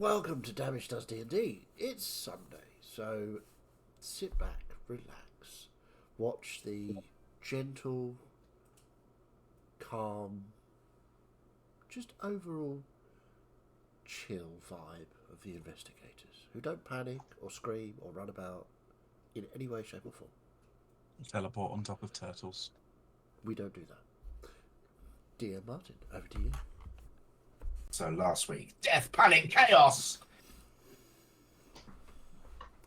welcome to Damage Does D&D. It's Sunday, so sit back, relax, watch the gentle, calm, just overall chill vibe of the investigators, who don't panic or scream or run about in any way, shape or form. Teleport on top of turtles. We don't do that. Dear Martin, over to you. So last week, death, panic, chaos.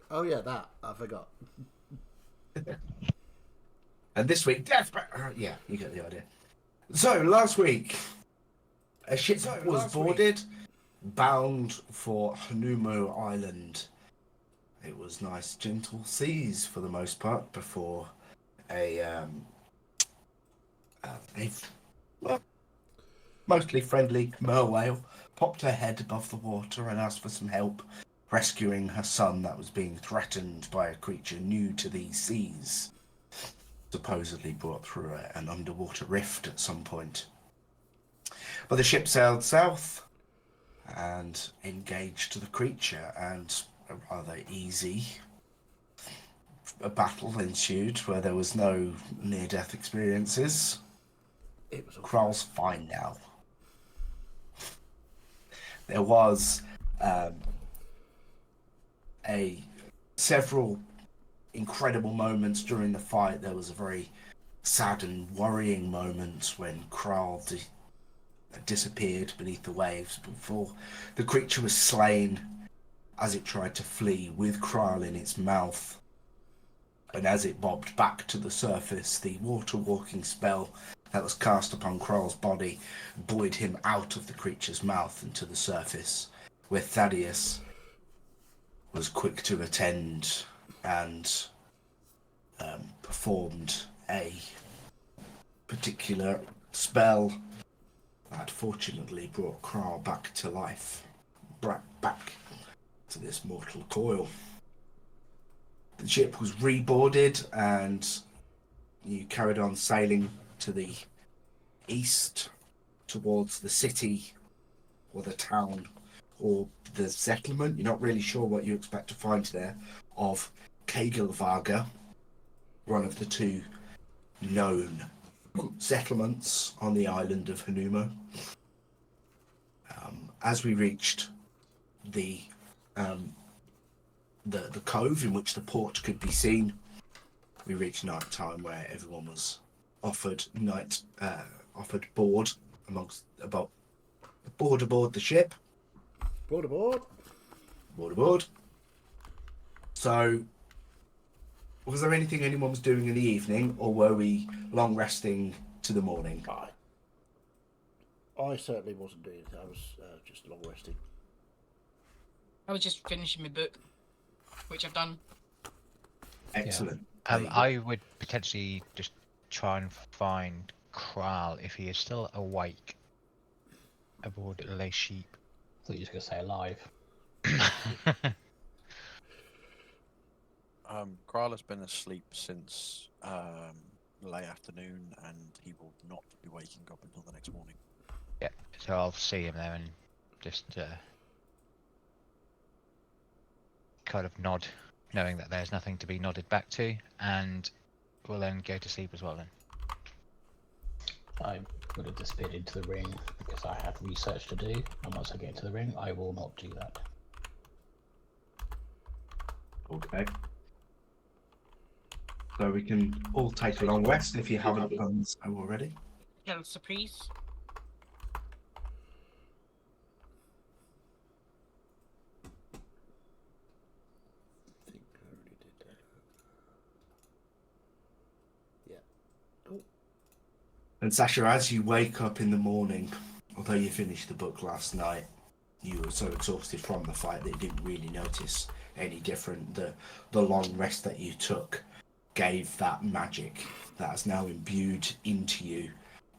Oh yeah, that, I forgot. And this week, death, yeah, you get the idea. So last week, a ship was boarded, bound for Hanumo Island. It was nice, gentle seas for the most part before well, mostly friendly merwhale popped her head above the water and asked for some help rescuing her son that was being threatened by a creature new to these seas, supposedly brought through an underwater rift at some point. But the ship sailed south and engaged the creature, and a rather easy battle ensued where there was no near-death experiences. It was all Kral's fine now. There was several incredible moments during the fight. There was a very sad and worrying moment when Kral disappeared beneath the waves before the creature was slain as it tried to flee with Kral in its mouth. And as it bobbed back to the surface, the water walking spell that was cast upon Kral's body buoyed him out of the creature's mouth and to the surface, where Thaddeus was quick to attend and performed a particular spell that fortunately brought Kral back to life, back to this mortal coil. The ship was reboarded and you carried on sailing to the east towards the city or the town or the settlement. You're not really sure what you expect to find there, of Kegelvaga, one of the two known settlements on the island of Hanumo. As we reached the cove in which the port could be seen, we reached night time where everyone was offered board aboard the ship. Board aboard. Board aboard. So, was there anything anyone was doing in the evening, or were we long resting to the morning? I certainly wasn't doing anything. I was just long resting. I was just finishing my book, which I've done. Excellent. I would potentially just try and find Kral if he is still awake aboard Les Sheep. I thought you were just going to say alive. Kral has been asleep since late afternoon, and he will not be waking up until the next morning. Yeah, so I'll see him there and just kind of nod, knowing that there's nothing to be nodded back to, and we'll then go to sleep as well then. I would have disappeared into the ring because I have research to do, and once I get into the ring, I will not do that. Okay. So we can all take a long rest if you haven't done so already. Little surprise. I think I already did that. Yeah. Cool. And Sasha, as you wake up in the morning, although you finished the book last night, you were so exhausted from the fight that you didn't really notice any different. The long rest that you took gave that magic that has now imbued into you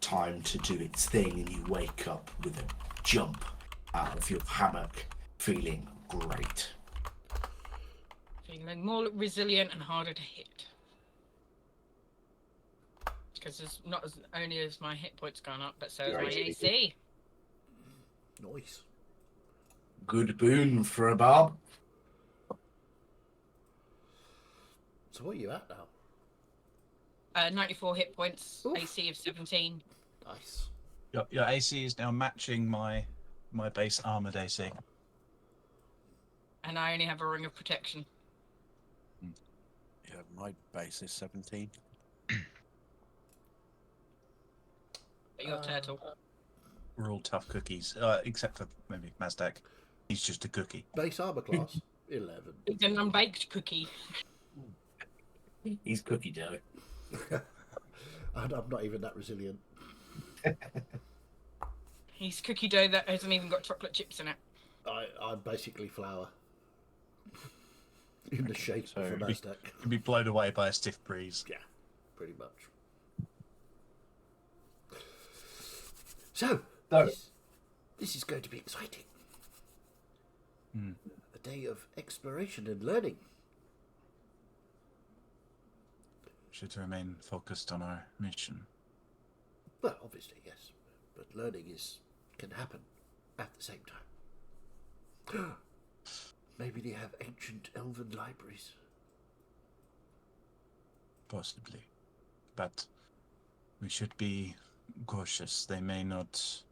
time to do its thing, and you wake up with a jump out of your hammock feeling great. Feeling more resilient and harder to hit. Because it's not as only as my hit points gone up, but so has my AC. Nice. Good boon for a barb. So what are you at now? 94 hit points, Oof. AC of 17. Nice. Your AC is now matching my base armored AC. And I only have a ring of protection. Yeah, my base is 17. But you're turtle. We're all tough cookies, except for maybe Mazdak. He's just a cookie. Base armor class 11. It's an unbaked cookie. He's cookie dough. And I'm not even that resilient. He's cookie dough that hasn't even got chocolate chips in it. I'm basically flour. In the shape So of a we- Nasdaq. Can be blown away by a stiff breeze. Yeah, pretty much. So, So- this is going to be exciting. Hmm. A day of exploration and learning. Should remain focused on our mission. Well, obviously, yes. But learning can happen at the same time. Maybe they have ancient elven libraries. Possibly. But we should be cautious. They may not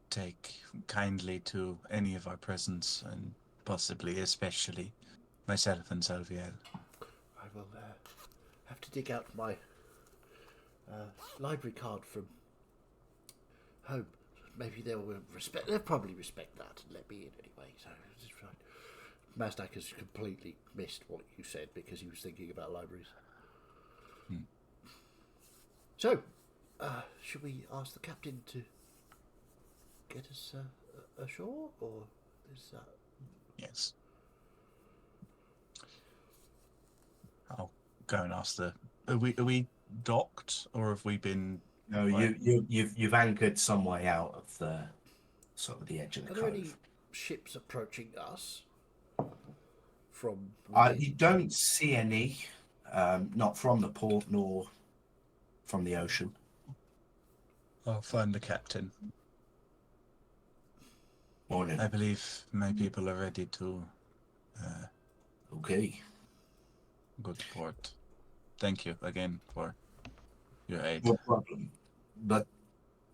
take kindly to any of our presence, and possibly, especially, myself and Salviel. I will have to dig out my library card from home. Maybe they'll respect. They'll probably respect that and let me in anyway. So it's fine. Mazdak has completely missed what you said because he was thinking about libraries. So, should we ask the captain to get us ashore, or is that? Yes. I'll go and ask the. Are we docked, or have we been? No, Right. you've anchored some way out of the sort of the edge of the Are there any cove. ships approaching us from? You within? don't see any, not from the port nor from the ocean. I'll find the captain. Morning. I believe my people are ready to Okay. go to port. Thank you again for your aid. No problem. But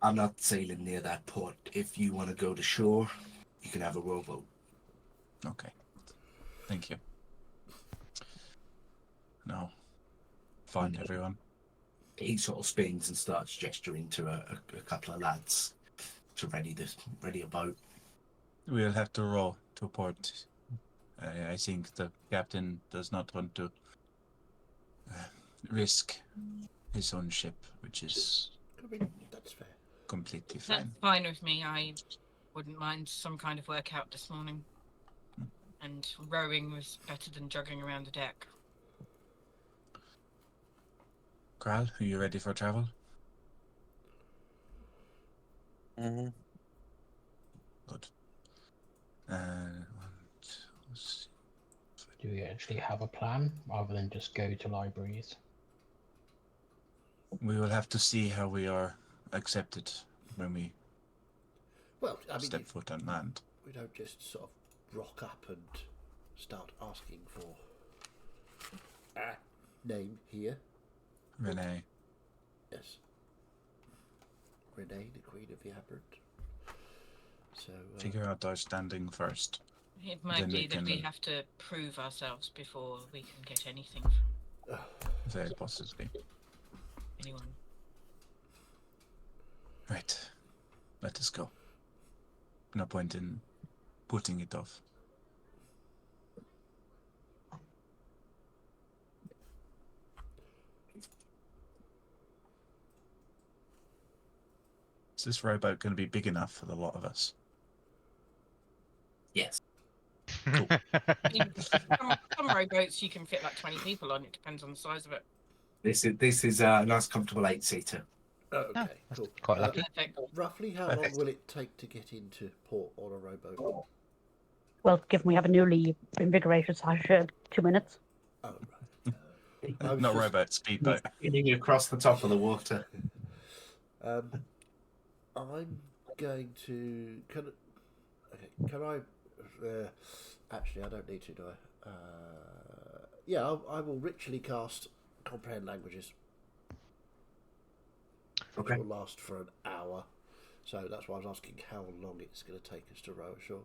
I'm not sailing near that port. If you want to go to shore, you can have a rowboat. Okay. Thank you. Now, find everyone. He sort of spins and starts gesturing to a couple of lads to ready a boat. We'll have to row to port. I think the captain does not want to risk his own ship, which is I mean, that's fair. completely That's fine. fine with me. I wouldn't mind some kind of workout this morning. And rowing was better than jogging around the deck. Kral, are you ready for travel? Mm-hmm. Good. 1, 2, 3. Do we actually have a plan rather than just go to libraries? We will have to see how we are accepted when we Well, I mean, step foot on land. we don't just sort of rock up and start asking for a name here. Renee, Yes. Renee, the Queen of the Aberrant. So, figure out our standing first. It might Then be we that we can- have to prove ourselves before we can get anything from Very possibly. anyone. Right. Let us go. No point in putting it off. Is this rowboat going to be big enough for the lot of us? Yes. Some rowboats you can fit like 20 people on. It depends on the size of it. This is a nice, comfortable 8-seater. okay, that's cool. quite lucky. Perfect. Roughly how long Perfect. will it take to get into port on a rowboat? Well, given we have a newly invigorated Sasha, 2 minutes. Oh, right. I was Not just- rowboat, speedboat. Spinning across the top of the water. I'm going to. Okay, can I? Actually, I don't need to, do I? Yeah, I will ritually cast comprehend languages. Okay. Which will last for an hour. So that's why I was asking how long it's going to take us to row ashore.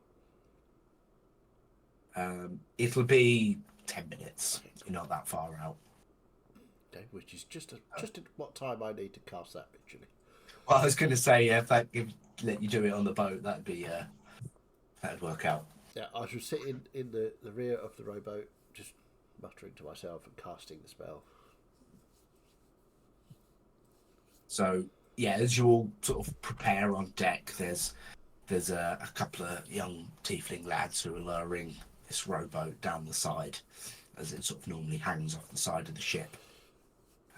It'll be 10 minutes. You're not that far out. Okay, which is just what time I need to cast that ritually. Well, I was going to say, if that could let you do it on the boat, that'd work out. Yeah, I shall sit in the rear of the rowboat, just muttering to myself and casting the spell. So, yeah, as you all sort of prepare on deck, there's a couple of young tiefling lads who are lowering this rowboat down the side, as it sort of normally hangs off the side of the ship.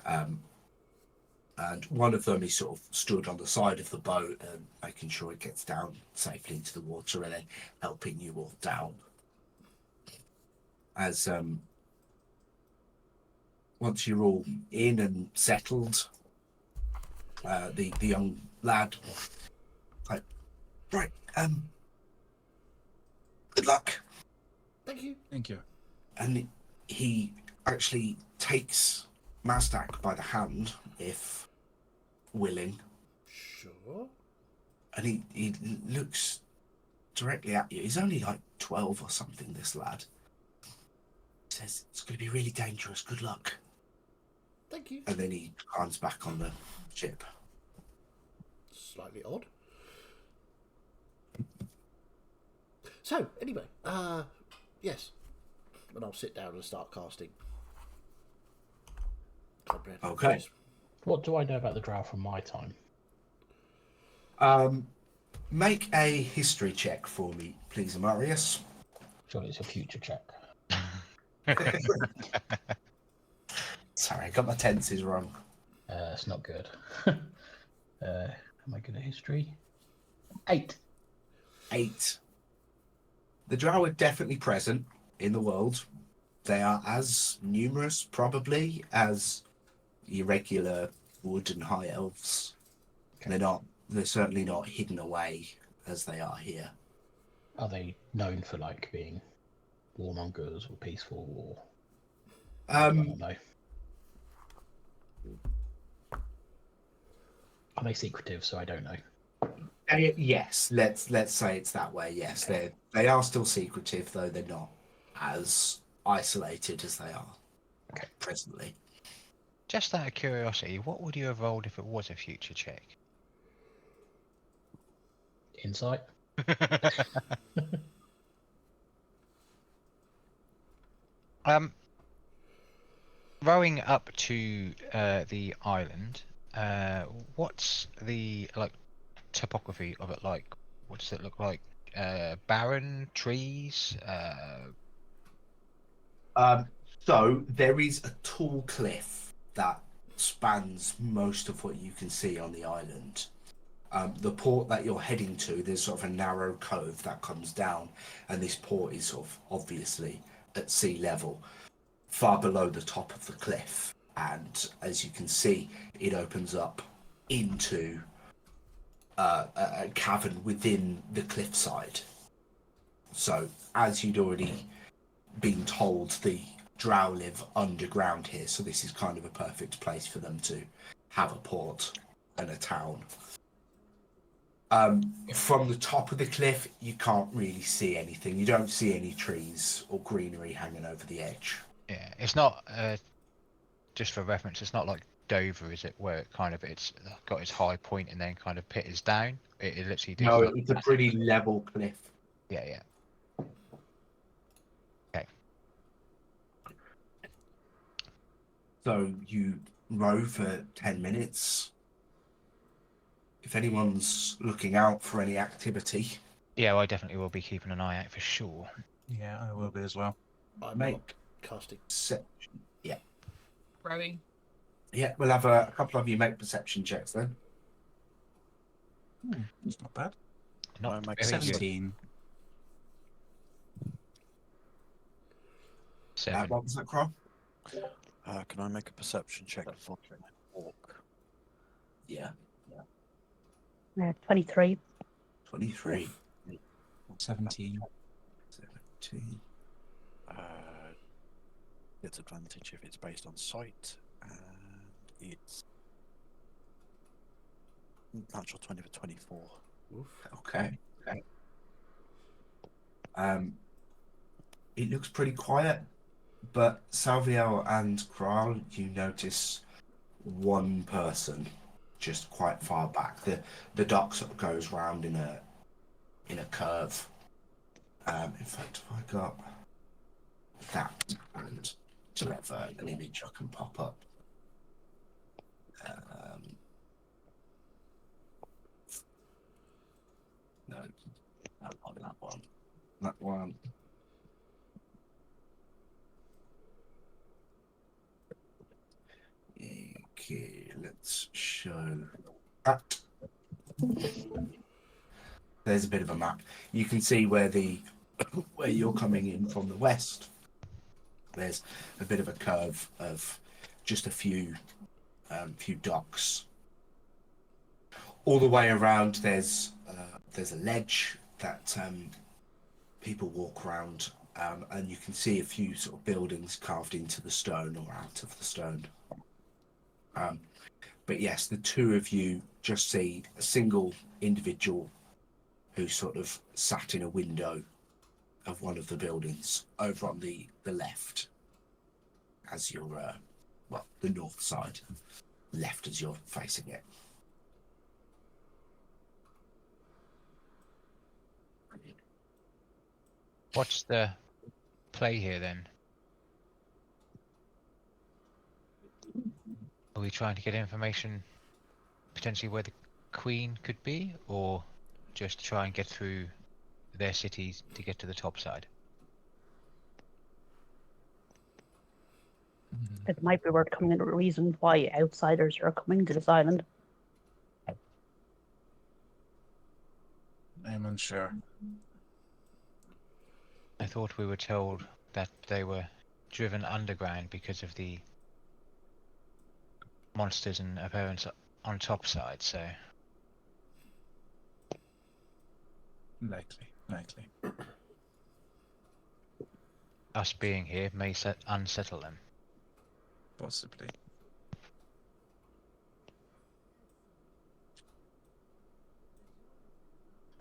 And one of them is sort of stood on the side of the boat and making sure it gets down safely into the water and then helping you all down. As once you're all in and settled, the young lad, like, right, good luck. Thank you. Thank you. And he actually takes Mazdak by the hand, if willing, Sure. and he looks directly at you. He's only like 12 or something, this lad. He says, it's going to be really dangerous, good luck. Thank you. And then he climbs back on the ship. Slightly odd. So, anyway, yes. And I'll sit down and start casting. Comprehend Okay. languages. What do I know about the drow from my time? Make a history check for me, please, Amarius. Surely it's a future check. Sorry, I got my tenses wrong. It's not good. Am I good at history? 8. 8. The drow are definitely present in the world. They are as numerous, probably, as irregular wood and high elves. Okay. They're certainly not hidden away as they are here. Are they known for like being warmongers or peaceful or I don't know. Are they secretive? So I don't know. Yes, let's say it's that way. Yes, they are still secretive, though they're not as isolated as they are presently. Just out of curiosity, what would you have rolled if it was a future check? Insight. Rowing up to the island, what's the topography of it like? What does it look like? Barren trees? So there is a tall cliff that spans most of what you can see on the island. The port that you're heading to, there's sort of a narrow cove that comes down, and this port is sort of obviously at sea level, far below the top of the cliff. And as you can see, it opens up into a cavern within the cliffside. So, as you'd already been told, the drow live underground here, so this is kind of a perfect place for them to have a port and a town. From the top of the cliff, you can't really see anything. You don't see any trees or greenery hanging over the edge. Yeah, it's not, just for reference, it's not like Dover, is it, where it's got its high point and then kind of pitters down? It literally does. No, it's a pretty level cliff. Yeah, yeah. Okay. So you row for 10 minutes. If anyone's looking out for any activity, Yeah, well, I definitely will be keeping an eye out for sure. Yeah, I will be as well. I'm Make- not casting. Rowing. Yeah, we'll have a couple of you make perception checks then. It's not bad. Not make very good. 17. 7. What was that, Crow? Can I make a perception check for walk? Yeah, 23. 23. 17. 17. It's advantage if it's based on sight, and it's natural 20 for 24. Okay. It looks pretty quiet, but Salviel and Kral, you notice one person just quite far back. The dock sort of goes round in a curve. In fact, if I got that and to have an image I can pop up. No, not that one. That one. Okay, let's show that. There's a bit of a map. You can see where you're coming in from the west. There's a bit of a curve of just a few docks. All the way around, there's a ledge that people walk around, and you can see a few sort of buildings carved into the stone or out of the stone. But yes, the two of you just see a single individual who sort of sat in a window of one of the buildings over on the left as you're, the north side, left as you're facing it. What's the play here then? Are we trying to get information potentially where the Queen could be, or just try and get through their cities to get to the top side? It might be worth coming into a reason why outsiders are coming to this island. I'm unsure. I thought we were told that they were driven underground because of the monsters and appearance on top side, so... Likely. Us being here may unsettle them. Possibly.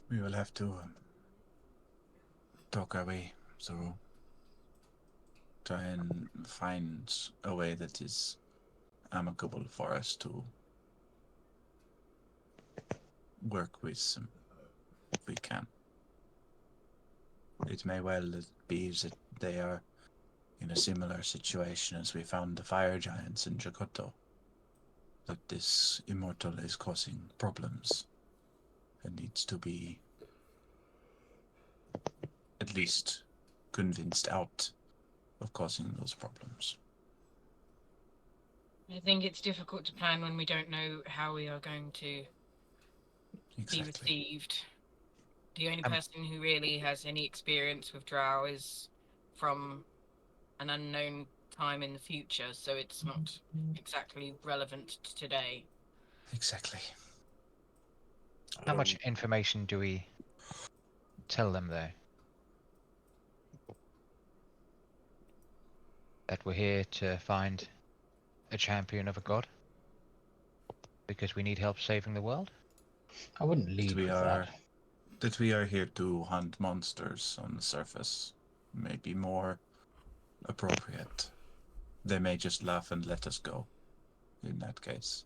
We will have to talk our way through. Try and find a way that is amicable for us to work with them if we can. It may well be that they are in a similar situation as we found the fire giants in Jakoto. That this immortal is causing problems and needs to be at least convinced out of causing those problems. I think it's difficult to plan when we don't know how we are going to be received. The only person who really has any experience with drow is from an unknown time in the future, so it's not exactly relevant to today. Exactly. How much information do we tell them, though? That we're here to find a champion of a god? Because we need help saving the world? I wouldn't lead with that. That we are here to hunt monsters on the surface may be more appropriate. They may just laugh and let us go, in that case.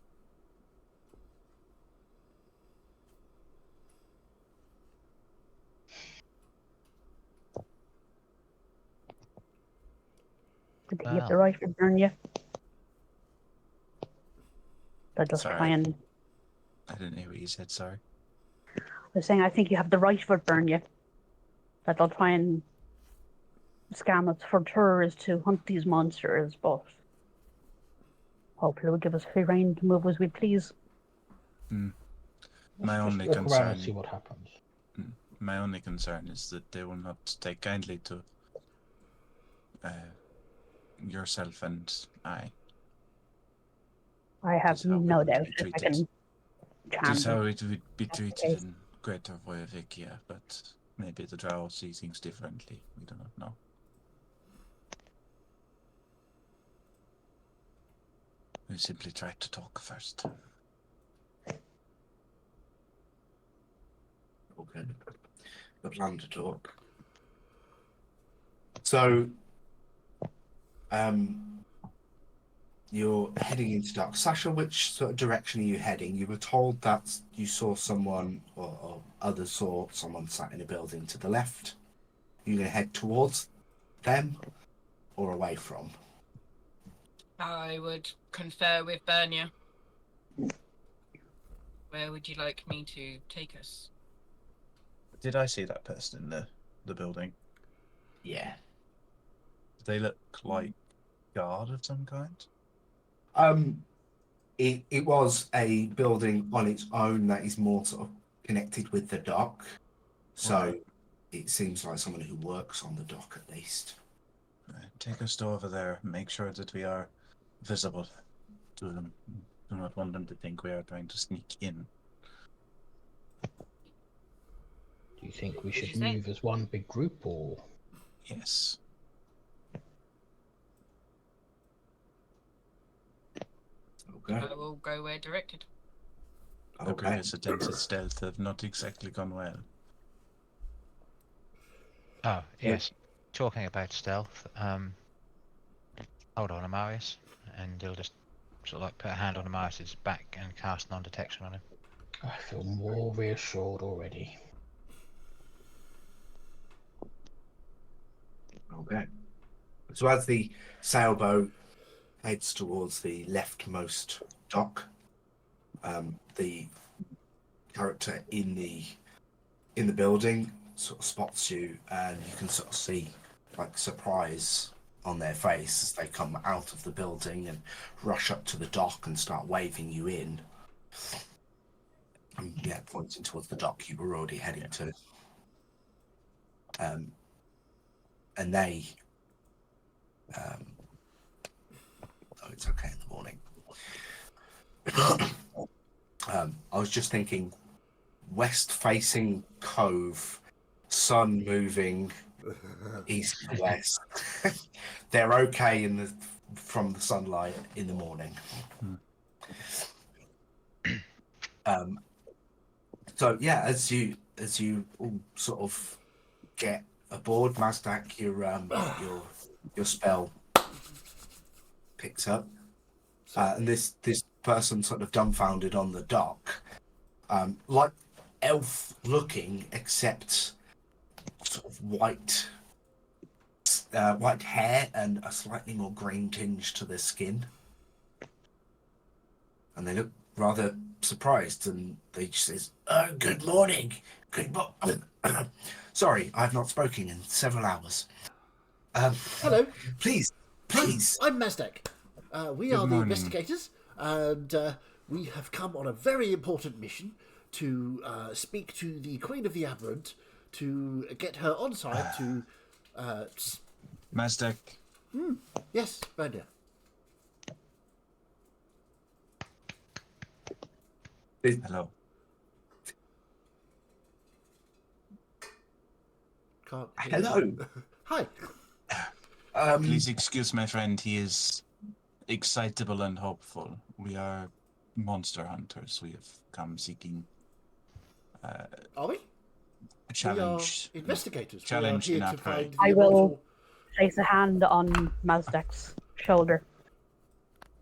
Did they give the right to burn you? They'll just Sorry. try and... I didn't hear what you said, sorry. I was saying, I think you have the right to burn you. That they'll try and scam us for tourists to hunt these monsters, but hopefully will give us free rein to move as we please. My only Walk around concern. and see what happens. My only concern is that they will not take kindly to yourself and I. I have That's how we no would doubt be if I treated. can This is charm how them. it would be treated in Greater Voyavikia, but maybe the drow see things differently. We do not know. We simply tried to talk first. Okay. The plan to talk. So, you're heading into dark. Sasha, which sort of direction are you heading? You were told that you saw someone, or others saw someone sat in a building to the left. Are you going to head towards them or away from? I would confer with Bernia. Where would you like me to take us? Did I see that person in the building? Yeah. Do they look like guard of some kind? It was a building on its own that is more sort of connected with the dock. So Right. it seems like someone who works on the dock at least. Take us to over there. Make sure that we are visible to them. Do not want them to think we are trying to sneak in. Do you think we Did should you say- move as one big group, or Yes. Okay. I will go where directed. The Okay. previous attempts at stealth have not exactly gone well. Oh, yes. Talking about stealth, hold on, Amarius, and he'll just sort of like put a hand on Amarius's back and cast non-detection on him. I feel more reassured already. Okay. So as the sailboat heads towards the leftmost dock, the character in the building sort of spots you, and you can sort of see like surprise on their face as they come out of the building and rush up to the dock and start waving you in. And yeah, pointing towards the dock you were already heading to. And they oh, it's okay in the morning. I was just thinking west facing cove, sun moving east to west. They're okay from the sunlight in the morning. So yeah, as you all sort of get aboard, Mazdak, your spell picks up, and this person sort of dumbfounded on the dock, like elf looking, except sort of white hair and a slightly more green tinge to their skin, and they look rather surprised, and they just says, "Good morning, sorry, I've not spoken in several hours. Hello. Please. I'm Mazdak. We Good are the morning. investigators, and we have come on a very important mission to speak to the Queen of the Aberrant to get her on side to... Mazdak, yes, Bernia. hello. Can't... Hello. Hi. Please excuse my friend. He is excitable and hopeful. We are monster hunters. We have come seeking Are we? a challenge. We are investigators. Challenge we are in here our to prey. find the I will immortal... place a hand on Mazdak's shoulder.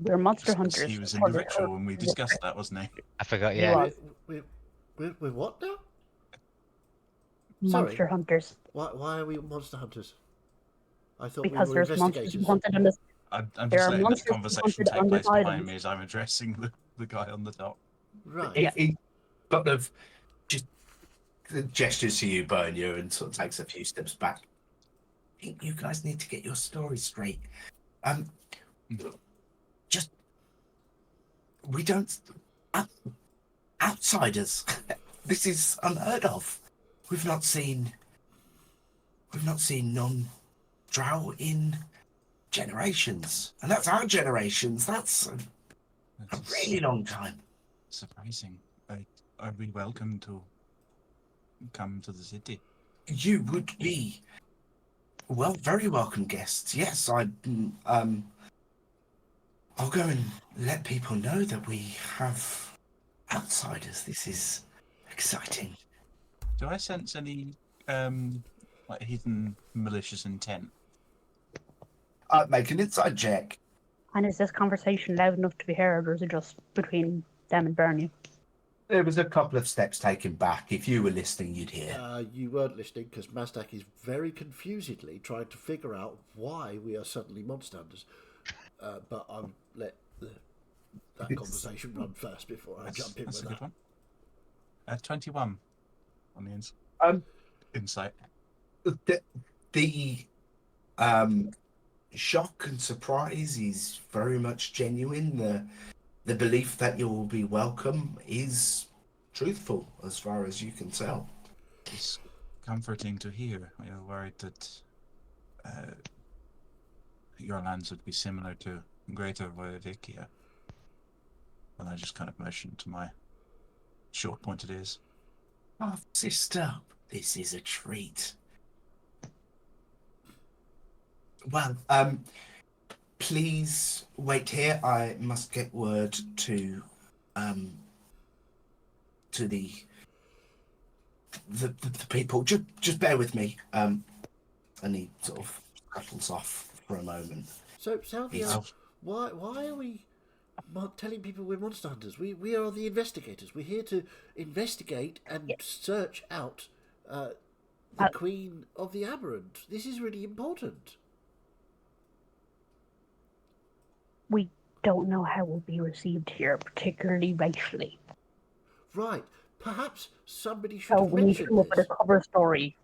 We're monster hunters. He was in the ritual when we discussed that, wasn't he? I forgot, He yeah. was. We're what now? Monster Sorry. hunters. Why are we monster hunters? I thought Because we were there's monsters investigators. hunted on this. I'm There just are letting that monsters conversation hunted take on place this behind island. me as I'm addressing the guy on the dock. Right. He sort of just gestures to you, Bernia, and sort of takes a few steps back. I think you guys need to get your story straight. Just we don't outsiders. This is unheard of. We've not seen non-drow in generations, and that's our generations. That's a That's really long time. surprising. Are we welcome to come to the city? You would be, well, very welcome guests. Yes, I'll go and let people know that we have outsiders. This is exciting. Do I sense any like hidden malicious intent? Make an inside check. And is this conversation loud enough to be heard, or is it just between them and Bernie? There was a couple of steps taken back. If you were listening, you'd hear. You weren't listening because Mazdak is very confusedly trying to figure out why we are suddenly monster hunters. But I'll let that conversation run first before I jump in That's with a good that. one. 21 on the insight. The shock and surprise is very much genuine. The belief that you will be welcome is truthful, as far as you can tell. It's comforting to hear. We are worried that your lands would be similar to Greater Voivikia. And I just kind of motioned to my short-pointed ears. Oh, sister, this is a treat. Well, please wait here. I must get word to the people. Just bear with me. And he sort of scuttles off for a moment. So, Salvia, why are we telling people we're monster hunters? We are the investigators. We're here to investigate and search out the Queen of the Aberrant. This is really important. We don't know how we'll be received here, particularly racially. Right. Perhaps somebody should So have we need to mentioned come up with this. a cover story.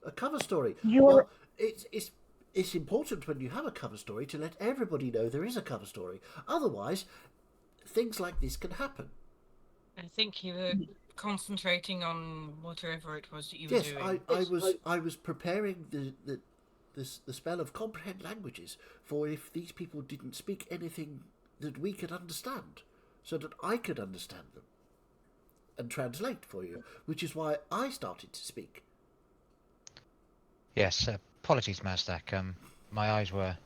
A cover story. You're- Well, it's important when you have a cover story to let everybody know there is a cover story. Otherwise, things like this can happen. I think you were concentrating on whatever it was that you were doing. I was preparing the spell of comprehend languages for if these people didn't speak anything that we could understand, so that I could understand them and translate for you, which is why I started to speak. Yes, apologies, Mazdak. My eyes were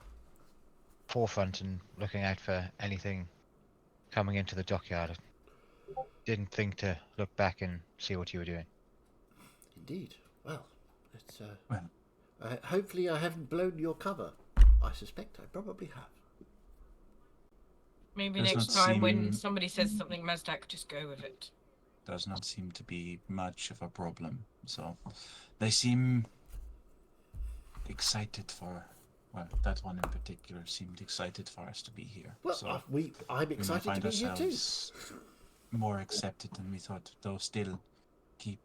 forefront and looking out for anything coming into the dockyard. Didn't think to look back and see what you were doing. Indeed. Well, it's Well, hopefully I haven't blown your cover. I suspect I probably have. Maybe Does next not time when seem- somebody says something, Mazdak, just go with it. does not seem to be much of a problem. So they seem excited for, well, that one in particular seemed excited for us to be here. Well, so I'm we might excited to find be here too. ourselves more accepted than we thought, though still keep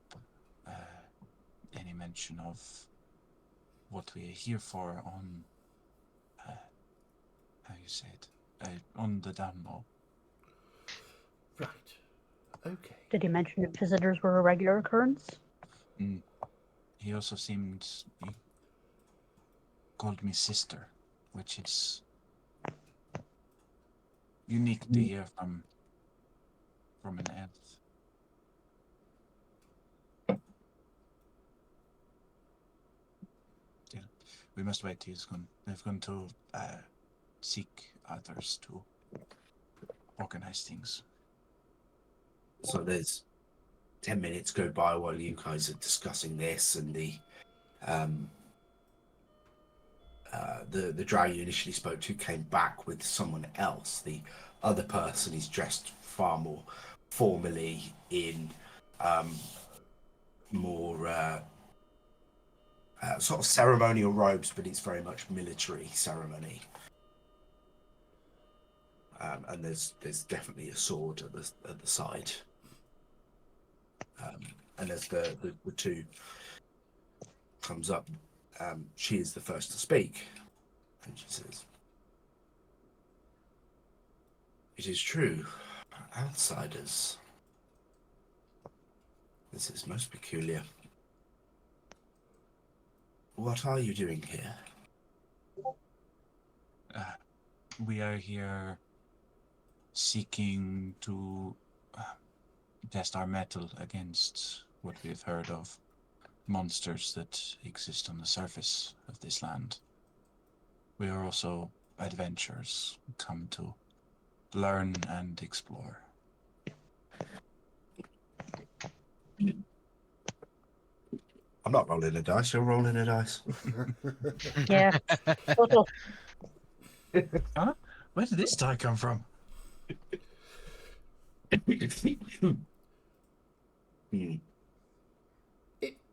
any mention of what we are here for on, how you say it, on the Danmo. Right. Okay. Did he mention if visitors were a regular occurrence? He also seemed, he called me sister, which is unique to hear from an elf. Still, we must wait. They've gone to seek others to organize things. So there's 10 minutes go by while you guys are discussing this, and the drow you initially spoke to came back with someone else. The other person is dressed far more formally in more sort of ceremonial robes, but it's very much military ceremony. And there's definitely a sword at the side. And as the two comes up, she is the first to speak, and she says, "It is true, outsiders. This is most peculiar. What are you doing here?" We are here seeking to test our mettle against what we have heard of monsters that exist on the surface of this land. We are also adventurers, come to learn and explore. I'm not rolling a dice, you're rolling a dice. Yeah. Subtle. Huh? Where did this die come from? It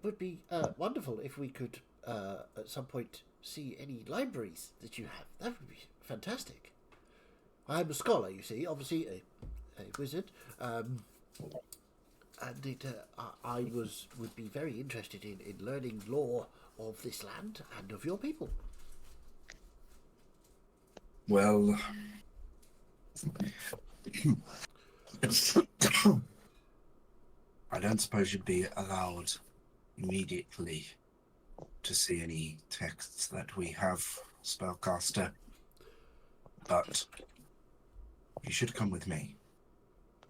would be wonderful if we could, at some point, see any libraries that you have. That would be fantastic. I'm a scholar, you see, obviously a wizard, and I would be very interested in learning lore of this land and of your people. Well, I don't suppose you'd be allowed immediately to see any texts that we have, spellcaster, but you should come with me.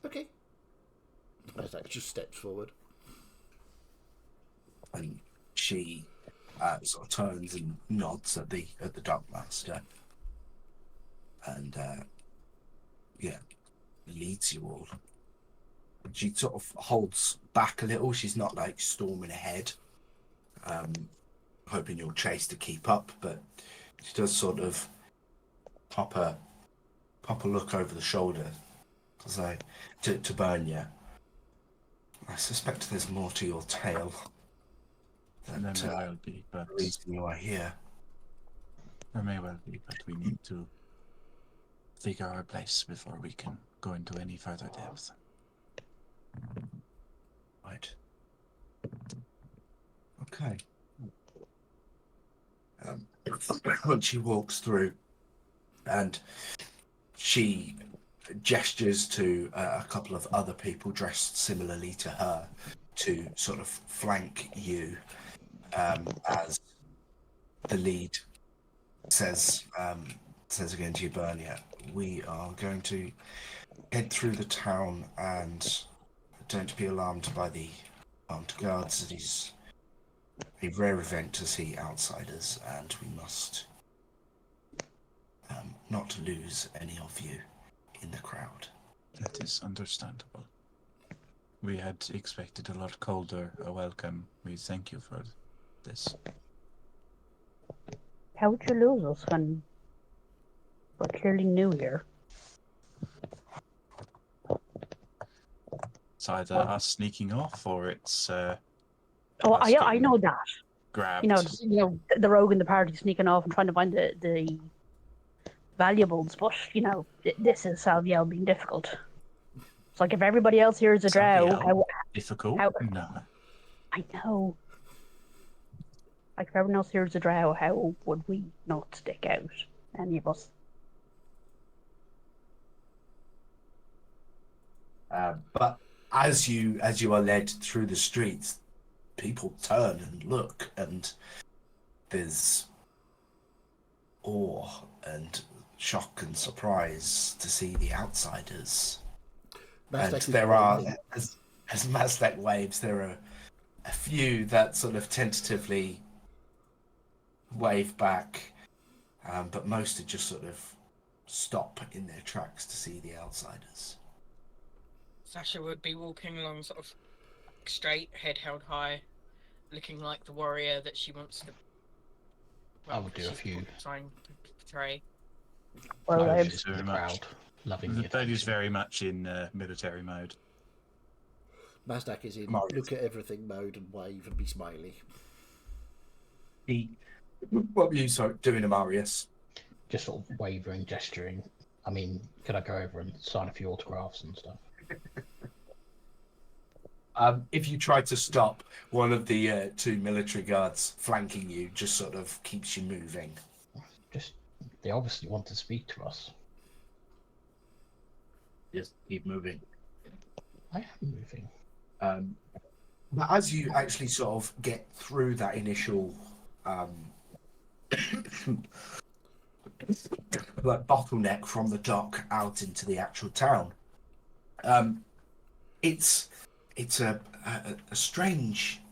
Okay. Mazdak just steps forward. And she sort of turns and nods at the Darkmaster, and leads you all. She sort of holds back a little. She's not like storming ahead, hoping you'll chase to keep up, but she does sort of pop a look over the shoulder, to Bernia. I suspect there's more to your tale than There may well be, but the reason you are here. there may well be, but we need to figure our place before we can go into any further depth. Right. Okay. When she walks through, and she gestures to a couple of other people dressed similarly to her to sort of flank you, as the lead says again to you, Bernia, we are going to head through the town, and don't be alarmed by the armed guards. It is a rare event to see outsiders, and we must not lose any of you in the crowd. That is understandable. We had expected a lot colder a welcome. We thank you for this. How would you lose us when we're clearly new here? It's either us sneaking off or it's Oh, us I know that. grabbed. You know, the rogue in the party sneaking off and trying to find the valuables, but this is Salviel being difficult. It's like if everybody else here is a drow, Salviel? Difficult? No. I know. Like if everyone else here is a drow, how would we not stick out? Any of us? But as you are led through the streets, people turn and look, and there's awe and shock and surprise to see the outsiders. And there are, as Mazdak waves, there are a few that sort of tentatively wave back, but most are just sort of stop in their tracks to see the outsiders. Sasha would be walking along sort of straight, head held high, looking like the warrior that she wants to. I would do a few. Trying to portray. Well, I I'm was just in the crowd, loving the That is attention. very much in military mode. Mazdak is in Marius. look at everything mode and wave and be smiley. What were you doing, Amarius? Just sort of wavering, gesturing. I mean, could I go over and sign a few autographs and stuff? If you try to stop, one of the two military guards flanking you just sort of keeps you moving. Just, they obviously want to speak to us. Just keep moving. I am moving. But as you actually sort of get through that initial like bottleneck from the dock out into the actual town, it's a strange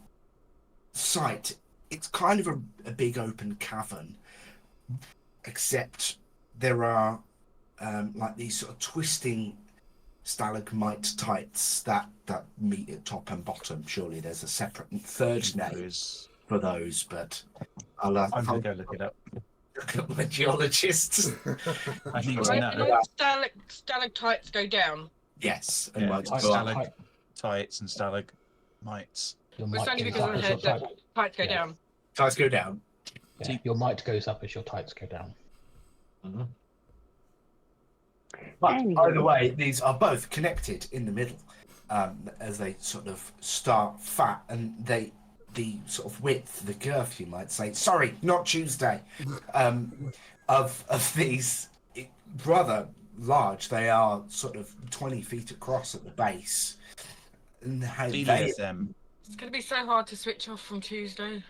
site, it's kind of a big open cavern, except there are like these sort of twisting stalagmite-tights that meet at top and bottom. Surely there's a separate third name for those, but I'll I'm going to go look it up. look at my geologists. I need Right, to the know. stalactites go down. Yes, and Yeah, might it's go up. stalactites and stalagmites. Your It's might only goes because up I as your heard that tight. tights go Yeah. down. Tights go down. Yeah, your might goes up as your tights go down. But Anyway. by the way, these are both connected in the middle, as they sort of start fat, and the sort of width, the girth, you might say. Sorry, not Tuesday. Of these, rather large. They are sort of 20 feet across at the base. And how they Speleothem. It's going to be so hard to switch off from Tuesday.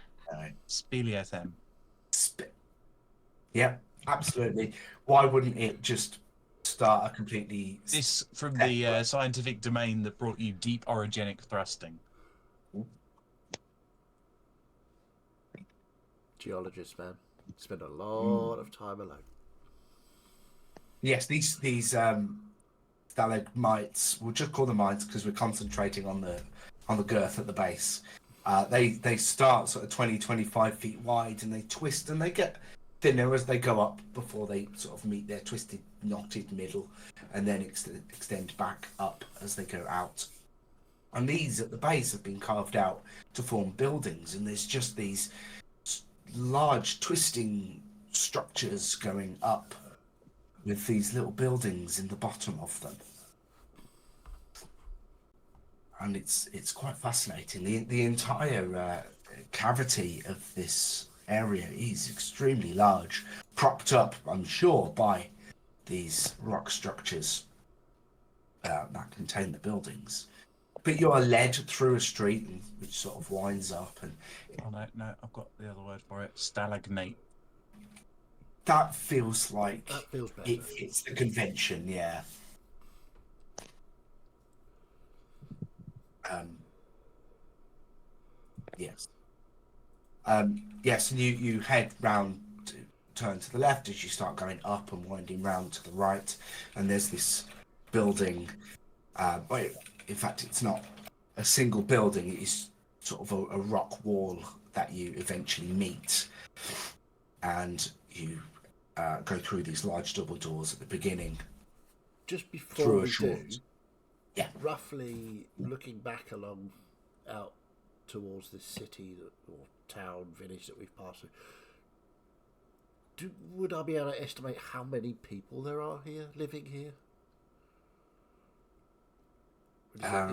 Speleothem. Yep, absolutely. Why wouldn't it just start a completely... This from the scientific domain that brought you deep orogenic thrusting. Geologist, man. Spend a lot of time alone. Yes, these stalagmites, we'll just call them mites because we're concentrating on the girth at the base. They start sort of 20, 25 feet wide, and they twist and they get thinner as they go up before they sort of meet their twisted, knotted middle, and then extend back up as they go out. And these at the base have been carved out to form buildings, and there's just these large twisting structures going up with these little buildings in the bottom of them. And it's quite fascinating. The entire cavity of this area is extremely large, propped up, I'm sure, by these rock structures that contain the buildings. But you are led through a street which sort of winds up, and Oh no, I've got the other word for it. Stalagnate. that feels like That feels better. it fits the convention, yeah. Yes. Yes, and you head round, turn to the left as you start going up and winding round to the right, and there's this building. Well, in fact, it's not a single building, it is sort of a rock wall that you eventually meet. And you go through these large double doors at the beginning. Just before Through a we do, short. Yeah. roughly looking back along out towards this city or town, village that we've passed through, would I be able to estimate how many people there are here, living here?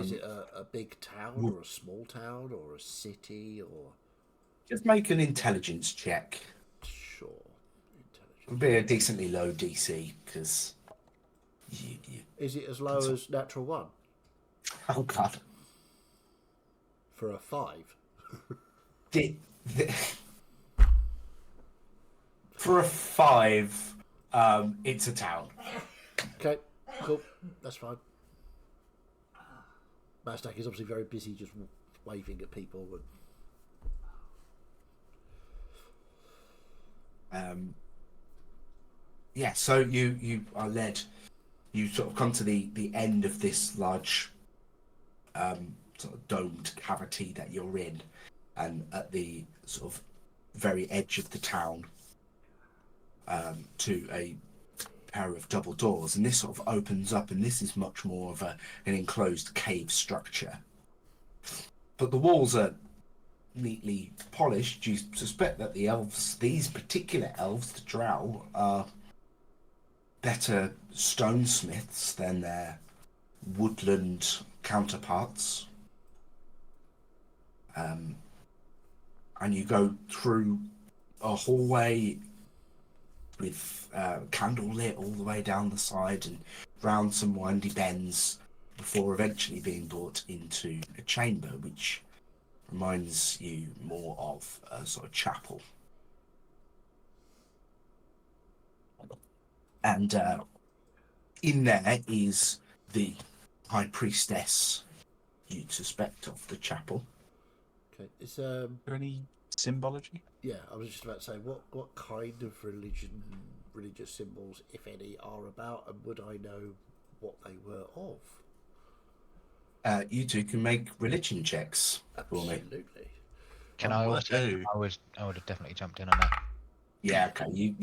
Is it a big town or a small town or a city or... Just make an intelligence check. Sure. It'll be a decently low DC, because you... Is it as low as natural 1? Oh, God. For a 5? For a 5, it's a town. Okay, cool. That's fine. Mastak is obviously very busy just waving at people. Yeah, so you are led. You sort of come to the end of this large sort of domed cavity that you're in, and at the sort of very edge of the town to a pair of double doors, and this sort of opens up, and this is much more of an enclosed cave structure. But the walls are neatly polished. You suspect that the elves, these particular elves, the Drow, are better stonesmiths than their woodland counterparts. And you go through a hallway with candle lit all the way down the side and round some windy bends before eventually being brought into a chamber which reminds you more of a sort of chapel. And in there is the high priestess you'd suspect of the chapel. Okay. Is Is there any symbology? yeah, I was just about to say what kind of religious symbols, if any, are about, and would I know what they were of? You two can make religion checks for me. Absolutely. Can On I what? also? I would have definitely jumped in on that. Yeah, okay. You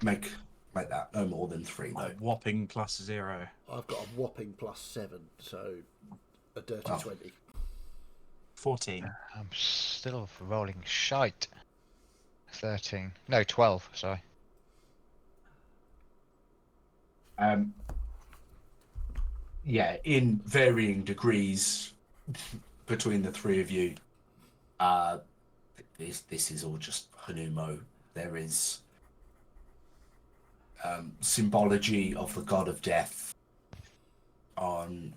make that. No more than 3, A though. whopping +0. I've got a whopping +7, so a dirty Wow. 20. 14. I'm still rolling shite. 13. No, 12. Sorry. Yeah, in varying degrees between the 3 of you, this is all just Hanumo. There is symbology of the god of death on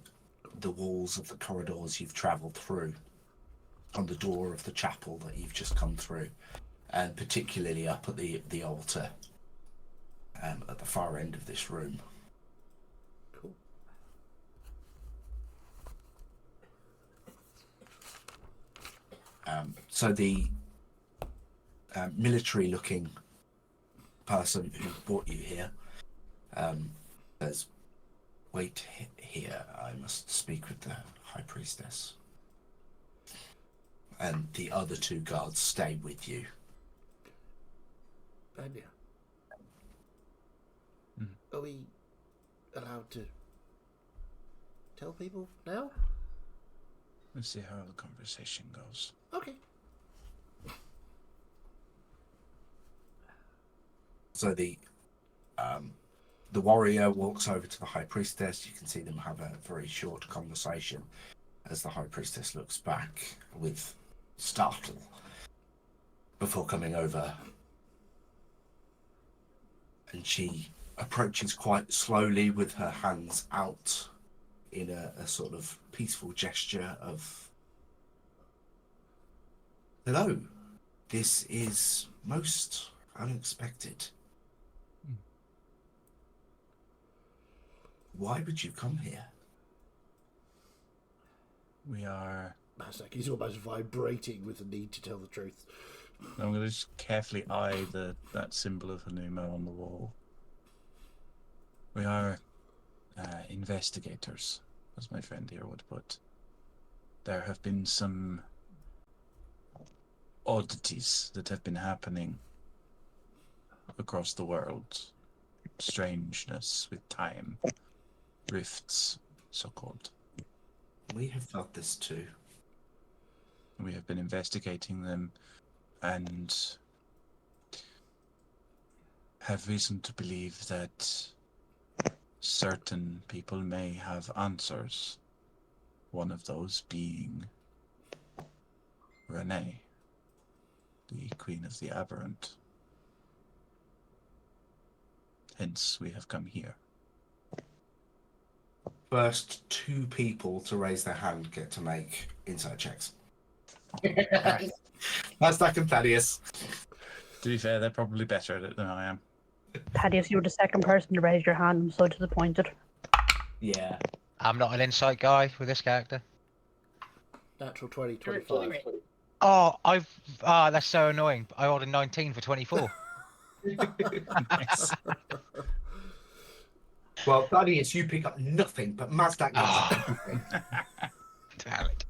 the walls of the corridors you've travelled through, on the door of the chapel that you've just come through, and particularly up at the altar at the far end of this room. Cool. So the military-looking person who brought you here says, "Wait here. I must speak with the High Priestess." And the other 2 guards stay with you. Anya, Mhm. are we allowed to tell people now? Let's see how the conversation goes. Okay. So the warrior walks over to the High Priestess. You can see them have a very short conversation as the High Priestess looks back with startle before coming over. And she approaches quite slowly with her hands out in a sort of peaceful gesture of, "Hello, this is most unexpected. Why would you come here?" We are... Mastak, he's almost vibrating with the need to tell the truth. I'm going to just carefully eye that symbol of Hanumo on the wall. We are investigators, as my friend here would put. There have been some oddities that have been happening across the world. Strangeness with time. Rifts, so-called. We have felt this too. We have been investigating them and have reason to believe that certain people may have answers. One of those being Renee, the Queen of the Aberrant. Hence, we have come here. First 2 people to raise their hand get to make insight checks. Mastak and Thaddeus. To be fair, they're probably better at it than I am. Thaddeus, you were the second person to raise your hand. I'm so disappointed. Yeah. I'm not an insight guy with this character. Natural 20, You're 25. Oh, that's so annoying. I rolled a 19 for 24. Nice. Well, Thaddeus, you pick up nothing, but Mastak gets everything. Damn it.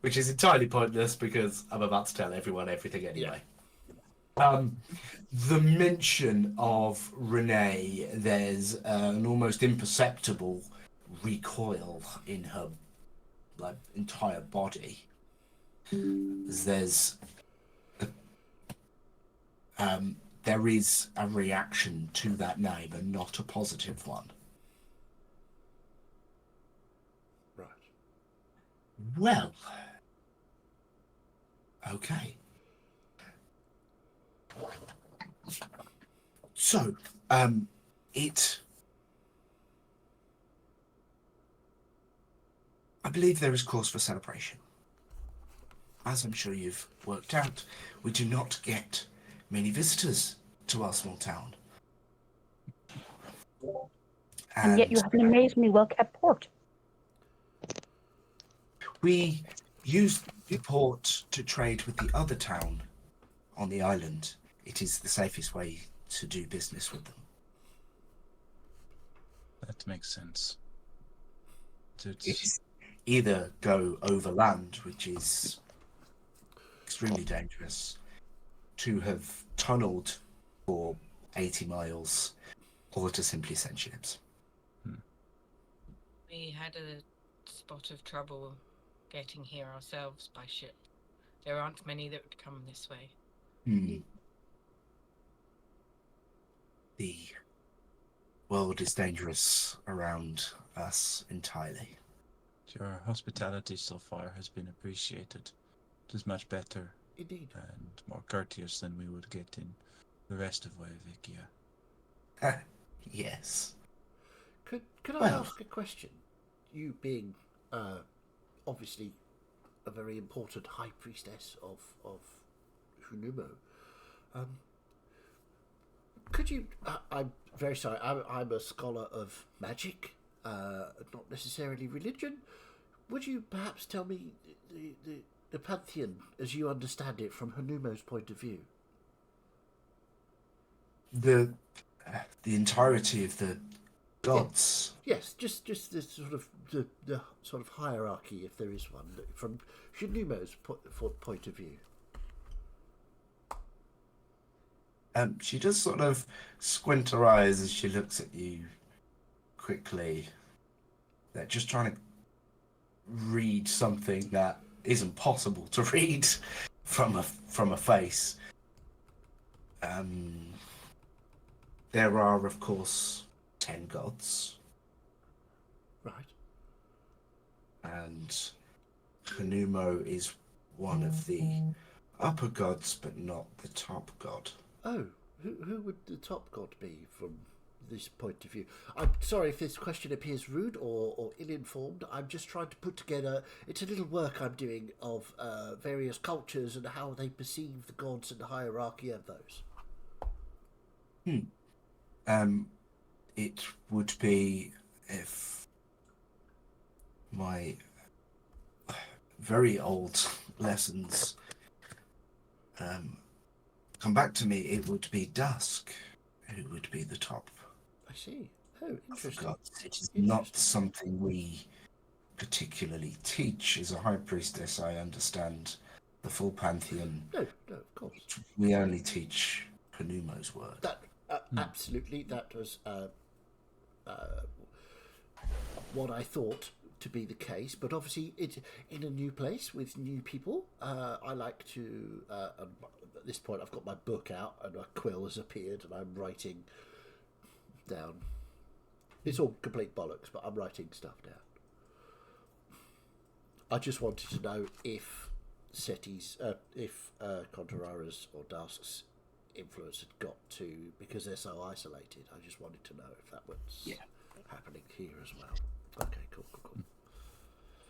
Which is entirely pointless because I'm about to tell everyone everything anyway. The mention of Renee, there's an almost imperceptible recoil in her entire body. There is a reaction to that name, and not a positive one. Right. Well, okay. So, I believe there is cause for celebration. As I'm sure you've worked out, we do not get many visitors to our small town. And yet you have an amazingly well-kept port. We use the port to trade with the other town on the island. It is the safest way to do business with them. That makes sense. It's, It's either go over land, which is extremely dangerous, to have tunneled for 80 miles, or to simply send ships. We had a spot of trouble getting here ourselves by ship. There aren't many that would come this way. The world is dangerous around us entirely. your hospitality so far has been appreciated. It is much better Indeed. and more courteous than we would get in the rest of Waivikia. Yes. Could I Well- ask a question? You being obviously a very important high priestess of Hunumo, could you? I'm very sorry. I'm a scholar of magic, not necessarily religion. Would you perhaps tell me the pantheon as you understand it from Hunumo's point of view? The entirety of the gods. Yes, just the sort of hierarchy, if there is one, from Hunumo's point of view. She does sort of squint her eyes as she looks at you quickly. They're just trying to read something that isn't possible to read from a face. There are, of course, 10 gods, Right. and Hanumo is one of the upper gods, but not the top god. Oh, who would the top god be from this point of view? I'm sorry if this question appears rude or ill-informed. I'm just trying to put together. It's a little work I'm doing of various cultures and how they perceive the gods and the hierarchy of those. It would be if my very old lessons come back to me, it would be Dusk who would be the top I see. Oh, of the interesting. gods. It is not something we particularly teach. As a high priestess, I understand the full pantheon. No, of course. We only teach Hanumo's word. That absolutely, that was what I thought to be the case. But obviously, in a new place with new people, I like to. At this point, I've got my book out and a quill has appeared, and I'm writing down. It's all complete bollocks, but I'm writing stuff down. I just wanted to know if Seti's, if Contarara's or Dusk's influence had got to, because they're so isolated. I just wanted to know if that was happening here as well. Okay, cool.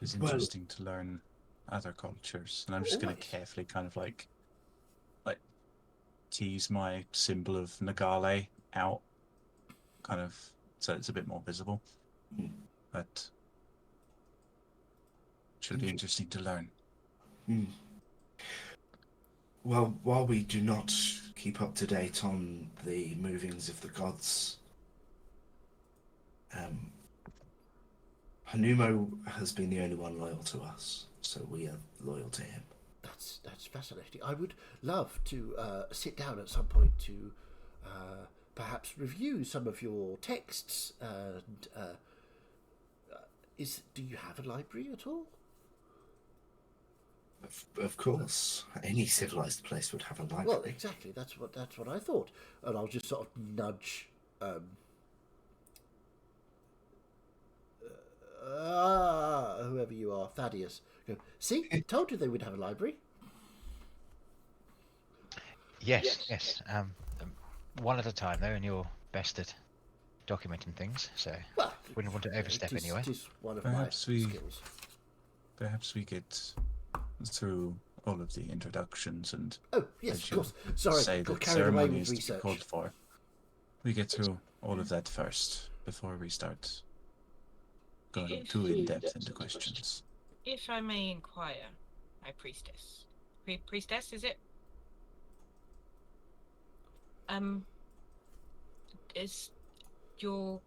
It's interesting to learn other cultures, and I'm just going to carefully kind of like tease my symbol of Nagale out, kind of so it's a bit more visible. But should be interesting to learn. Well, while we do not keep up to date on the movings of the gods, Hanumo has been the only one loyal to us, so we are loyal to him. That's fascinating. I would love to sit down at some point to perhaps review some of your texts. And do you have a library at all? Of course, any civilized place would have a library. Well, exactly. That's what I thought. And I'll just sort of nudge. Whoever you are, Thaddeus. Go, see, I told you they would have a library. Yes. One at a time, though, and you're best at documenting things, so Well, wouldn't want to overstep anyway. It is one of Perhaps my we- skills. Perhaps we get through all of the introductions and Oh, yes, as of you course. Sorry, say got that carried away with ceremonies research. called for. We get through all of that first before we start going too in depth into questions. If I may inquire, my priestess. Priestess, is it? Is your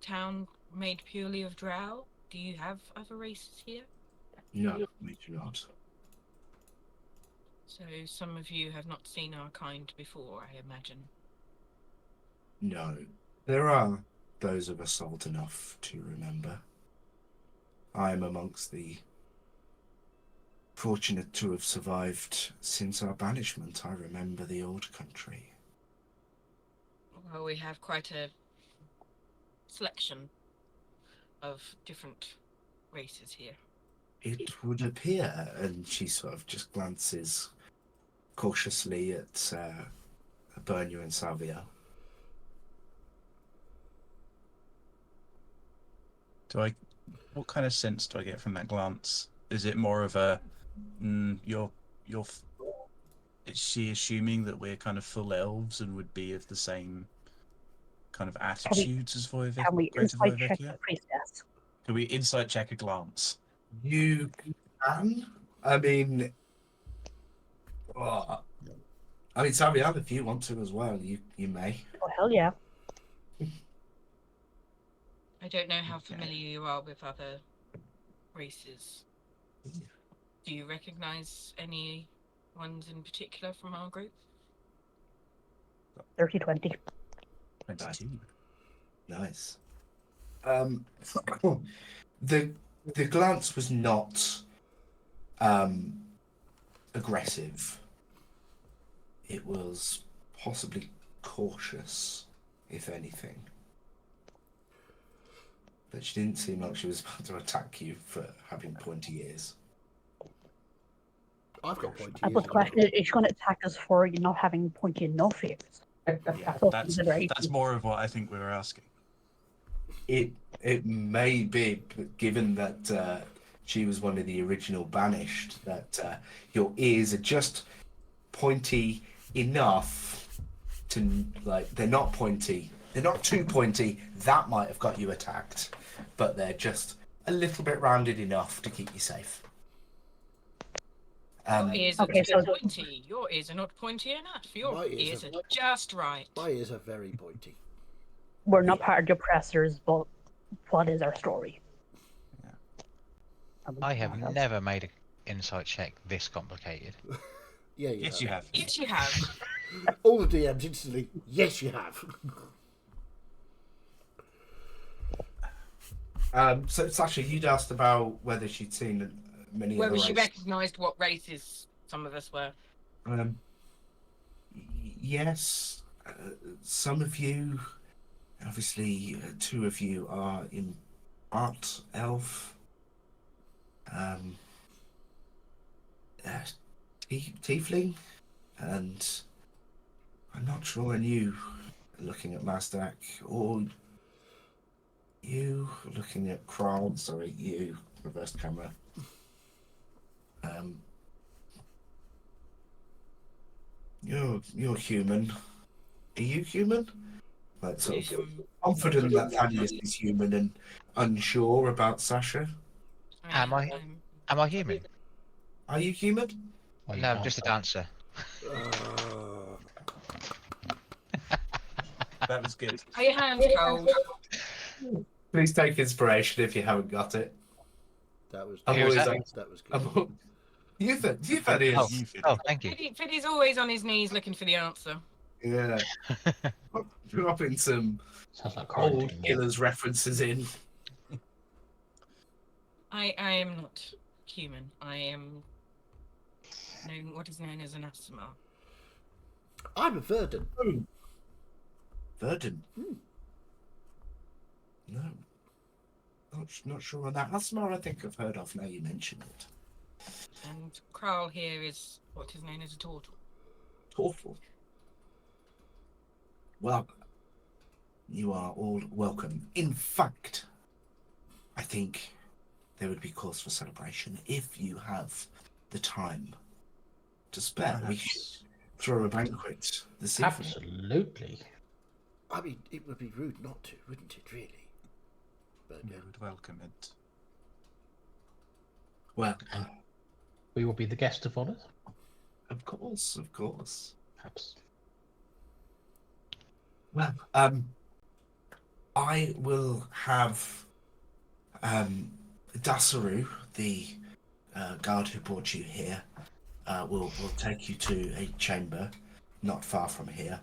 town made purely of drow? Do you have other races here? No, we do not. So some of you have not seen our kind before, I imagine. No. There are those of us old enough to remember. I am amongst the fortunate to have survived since our banishment. I remember the old country. Well, we have quite a selection of different races here. It would appear, and she sort of just glances cautiously at Bernia and Salvia. What kind of sense do I get from that glance? Is it more of a, is she assuming that we're kind of full elves and would be of the same kind of attitudes as Voivek? Can we Greater insight check Voivekia? the priestess? Can we insight check a glance? You can. I mean, Salvia, if you want to as well, you may. Oh, hell yeah. I don't know how familiar you are with other races. Do you recognize any ones in particular from our group? 30-20. 22. Nice. The glance was not aggressive. It was possibly cautious, if anything. But she didn't seem like she was about to attack you for having pointy ears. I've got pointy I ears. was the question, is she going to attack us for you not having pointy enough ears? Yeah, all That's consideration. more of what I think we were asking. It may be, but given that she was one of the original banished, that your ears are just pointy enough to, like, they're not pointy. They're not too pointy. That might have got you attacked, but they're just a little bit rounded enough to keep you safe. Your ears are okay, too so- pointy. Your ears are not pointy enough. Your My ears ears are- are just right. My ears are very pointy. We're not part of the oppressors, but what is our story? I have never made an insight check this complicated. Yeah, Yes, you have. Yes, you have. All the DMs instantly. Yes, you have. So, Sasha, you'd asked about whether she'd seen many Whether other she races. recognised what races some of us were. Yes, some of you, obviously, two of you are in art elf. Tiefling, and I'm not sure. And you, looking at Mastak, or you looking at Kral. Sorry, you reversed camera. You're human. Are you human? Like, sort of confident that Thaddeus is human and unsure about Sasha. Am I human? Are you human? Well, you No, can't just a say. dancer. That was good. Are your hands cold? Please take inspiration if you haven't got it. That was. I'm Who was always that? That was good. You've had Oh, his. oh, thank you. Fiddy's always on his knees looking for the answer. Yeah. Dropping some Sounds like old quarantine. killers references in. I am not human. I am what is known as an Asthma. I'm a Verdant. Oh. Verdant. No. Not sure on that. Asmar, I think I've heard of now you mention it. And Kral here is what is known as a turtle. Tortle. Well, you are all welcome. In fact, I think there would be cause for celebration if you have the time to spare. We should throw a banquet this evening. Absolutely. I mean, it would be rude not to, wouldn't it? Really. But We would welcome it. Well, And we will be the guest of honor. of course, of course. Perhaps. Well, I will have Dasaru, the guard who brought you here, will take you to a chamber not far from here.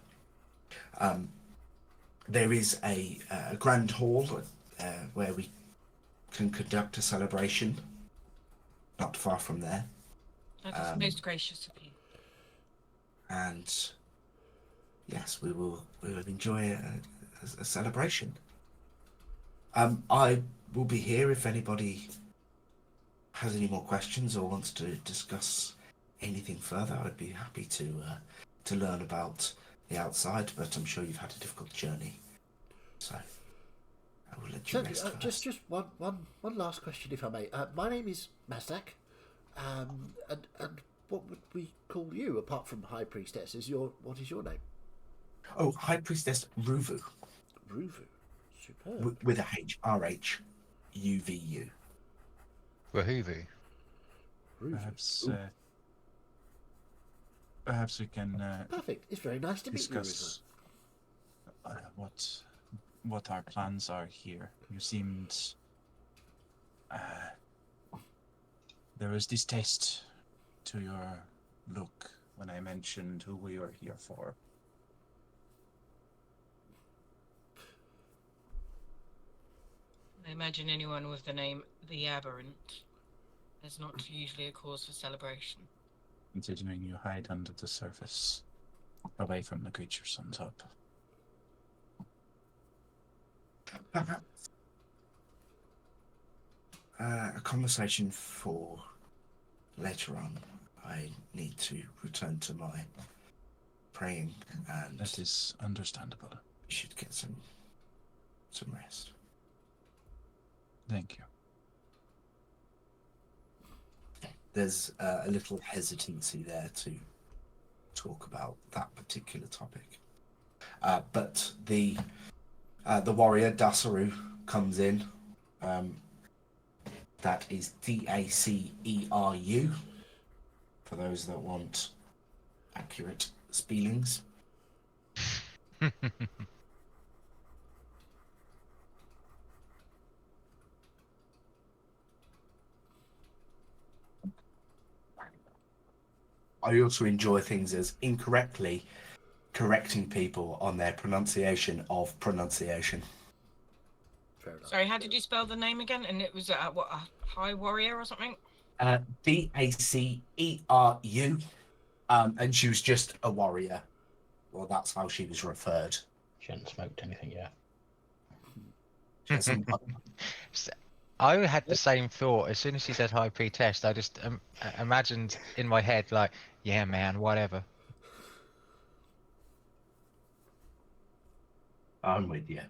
There is a grand hall where we can conduct a celebration not far from there. That is most gracious of you. And yes, we will enjoy a celebration. I will be here if anybody has any more questions or wants to discuss anything further. I'd be happy to learn about the outside, but I'm sure you've had a difficult journey, so I will let you rest first. Just one last question, if I may. My name is Mazdak, and what would we call you apart from High Priestess? What is your name? Oh, High Priestess Ruvu. Ruvu, superb. With a H, RHUVU. Rahuvu. Ruvu. Perhaps we can Perfect. It's very nice to meet you. discuss what our plans are here. You seemed there was distaste to your look when I mentioned who we were here for. I imagine anyone with the name The Aberrant is not usually a cause for celebration. Considering you hide under the surface, away from the creatures on top. Perhaps a conversation for later on. I need to return to my praying, and That is understandable. we should get some rest. Thank you. There's a little hesitancy there to talk about that particular topic, but the warrior Dasaru comes in. That is Daceru for those that want accurate spellings. I also enjoy things as incorrectly correcting people on their pronunciation of pronunciation. Fair enough. Sorry, how did you spell the name again? And it was a High Warrior or something? Daceru, and she was just a warrior. Well, that's how she was referred. She hadn't smoked anything yet. She hasn't- I had the same thought as soon as he said High Priestess. I just imagined in my head, like, yeah, man, whatever. I'm with you.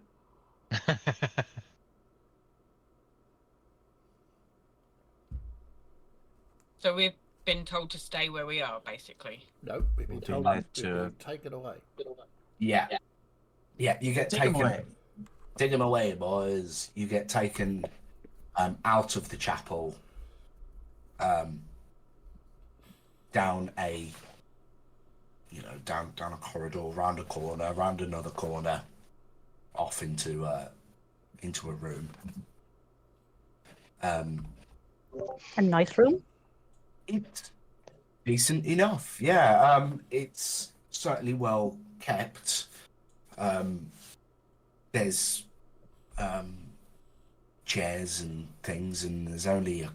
So we've been told to stay where we are, basically. No, we've been We'll be told led we've to- been taken away. Yeah. Yeah, you get Take 'em taken. away. Take them away, boys. You get taken out of the chapel, down a, down a corridor, round a corner, round another corner, off into a room. A nice room. It's decent enough, yeah. It's certainly well kept. There's chairs and things, and there's only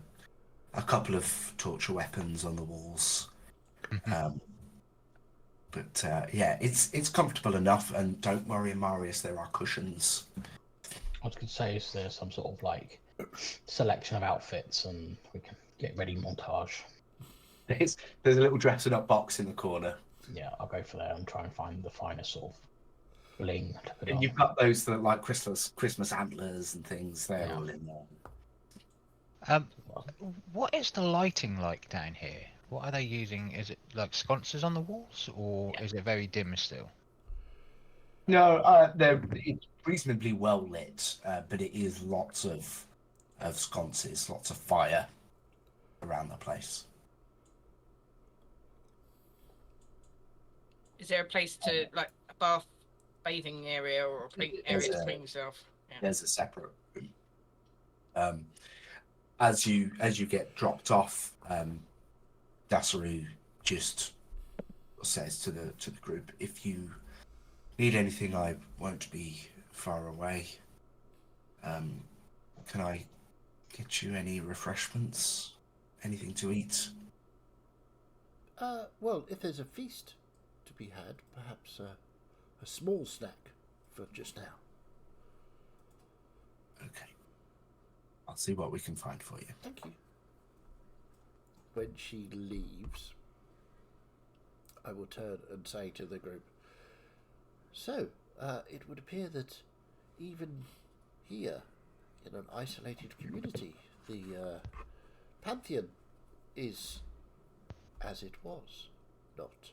a couple of torture weapons on the walls. But yeah, it's comfortable enough, and don't worry, Marius, there are cushions. I was going to say, is there some sort of like selection of outfits and we can get ready montage? There's a little dressing up box in the corner. Yeah, I'll go for that and try and find the finest sort of bling to put And on. you've got those that are like Christmas antlers and things. They're Yeah. all in there. What is the lighting like down here? What are they using? Is it like sconces on the walls, or is it very dim still? No, it's reasonably well lit, but it is lots of sconces, lots of fire around the place. Is there a place to, like, a bathing area or a area to clean yourself? Yeah. There's a separate room. As you get dropped off, Dasaru just says to the group, "If you need anything, I won't be far away. Can I get you any refreshments? Anything to eat?" Well, if there's a feast to be had, perhaps a small snack for just now. Okay. I'll see what we can find for you. Thank you. When she leaves, I will turn and say to the group, "So, it would appear that even here, in an isolated community, the Pantheon is as it was, not."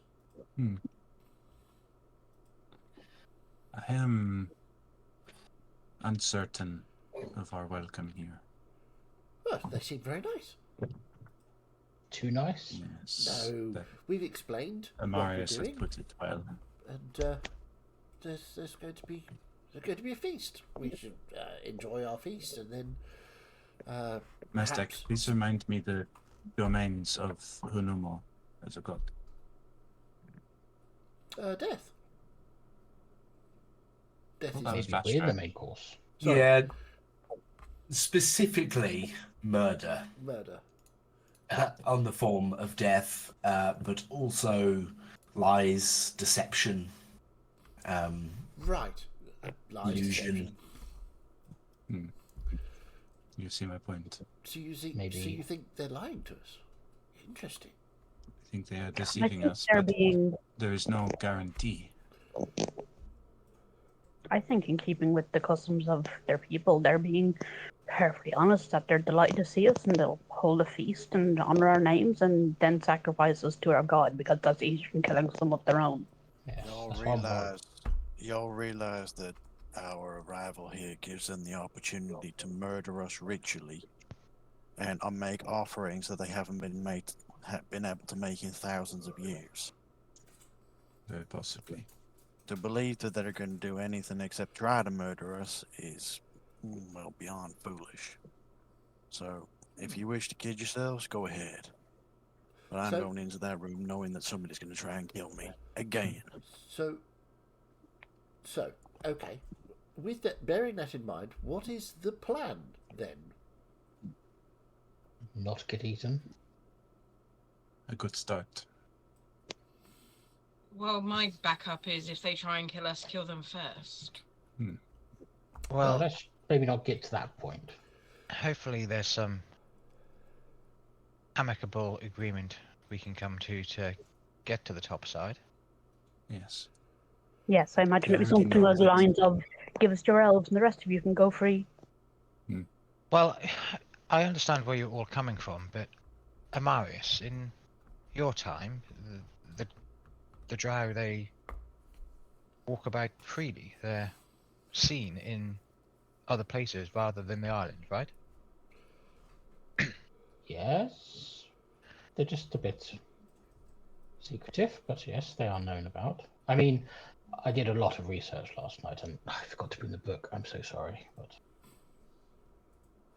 I am uncertain of our welcome here. Well, they seem very nice. Too nice? Yes. No, we've explained Amarius what we're has doing, put it well. and there's going to be a feast. We should enjoy our feast, and then Mastek, perhaps... please remind me the domains of Hunumo as a god. Death. Death is That was Maybe fast we're the track. main course. Sorry. Yeah. Specifically, murder. Murder. On the form of death, but also lies, deception, Right. Lies, illusion. deception. You see my point. So you see, Maybe. so you think they're lying to us? Interesting. I think they are I deceiving think us, they're but being. there is no guarantee. I think in keeping with the customs of their people, they're being perfectly honest that they're delighted to see us and they'll hold a feast and honor our names and then sacrifice us to our god because that's easier than killing some of their own. Yes, Y'all that's what I'm worried. realize that our arrival here gives them the opportunity to murder us ritually and make offerings that they haven't been able to make in thousands of years. Very possibly. To believe that they're going to do anything except try to murder us is, well, beyond foolish. So, if you wish to kid yourselves, go ahead. But I'm So- going into that room knowing that somebody's going to try and kill me again. So, okay. With that, bearing that in mind, what is the plan then? Not get eaten. A good start. Well, my backup is if they try and kill us, kill them first. Well, let's maybe not get to that point. Hopefully there's some amicable agreement we can come to get to the top side. Yes. Yes, I imagine Yeah, it was I already something know along the that. lines of give us your elves and the rest of you can go free. Well, I understand where you're all coming from, but Amarius, in your time, the drow, they walk about freely. They're seen in other places rather than the island, right? Yes. They're just a bit secretive, but yes, they are known about. I mean, I did a lot of research last night and I forgot to bring the book. I'm so sorry, but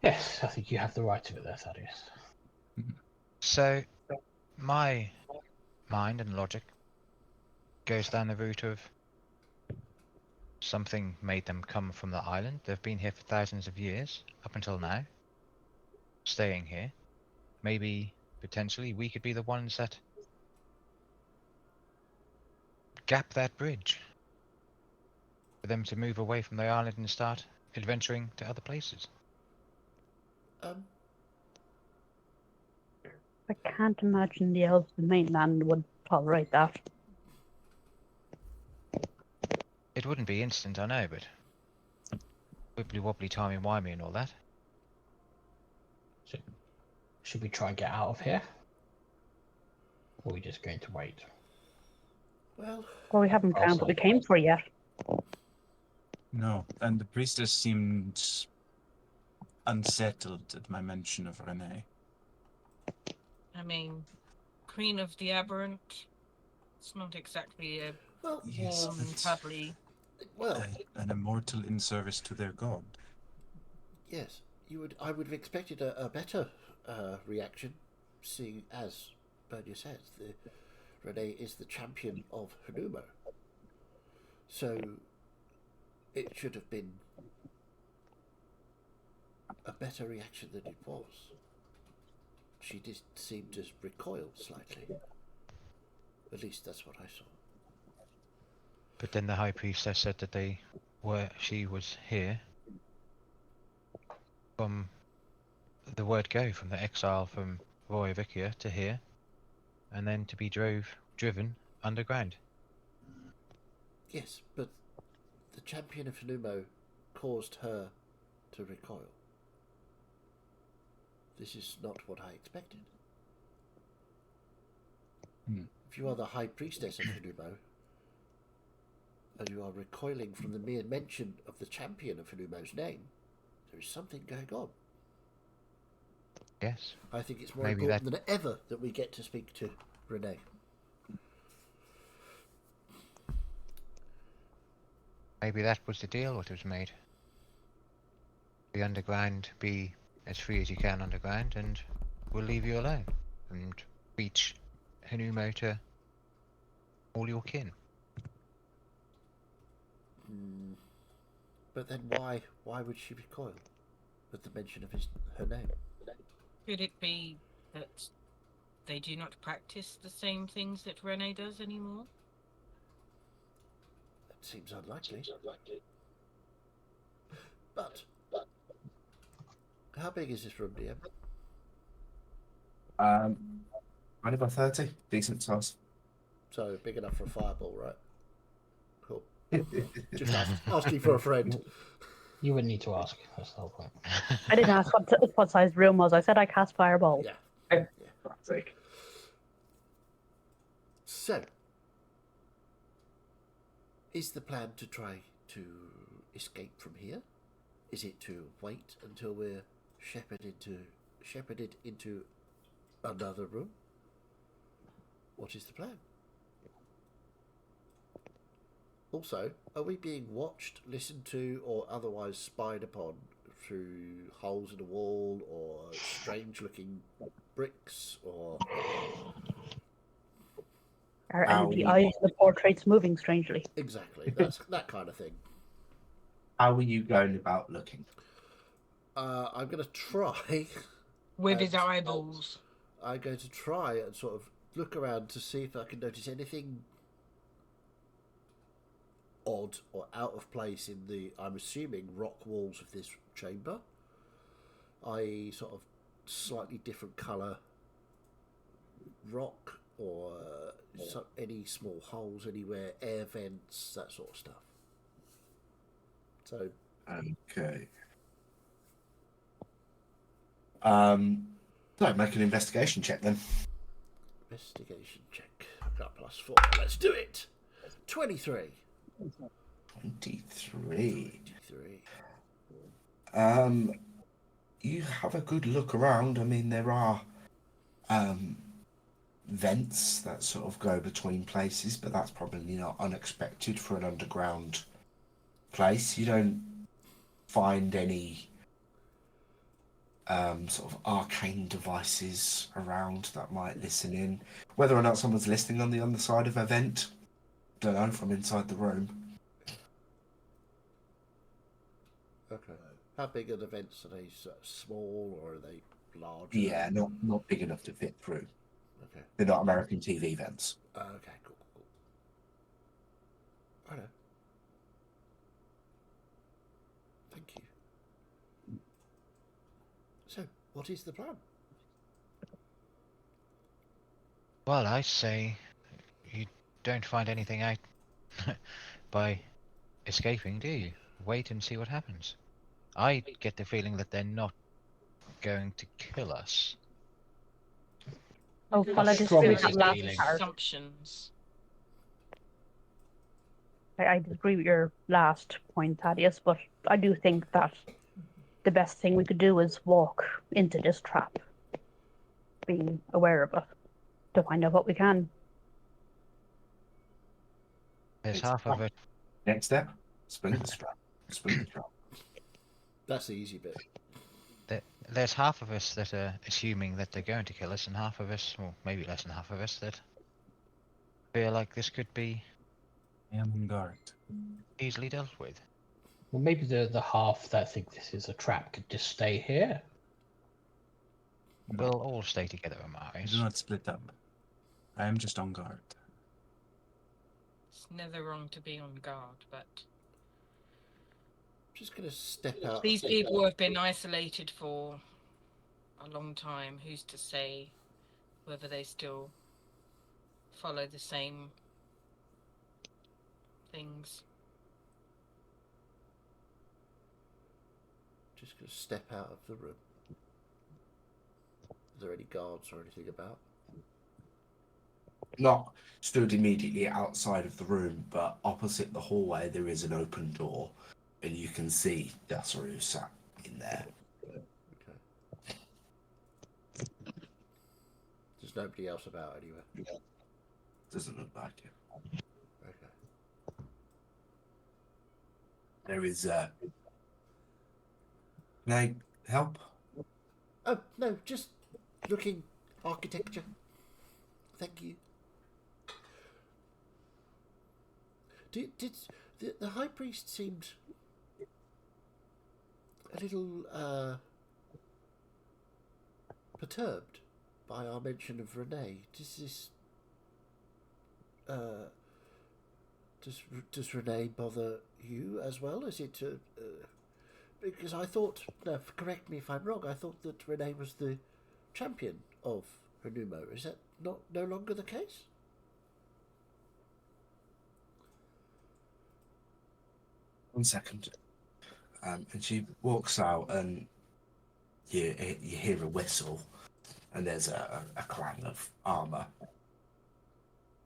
yes, I think you have the right to it there, Thaddeus. So, my mind and logic goes down the route of something made them come from the island. They've been here for thousands of years, up until now, staying here. Maybe, potentially, we could be the ones that gap that bridge for them to move away from the island and start adventuring to other places. I can't imagine the elves of the mainland would tolerate that. It wouldn't be instant, I know, but wibbly wobbly timey wimey and all that. So, should we try and get out of here? Or are we just going to wait? Well, Well, we haven't found what we came for yet. No, and the priestess seemed unsettled at my mention of Renee. I mean, Queen of the Aberrant. It's not exactly a Well, Yes, warm and but cuddly. well, an immortal in service to their god. yes. I would have expected a better reaction, seeing as Bernia says, Renee is the champion of Hanumo. So it should have been a better reaction than it was. She did seem to recoil slightly. At least that's what I saw. But then the High Priestess said that she was here from the word go, from the exile from Royavicia to here, and then to be driven underground. Yes, but the champion of Hanumo caused her to recoil. This is not what I expected. If you are the High Priestess of Hanumo, and you are recoiling from the mere mention of the champion of Hanumo's name, there is something going on. Yes. I think it's more Maybe important than ever that we get to speak to Renee. Maybe that was the deal what was made. The underground, be as free as you can underground, and we'll leave you alone and reach Hanumo to all your kin. But then why would she recoil with the mention of her name? Could it be that they do not practice the same things that Renee does anymore? That seems unlikely. But how big is this room, DM? 20 by 30, decent size. So big enough for a fireball, right? Cool. Just asking for a friend. You wouldn't need to ask. That's the whole point. I didn't ask what size the room was. I said I cast fireball. Yeah. Classic. So, is the plan to try to escape from here? Is it to wait until we're shepherded into another room? What is the plan? Also, are we being watched, listened to, or otherwise spied upon through holes in the wall, or strange-looking bricks, or... Are the eyes of the portraits moving strangely? Exactly, that's that kind of thing. How are you going about looking? I'm going to try... With his eyeballs. I'm going to try and sort of look around to see if I can notice anything odd or out of place in the, I'm assuming, rock walls of this chamber. I sort of slightly different colour rock, or any small holes anywhere, air vents, that sort of stuff. So Okay. So make an investigation check then. investigation check. I've got +4. Let's do it. 23. 23. 23. You have a good look around. I mean, there are vents that sort of go between places, but that's probably not unexpected for an underground place. You don't find any sort of arcane devices around that might listen in. Whether or not someone's listening on the other side of a vent, don't know, from inside the room. Okay. How big are the vents? Are they small or are they large? Yeah, not big enough to fit through. Okay. They're not American TV vents. Okay, cool. I know. Thank you. So, what is the plan? Well, I say you don't find anything out by escaping, do you? Wait and see what happens. I get the feeling that they're not going to kill us. Oh, well, I That's disagree with strong that last feeling. part. Assumptions. I disagree with your last point, Thaddeus, but I do think that the best thing we could do is walk into this trap. being aware of it to find out what we can. There's It's half of it. Next step, spin the strap. Spin the strap. That's the easy bit. There's half of us that are assuming that they're going to kill us, and half of us, or maybe less than half of us, that feel like this could be I am on guard. easily dealt with. Well, maybe the half that think this is a trap could just stay here. We'll all stay together, Amaris. Do not split up. I am just on guard. It's never wrong to be on guard, but Just going to step out. these people have been isolated for a long time. Who's to say whether they still follow the same things? Just going to step out of the room. Is there any guards or anything about? Not stood immediately outside of the room, but opposite the hallway there is an open door, and you can see Dasaru sat in there. Okay. There's nobody else about anywhere. Doesn't look like it. Okay. There is Can I help? Oh, no, just looking architecture. Thank you. Did the high priest seemed a little perturbed by our mention of Renee? Does Renee bother you as well? Is it because I thought, now correct me if I'm wrong, I thought that Renee was the champion of Hanumo. Is that no longer the case? One second. And she walks out, and you hear a whistle, and there's a clang of armor.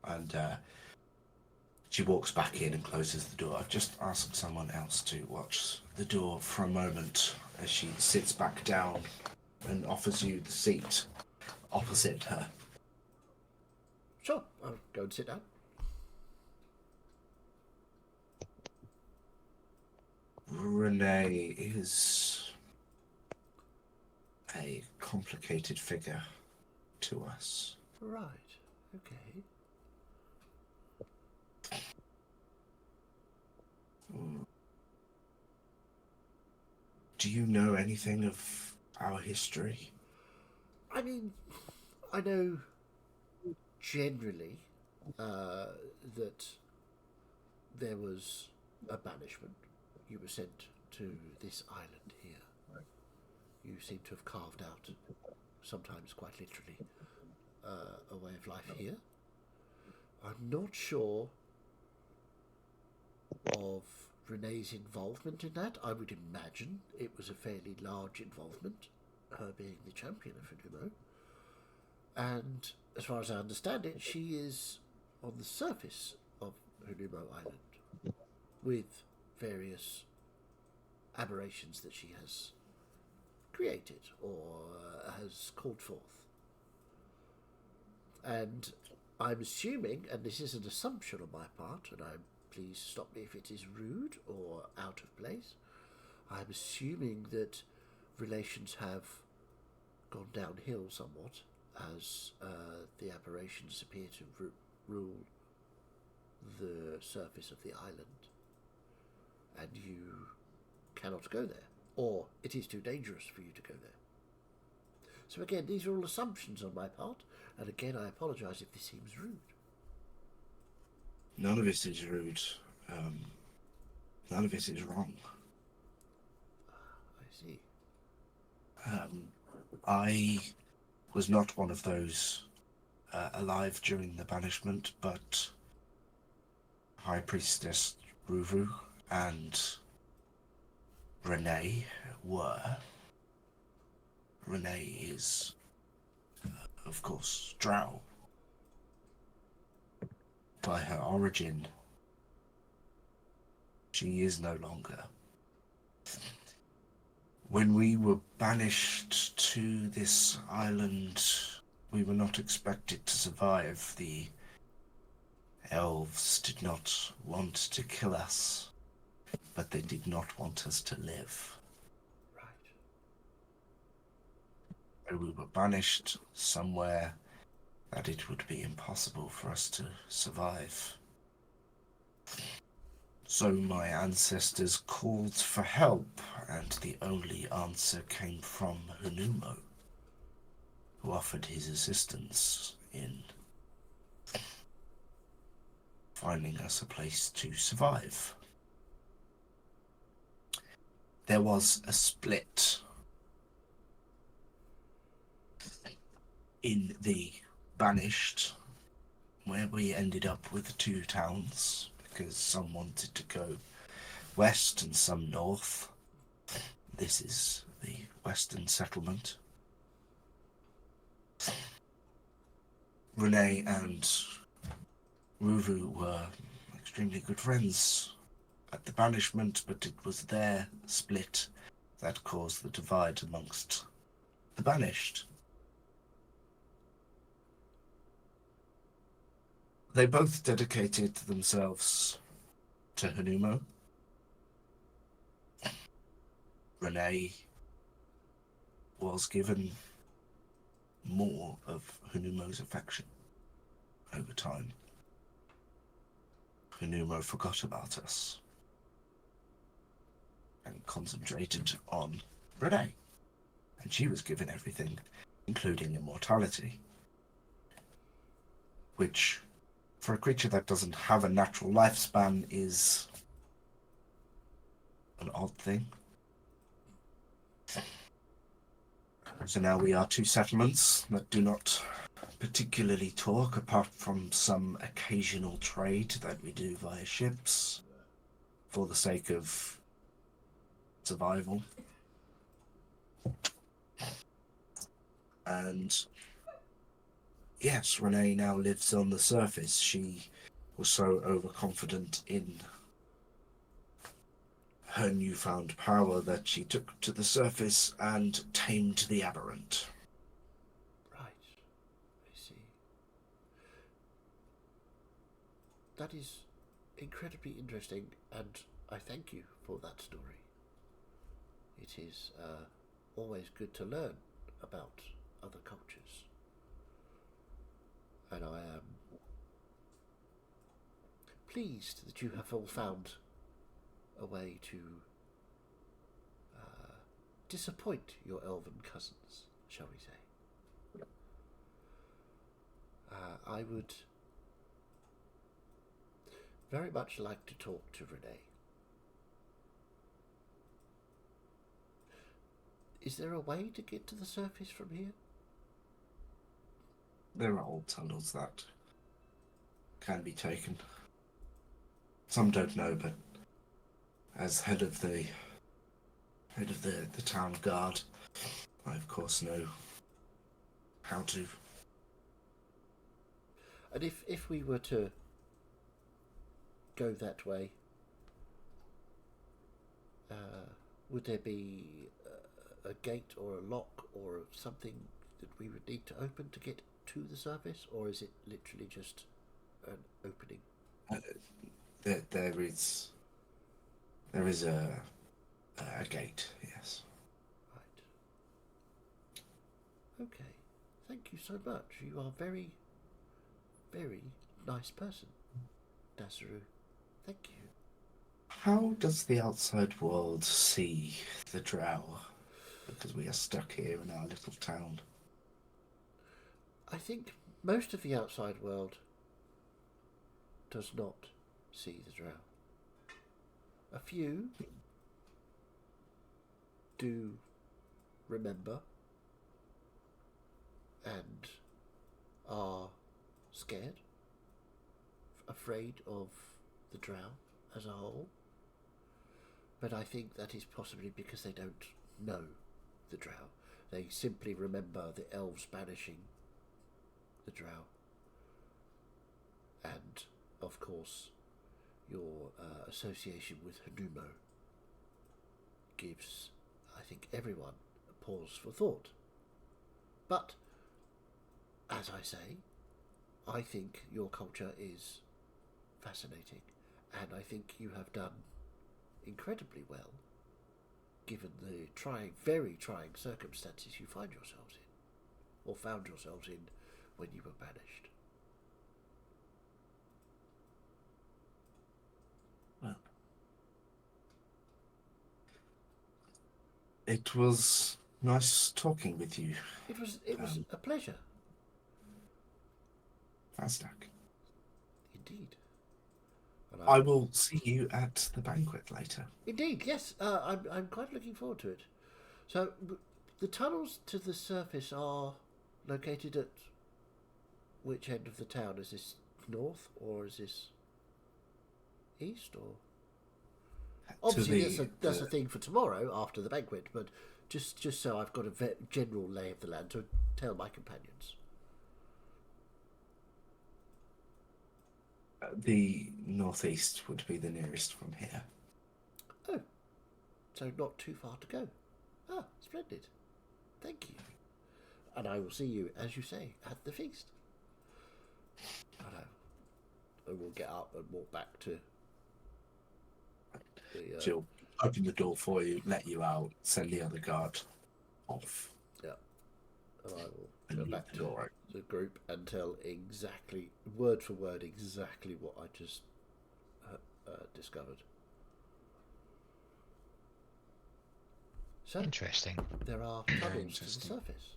And she walks back in and closes the door. I've just asked someone else to watch the door for a moment as she sits back down and offers you the seat opposite her. Sure, I'll go and sit down. Renee is a complicated figure to us. Right, okay. Do you know anything of our history? I mean, I know generally that there was a banishment. You were sent to this island here. You seem to have carved out, sometimes quite literally, a way of life here. I'm not sure of Renee's involvement in that. I would imagine it was a fairly large involvement, her being the champion of Hanumo. And as far as I understand it, she is on the surface of Hanumo Island with various aberrations that she has created or has called forth. And I'm assuming, and this is an assumption on my part, and please stop me if it is rude or out of place, I'm assuming that relations have gone downhill somewhat as the aberrations appear to rule the surface of the island, and you cannot go there, or it is too dangerous for you to go there. So again, these are all assumptions on my part, and again, I apologise if this seems rude. None of it is rude. None of it is wrong. I see. I was not one of those alive during the banishment, but High Priestess Ruvu and Renee were. Renee is, of course, Drow. By her origin, she is no longer. When we were banished to this island we were not expected to survive. The elves did not want to kill us, but they did not want us to live. Right. And we were banished somewhere that it would be impossible for us to survive. So my ancestors called for help, and the only answer came from Hanumo, who offered his assistance in finding us a place to survive. There was a split in the Banished, where we ended up with 2 towns, because some wanted to go west and some north. This is the western settlement. Renee and Ruvu were extremely good friends at the banishment, but it was their split that caused the divide amongst the banished. They both dedicated themselves to Hanumo. Renee was given more of Hanumo's affection over time. Hanumo forgot about us and concentrated on Renee, and she was given everything, including immortality, which, for a creature that doesn't have a natural lifespan, is an odd thing. So now we are 2 settlements that do not particularly talk, apart from some occasional trade that we do via ships for the sake of survival. And yes, Renee now lives on the surface. She was so overconfident in her newfound power that she took to the surface and tamed the aberrant. Right. I see. That is incredibly interesting, and I thank you for that story. It is always good to learn about other cultures. And I am pleased that you have all found a way to disappoint your elven cousins, shall we say. I would very much like to talk to Renee. Is there a way to get to the surface from here? There are old tunnels that can be taken. Some don't know, but as head of the town guard, I of course know how to. And if we were to go that way, would there be a gate or a lock or something that we would need to open to get to the surface, or is it literally just an opening? There is a gate, yes. Right. Okay. Thank you so much. You are very, very nice person, Dasaru. Thank you. How does the outside world see the drow? Because we are stuck here in our little town. I think most of the outside world does not see the drow. A few do remember and are scared, afraid of the drow as a whole. But I think that is possibly because they don't know the drow. They simply remember the elves banishing the drow. And, of course, your association with Hanumo gives, I think, everyone a pause for thought. But as I say, I think your culture is fascinating, and I think you have done incredibly well, given the very trying circumstances you find yourselves in, or found yourselves in when you were banished. Well, it was nice talking with you, It was a pleasure, Fazdak. indeed. And I will see you at the banquet later. Indeed, yes. I'm quite looking forward to it. So, the tunnels to the surface are located at which end of the town? Is this north or is this east? Or obviously, that's a thing for tomorrow after the banquet. But just so I've got a general lay of the land to tell my companions. The northeast would be the nearest from here. Oh, so not too far to go. Ah, splendid. Thank you. And I will see you, as you say, at the feast. And we'll get up and walk back to the... She'll open the door for you, let you out, send the other guard off. Yeah. And I will And go leave back the to door the group and tell exactly, word for word, exactly what I just discovered. So, Interesting. there are Very tunnels to the interesting. surface.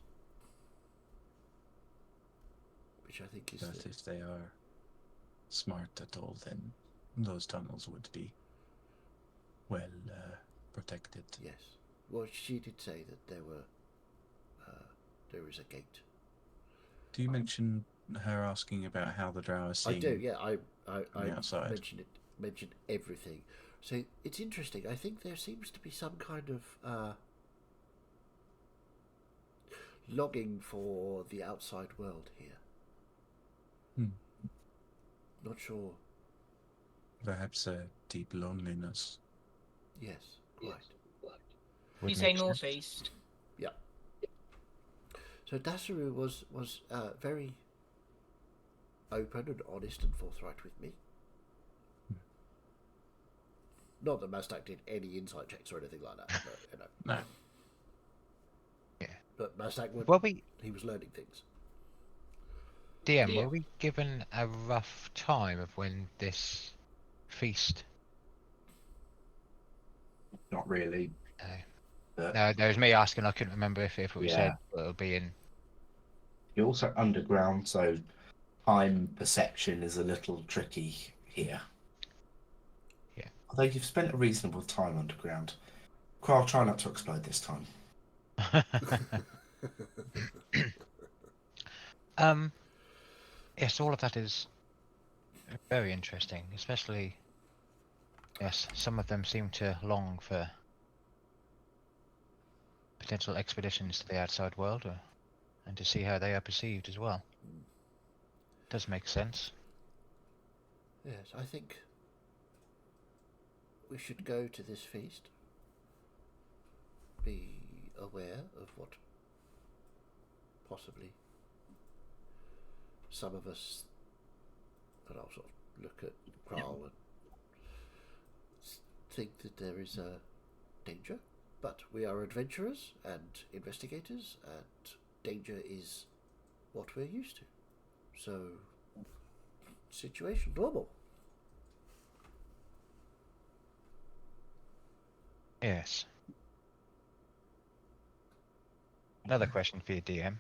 Which I think is... But if they are smart at all, then those tunnels would be well protected. Yes. Well, she did say that there is a gate. Do you mention her asking about how the drow are seen? I do, yeah. I the outside? mentioned everything. So it's interesting. I think there seems to be some kind of longing for the outside world here. Not sure. Perhaps a deep loneliness. Yes, quite. Would You say make sense. northeast. Yeah. So Dasaru was very open and honest and forthright with me. Not that Mastak did any insight checks or anything like that, but you know. No. Yeah. But Mastak would. Were He was learning things. DM, Yeah. were we given a rough time of when this feast? Not really. But No, there was me asking. I couldn't remember if we Yeah. said it'll be in. you're also underground, so time perception is a little tricky here. Yeah. Although you've spent a reasonable time underground. I'll try not to explode this time. Yes, all of that is very interesting, especially. Yes, some of them seem to long for potential expeditions to the outside world, and to see how they are perceived as well. Does make sense. Yes, I think we should go to this feast. Be aware of what possibly some of us, and I'll sort of look at Kral and think that there is a danger, but we are adventurers and investigators, and danger is what we're used to. So, situation normal. Yes. Another question for you, DM.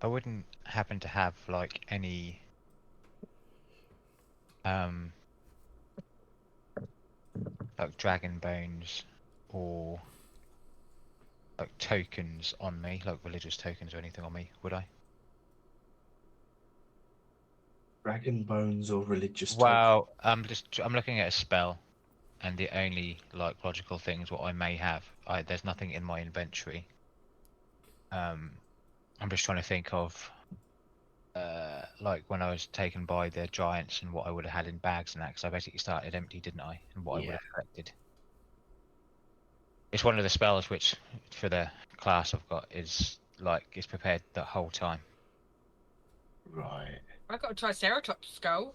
I wouldn't happen to have like any like dragon bones or like tokens on me, like religious tokens or anything on me, would I? Dragon bones or religious Well, I'm looking at a spell, and the only like logical things what I may have. There's nothing in my inventory. I'm just trying to think of like when I was taken by the giants and what I would have had in bags and that, because I basically started empty, didn't I? And what I would have collected. It's one of the spells which, for the class I've got, is like is prepared the whole time. Right. I got a Triceratops skull.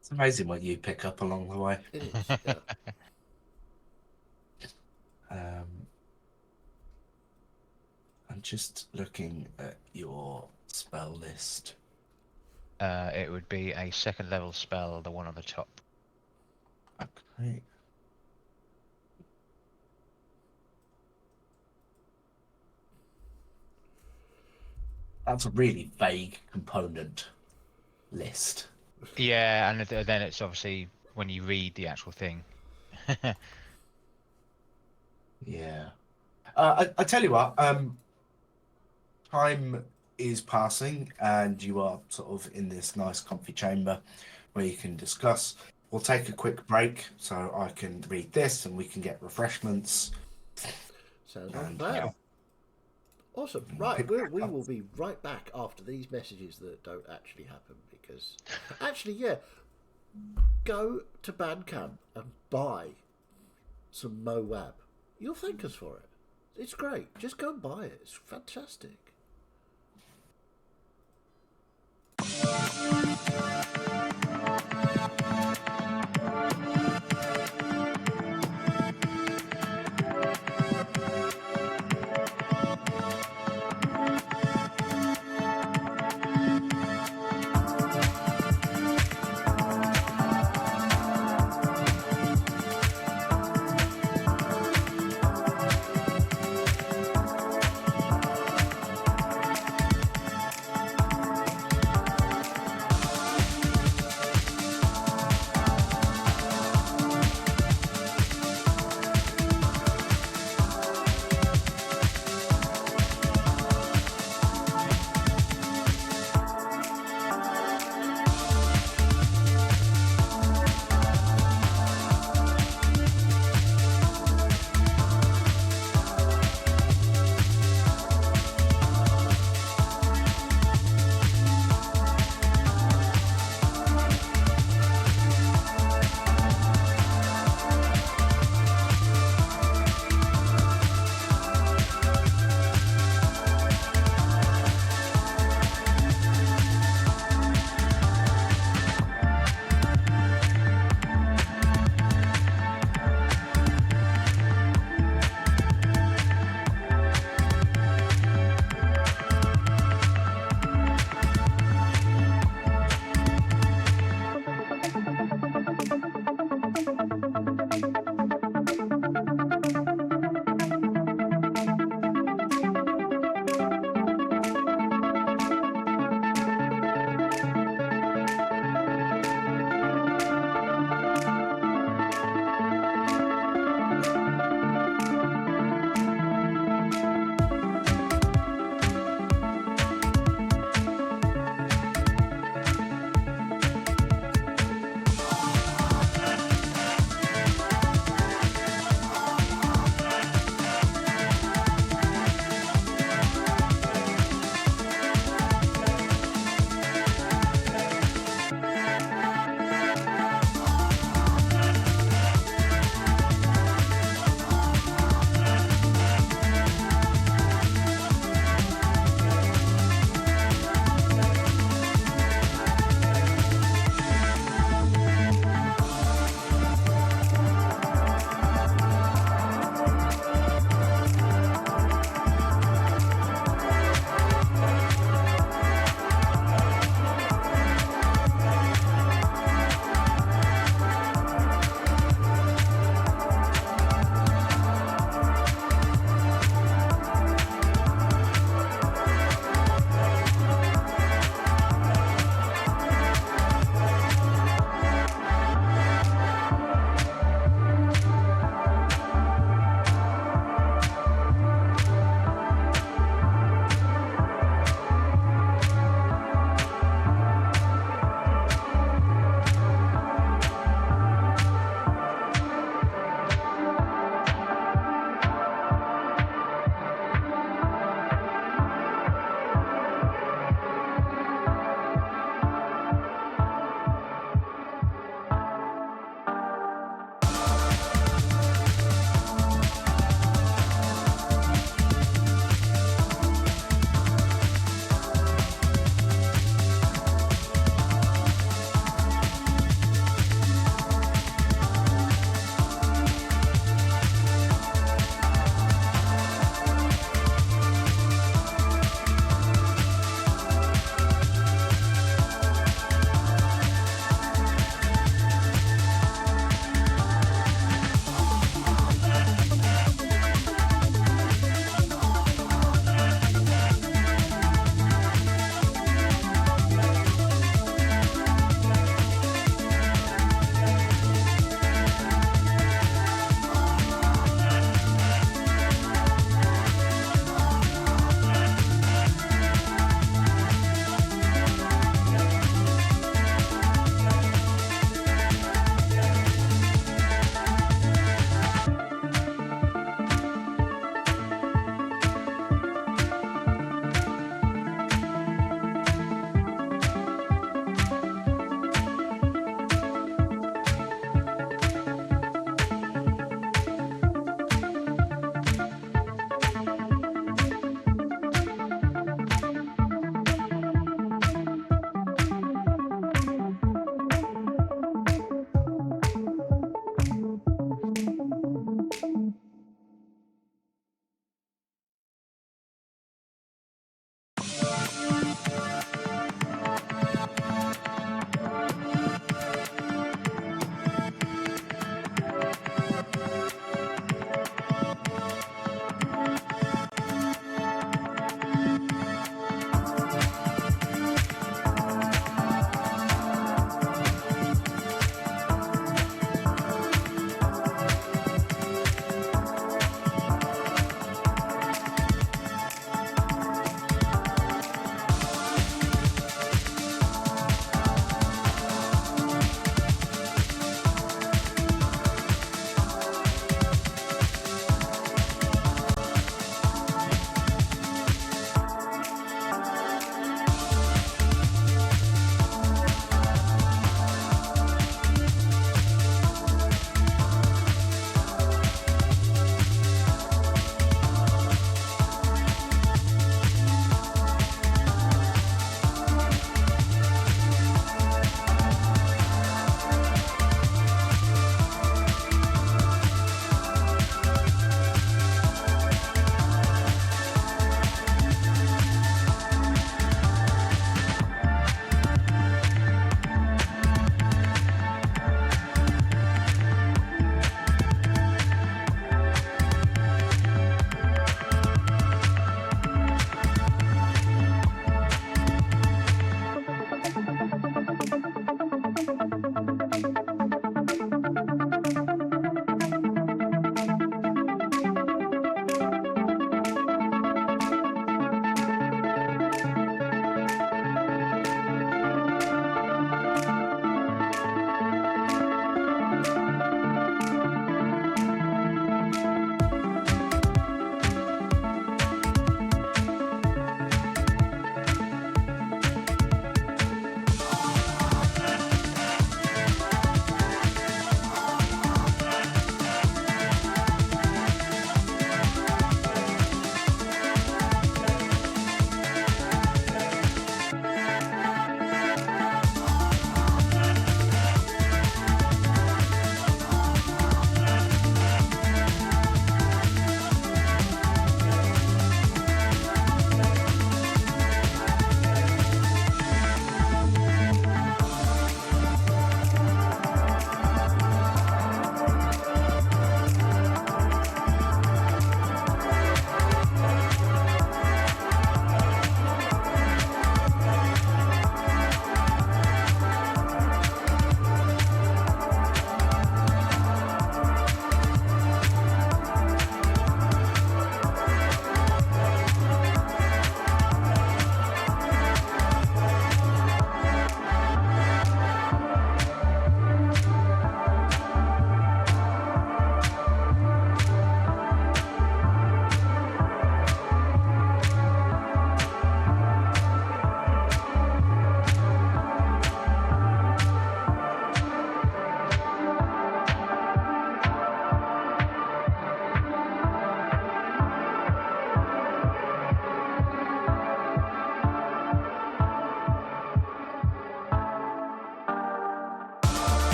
It's amazing what you pick up along the way. It is. Yeah. I'm just looking at your spell list. It would be a 2nd level spell, the one on the top. Okay. That's a really vague component list. Yeah, and then it's obviously when you read the actual thing. Yeah. I tell you what, time is passing and you are sort of in this nice comfy chamber where you can discuss. We'll take a quick break so I can read this and we can get refreshments. Sounds like a And, plan. yeah. Awesome. Right, we will be right back after these messages that don't actually happen because, actually, yeah, go to Bandcamp and buy some Moab. You'll thank us for it. It's great. Just go and buy it. It's fantastic.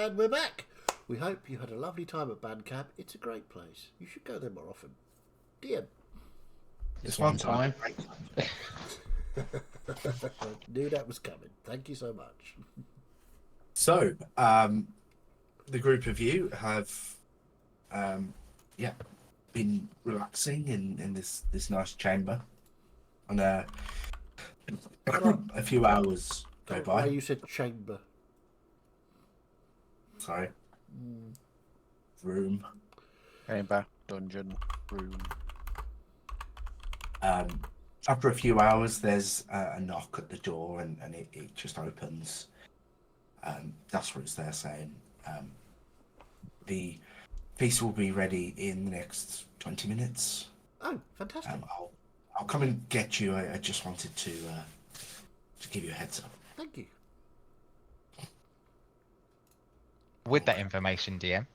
And we're back. We hope you had a lovely time at Bandcamp. It's a great place. You should go there more often. DM. This one time. Knew that was coming. Thank you so much. So, the group of you have, been relaxing in this nice chamber, and a few hours go by. You said chamber. Sorry. Room. Chamber, dungeon, room. After a few hours, there's a knock at the door, and it just opens. That's what it's there saying. The feast will be ready in the next 20 minutes. Oh, fantastic. I'll come and get you. I just wanted to give you a heads up. Thank you. With that information, DM,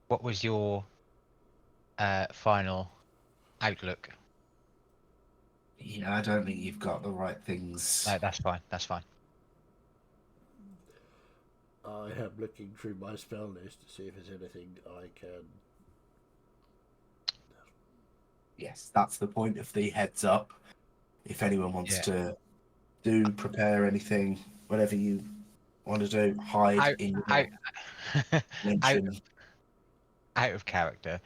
what was your final outlook? Yeah, I don't think you've got the right things. No, that's fine. That's fine. I am looking through my spell list to see if there's anything I can... Yes, that's the point of the heads up. If anyone wants to prepare anything, whatever you want to do, hide in your mention. Out of character.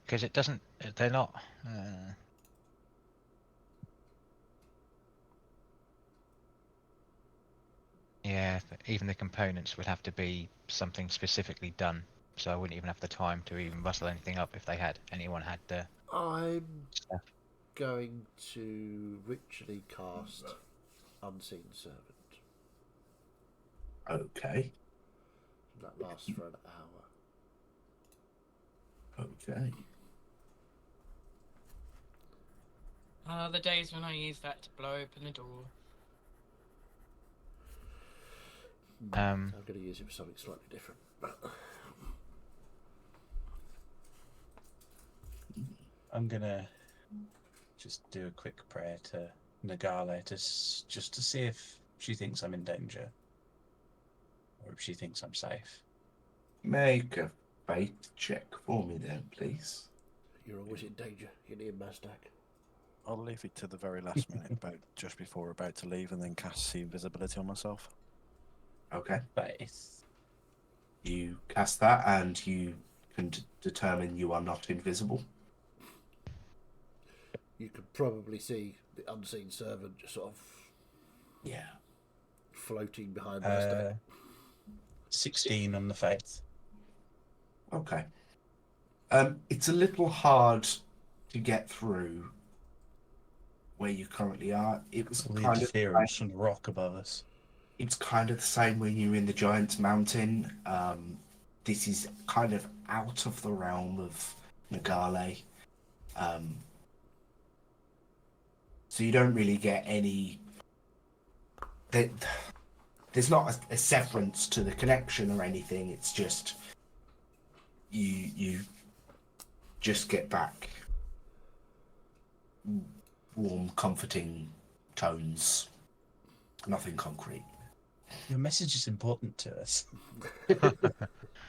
Because it doesn't... They're not... Yeah, even the components would have to be something specifically done, so I wouldn't even have the time to even rustle anything up if anyone had the I'm stuff. going to ritually cast Unseen Servant. Okay. That lasts for an hour. Okay. The days when I use that to blow open the door. I'm going to use it for something slightly different. I'm gonna just do a quick prayer to Nagale just to see if she thinks I'm in danger, or if she thinks I'm safe. Make a fate check for me then, please. You're always in danger. You're near Mazdak. I'll leave it to the very last minute, just before we're about to leave, and then cast see invisibility on myself. Okay. Faith. You cast that, and you can determine you are not invisible. You could probably see the Unseen Servant just sort of floating behind Mazdak. 16 on the faith. Okay. It's a little hard to get through where you currently are. It was The kind of interference from the rock above us. it's kind of the same when you're in the Giant's Mountain. This is kind of out of the realm of Nagale. So you don't really get any... There's not a severance to the connection or anything. It's just... You just get back warm, comforting tones. Nothing concrete. Your message is important to us.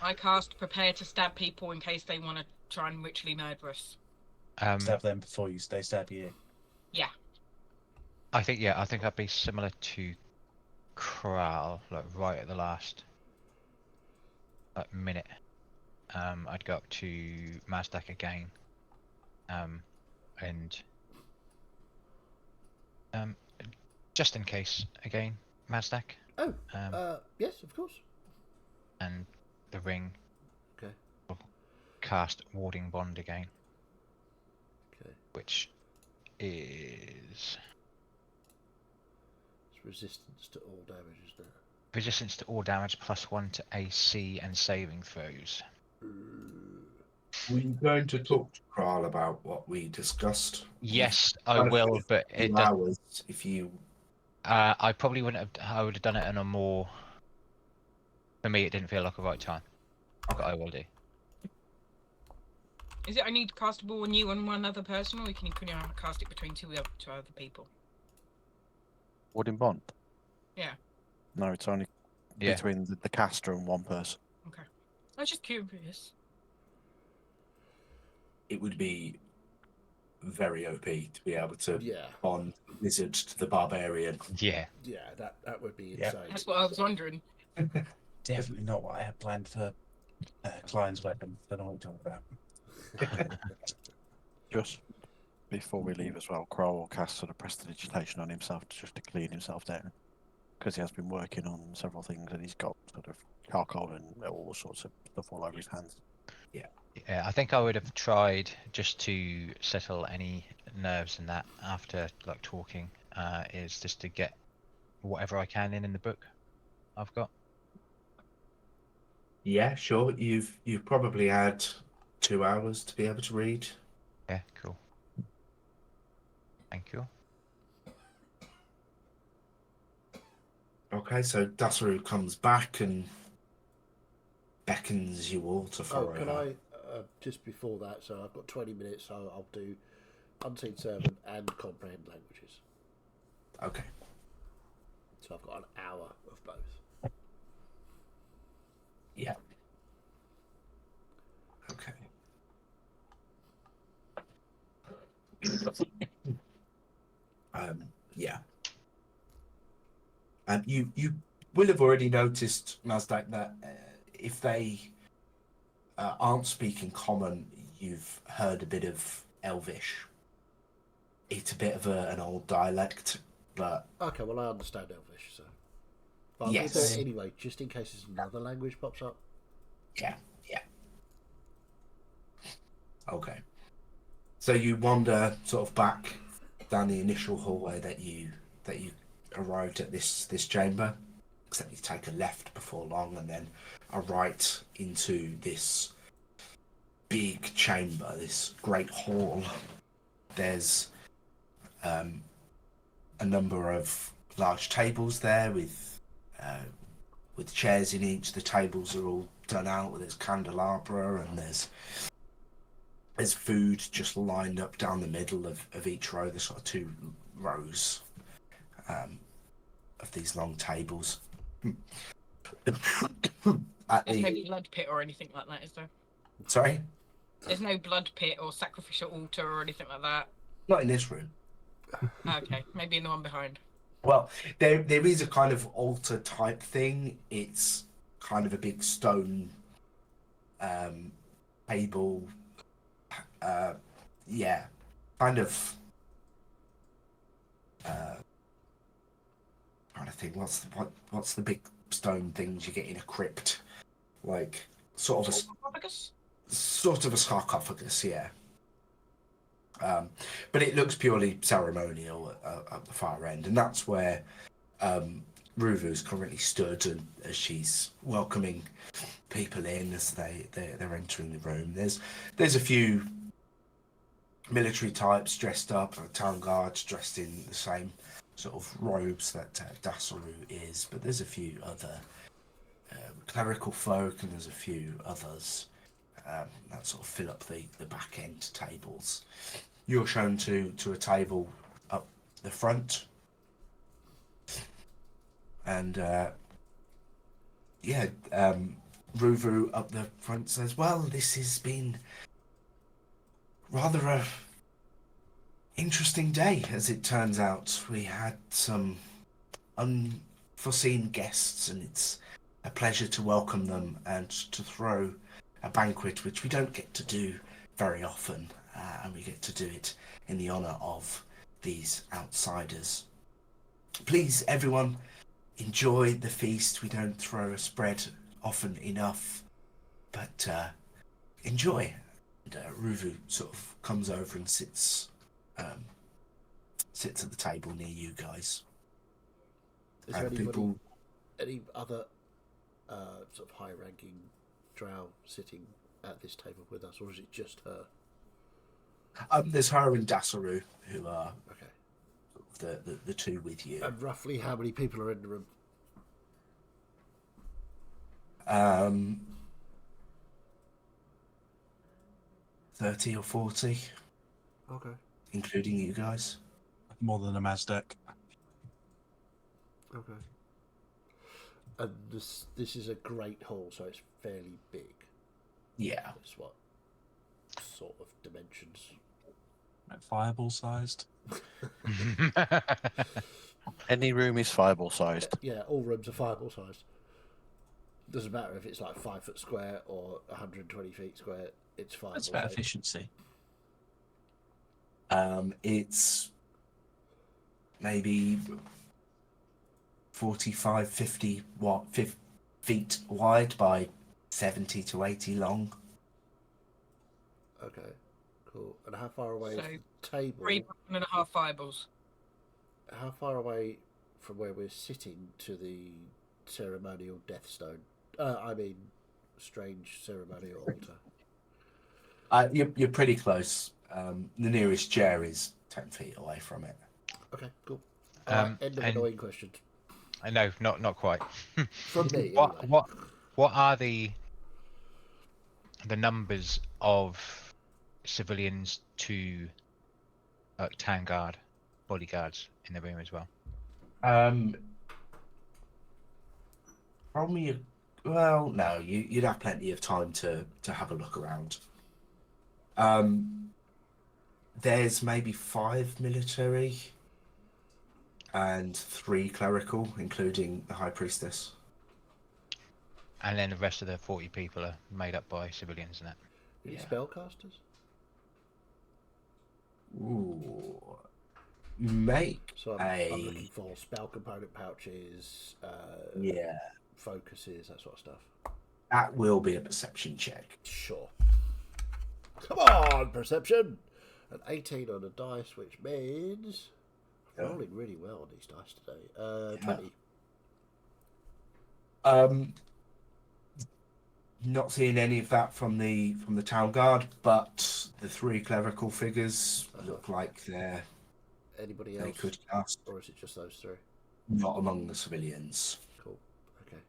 I cast Prepare to Stab People in case they want to try and ritually murder us. Stab them before they stab you. Yeah. I think that'd be similar to Kral, like right at the last minute. I'd go up to Mazdak again, and just in case again, Mazdak. Oh, yes, of course. And the ring. Okay. Will cast Warding Bond again. Okay. Which is It's resistance to all damage, isn't it? resistance to all damage +1 to AC and saving throws. Were you going to talk to Kral about what we discussed? Yes, I will, but it does. Hours if you... I probably wouldn't have. I would have done it in a more. For me, it didn't feel like a right time. But I will do. Is it only castable on you and one other person, or can you cast it between two other people? Wooden Bond? Yeah. No, it's only Yeah. between the caster and one person. Okay. I was just curious. It would be very OP to be able to Yeah, bond wizard to the barbarian. Yeah. yeah, that would be Yeah. insane. That's what I was wondering. Definitely not what I had planned for Klein's weapon. Don't know what you're talking about. Just before we leave as well, Crow will cast sort of prestidigitation on himself just to clean himself down. Because he has been working on several things and he's got sort of charcoal and all sorts of stuff all over his hands. Yeah, I think I would have tried just to settle any nerves and that after like talking, is just to get whatever I can in the book I've got. Yeah, sure. You've probably had 2 hours to be able to read. Yeah, cool. Thank you. Okay, so Dasaru comes back and beckons you all to Oh, follow can her. I just before that? So I've got 20 minutes. So I'll do Unseen Servant and Comprehend Languages. Okay. So I've got an hour of both. Yeah. Okay. Yeah. You will have already noticed, Nasdaq, that if they aren't speaking common, you've heard a bit of Elvish. It's a bit of an old dialect, but Okay, well I understand Elvish, so. But I'll Yes. do it anyway, just in case there's another language pops up. yeah. Okay. So you wander sort of back down the initial hallway that you arrived at this chamber, except you take a left before long and then a right into this big chamber, this great hall. There's a number of large tables there with chairs in each. The tables are all done out. There's candelabra and there's food just lined up down the middle of each row. There's sort of 2 rows of these long tables. At There's no the, blood pit or anything like that, is there? sorry? There's no blood pit or sacrificial altar or anything like that. Not in this room. Okay, maybe in the one behind. Well, there is a kind of altar type thing. It's kind of a big stone table. Yeah, kind of. Trying to think, what's the big stone things you get in a crypt? Like sort of Sarcophagus? a sarcophagus, yeah. But it looks purely ceremonial at the far end, and that's where Ruvu's currently stood, and as she's welcoming people in as they're entering the room. There's a few military types dressed up, town guards dressed in the same sort of robes that Dasaru is, but there's a few other clerical folk, and there's a few others that sort of fill up the back end tables. You're shown to a table up the front, and Ruvu up the front says, "Well, this has been rather a interesting day, as it turns out. We had some unforeseen guests, and it's a pleasure to welcome them and to throw a banquet, which we don't get to do very often, and we get to do it in the honor of these outsiders. Please, everyone, enjoy the feast. We don't throw a spread often enough, but enjoy." And Ruvu sort of comes over and sits at the table near you guys. Is there And anybody, any other sort of high-ranking drow sitting at this table with us, or is it just her? There's her and Dasaru, who are Okay. the 2 with you. And roughly how many people are in the room? 30 or 40, Okay. including you guys. More than a Mazdak. Okay. And this is a great hall, so it's fairly big. Yeah. That's what sort of dimensions. Like fireball sized. Any room is fireball sized. Yeah, all rooms are fireball sized. Doesn't matter if it's like 5 foot square or 120 feet square. It's fireball. That's about sized. efficiency. It's maybe 45, 50 feet wide by 70 to 80 long. Okay, cool. And how far away So, is the table? 3.5 fireballs. How far away from where we're sitting to the ceremonial death stone? Strange ceremonial altar. You're pretty close. The nearest chair is 10 feet away from it. Okay, cool. End of and- annoying questions. No, not quite. From me, What anyway. what are the numbers of civilians to town guard bodyguards in the room as well? Probably, well, no, you'd have plenty of time to have a look around. There's maybe 5 military and 3 clerical, including the High Priestess. And then the rest of the 40 people are made up by civilians and that. Any Yeah. spellcasters? Ooh. Make So I'm looking for spell component pouches, yeah, focuses, that sort of stuff. that will be a perception check. Sure. Come on, perception! An 18 on the dice, which means I'm Yeah. rolling really well on these dice today. Yeah. 20. Not seeing any of that from the town guard, but the 3 clerical figures look like Anybody they else? could cast, Or is it just those 3? not among the civilians. Cool. Okay.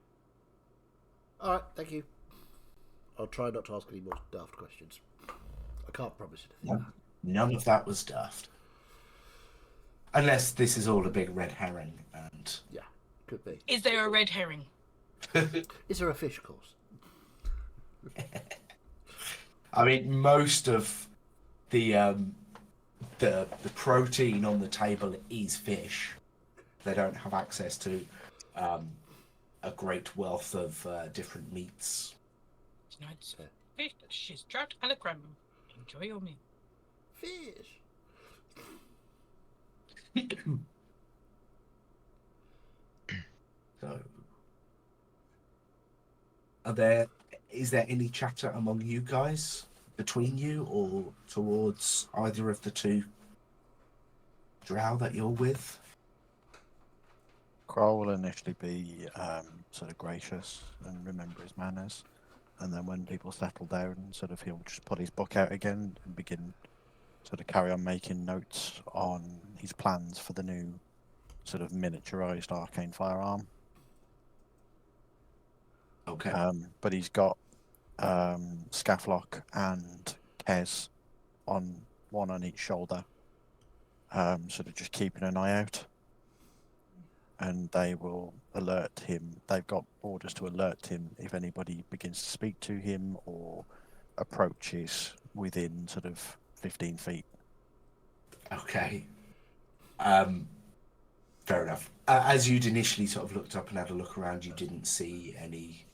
Alright, thank you. I'll try not to ask any more daft questions. I can't promise anything. None of that was daft. Unless this is all a big red herring, and Yeah, could be. Is there a red herring? Is there a fish course? I mean, most of the protein on the table is fish. They don't have access to a great wealth of different meats. Tonight's fish, shish, trout, and a crumb. Enjoy your meal. Fish! So, is there any chatter among you guys, between you, or towards either of the 2 drow that you're with? Kroll will initially be sort of gracious and remember his manners, and then when people settle down, sort of he'll just pull his book out again and begin sort of carry on making notes on his plans for the new sort of miniaturized arcane firearm. Okay. But he's got Scafflock and Kez on one on each shoulder, sort of just keeping an eye out. And they will alert him. They've got orders to alert him if anybody begins to speak to him or approaches within sort of 15 feet. Okay. Fair enough. As you'd initially sort of looked up and had a look around, you didn't see any,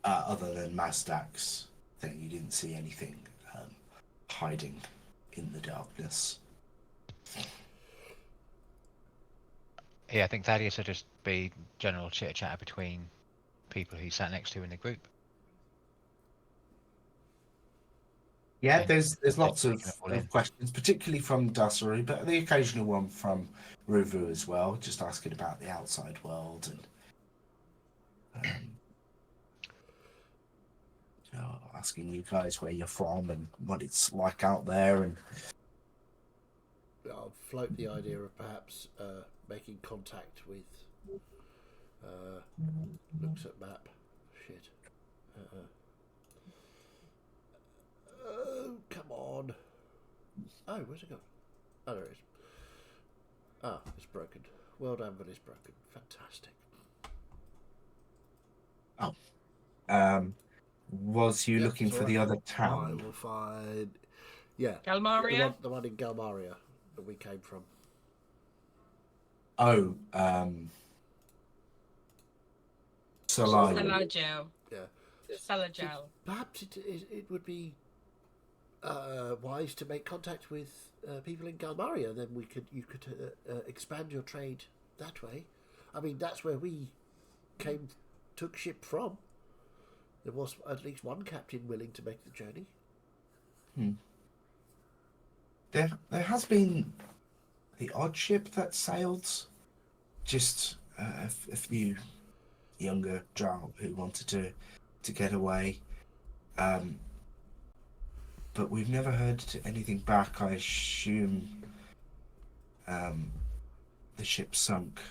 other than Mazdak's thing, you didn't see anything hiding in the darkness. Yeah, I think Thaddeus will just be general chitter chatter between people he sat next to in the group. Yeah, Yeah. there's lots Taking it all in. of questions, particularly from Dasari, but the occasional one from Ruvu as well, just asking about the outside world and asking you guys where you're from and what it's like out there. And I'll float the idea of perhaps making contact with. Looks at map. Shit. Oh, come on. Oh, where's it gone? Oh, there it is. Ah, it's broken. Well done, but it's broken. Fantastic. Was you Yep, looking it's for all the right. other I town? will find. Yeah, Galmaria? the one in Galmaria that we came from. Oh, Salai. Salajel. Yeah. Salajel. Perhaps it would be wise to make contact with people in Galmaria. Then you could expand your trade that way. I mean, that's where we took ship from. There was at least one captain willing to make the journey. There has been the odd ship that sailed. Just a few younger drow who wanted to get away. But we've never heard anything back. I assume the ship sunk.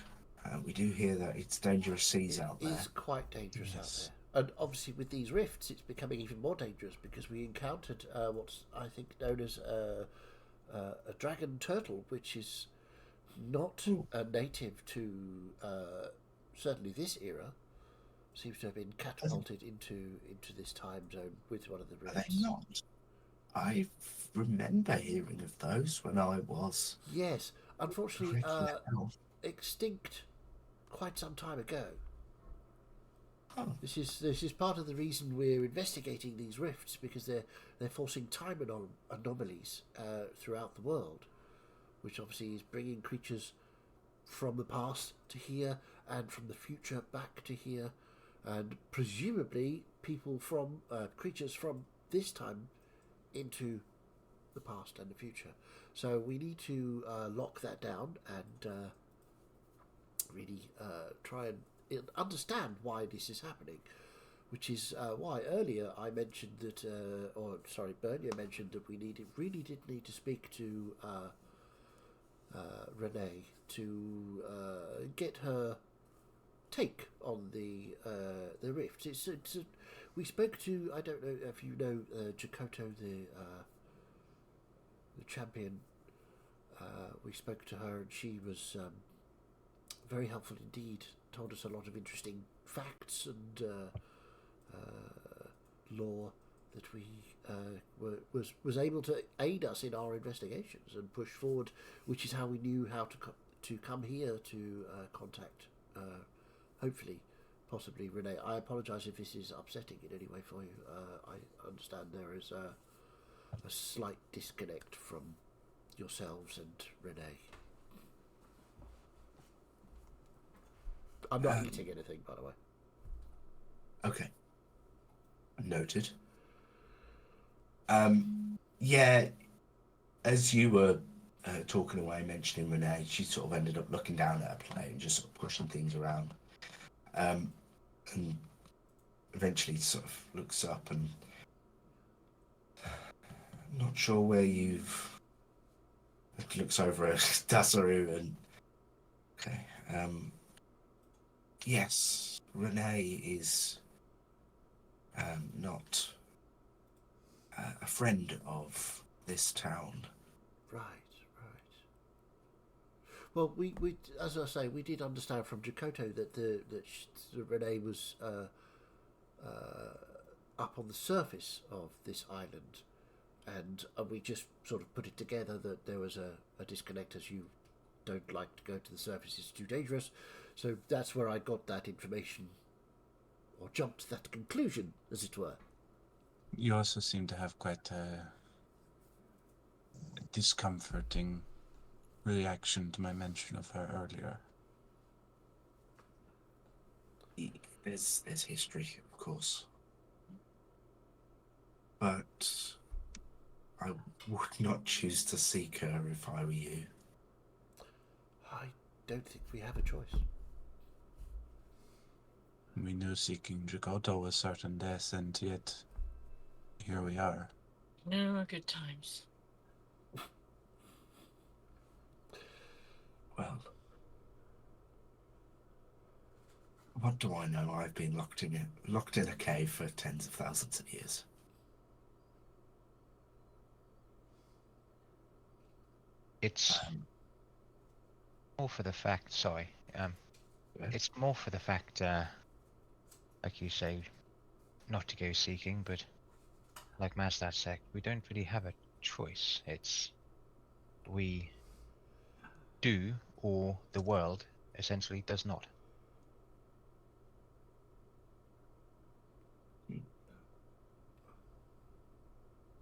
We do hear that it's dangerous seas out there. It is quite dangerous Yes. out there. And obviously with these rifts, it's becoming even more dangerous because we encountered what's, I think, known as a dragon turtle, which is not a native to certainly this era. Seems to have been catapulted into this time zone with one of the Are rifts. they not? I remember hearing of those when I was Yes, unfortunately, little. extinct quite some time ago. Oh, This is part of the reason we're investigating these rifts, because they're forcing time anomalies throughout the world, which obviously is bringing creatures from the past to here and from the future back to here, and presumably people from creatures from this time into the past and the future. So we need to lock that down and really try and understand why this is happening, which is why earlier I mentioned that, Bernia mentioned that we really did need to speak to Renee to get her take on the rifts. We spoke to, I don't know if you know Jakoto, the champion. We spoke to her and she was very helpful indeed. Told us a lot of interesting facts and lore that we was able to aid us in our investigations and push forward, which is how we knew how to come here to contact, hopefully, possibly Renee. I apologise if this is upsetting in any way for you. I understand there is a slight disconnect from yourselves and Renee. I'm not eating anything, by the way. okay. Noted. Yeah, as you were talking away, mentioning Renee, she sort of ended up looking down at her plate and just sort of pushing things around. And eventually sort of looks up and not sure where you've looks over at Dasaru and okay. Yes, Renee is not a friend of this town. Right. Well, we as I say, we did understand from Jakoto that Renee was up on the surface of this island, and we just sort of put it together that there was a disconnect, as you don't like to go to the surface, it's too dangerous. So that's where I got that information, or jumped to that conclusion, as it were. You also seem to have quite a discomforting reaction to my mention of her earlier. There's history, of course, but I would not choose to seek her if I were you. I don't think we have a choice. We knew seeking Jakoto was certain death, and yet here we are. No good times. Well, what do I know? I've been locked in a cave for tens of thousands of years. It's more for the fact. Sorry. It's more for the fact. like you say, not to go seeking, but like Mazdad said, we don't really have a choice. It's we do, or the world essentially does not.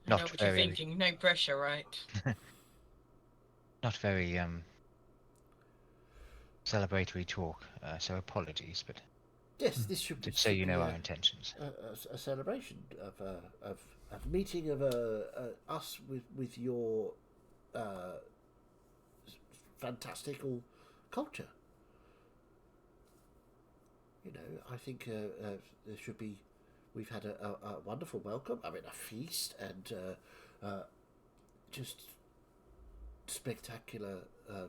I know what you're thinking. No pressure, right? Not very celebratory talk, so apologies, but Yes, this should be. so you know our intentions. A celebration of meeting of us with your fantastical culture. You know, I think there should be. We've had a wonderful welcome. I mean, a feast and just spectacular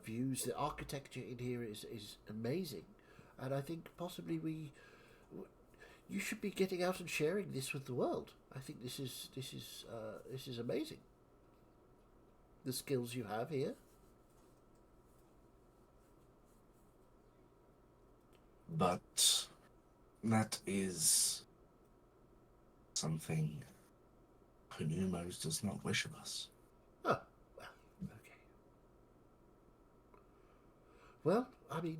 views. The architecture in here is amazing, and I think possibly you should be getting out and sharing this with the world. I think this is amazing. The skills you have here. But that is something Hanumos does not wish of us. Oh, well, okay. Well, I mean,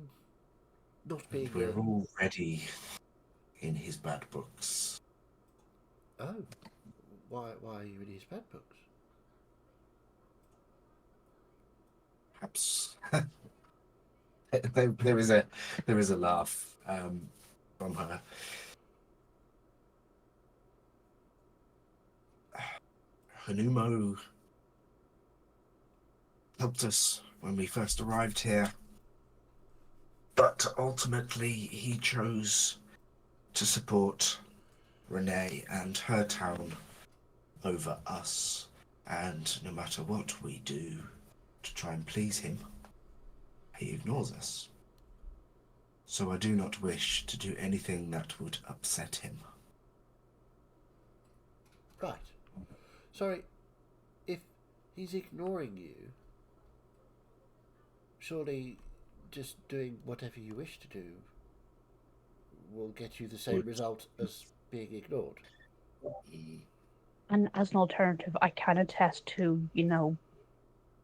not being... And we're already in his bad books. Oh, why are you in his bad books? Perhaps there is a laugh from her. Hanumo helped us when we first arrived here, but ultimately he chose to support Renee and her town over us, and no matter what we do to try and please him, he ignores us. So I do not wish to do anything that would upset him. Right. Sorry, if he's ignoring you, surely just doing whatever you wish to do will get you the same result as being ignored. And as an alternative, I can attest to,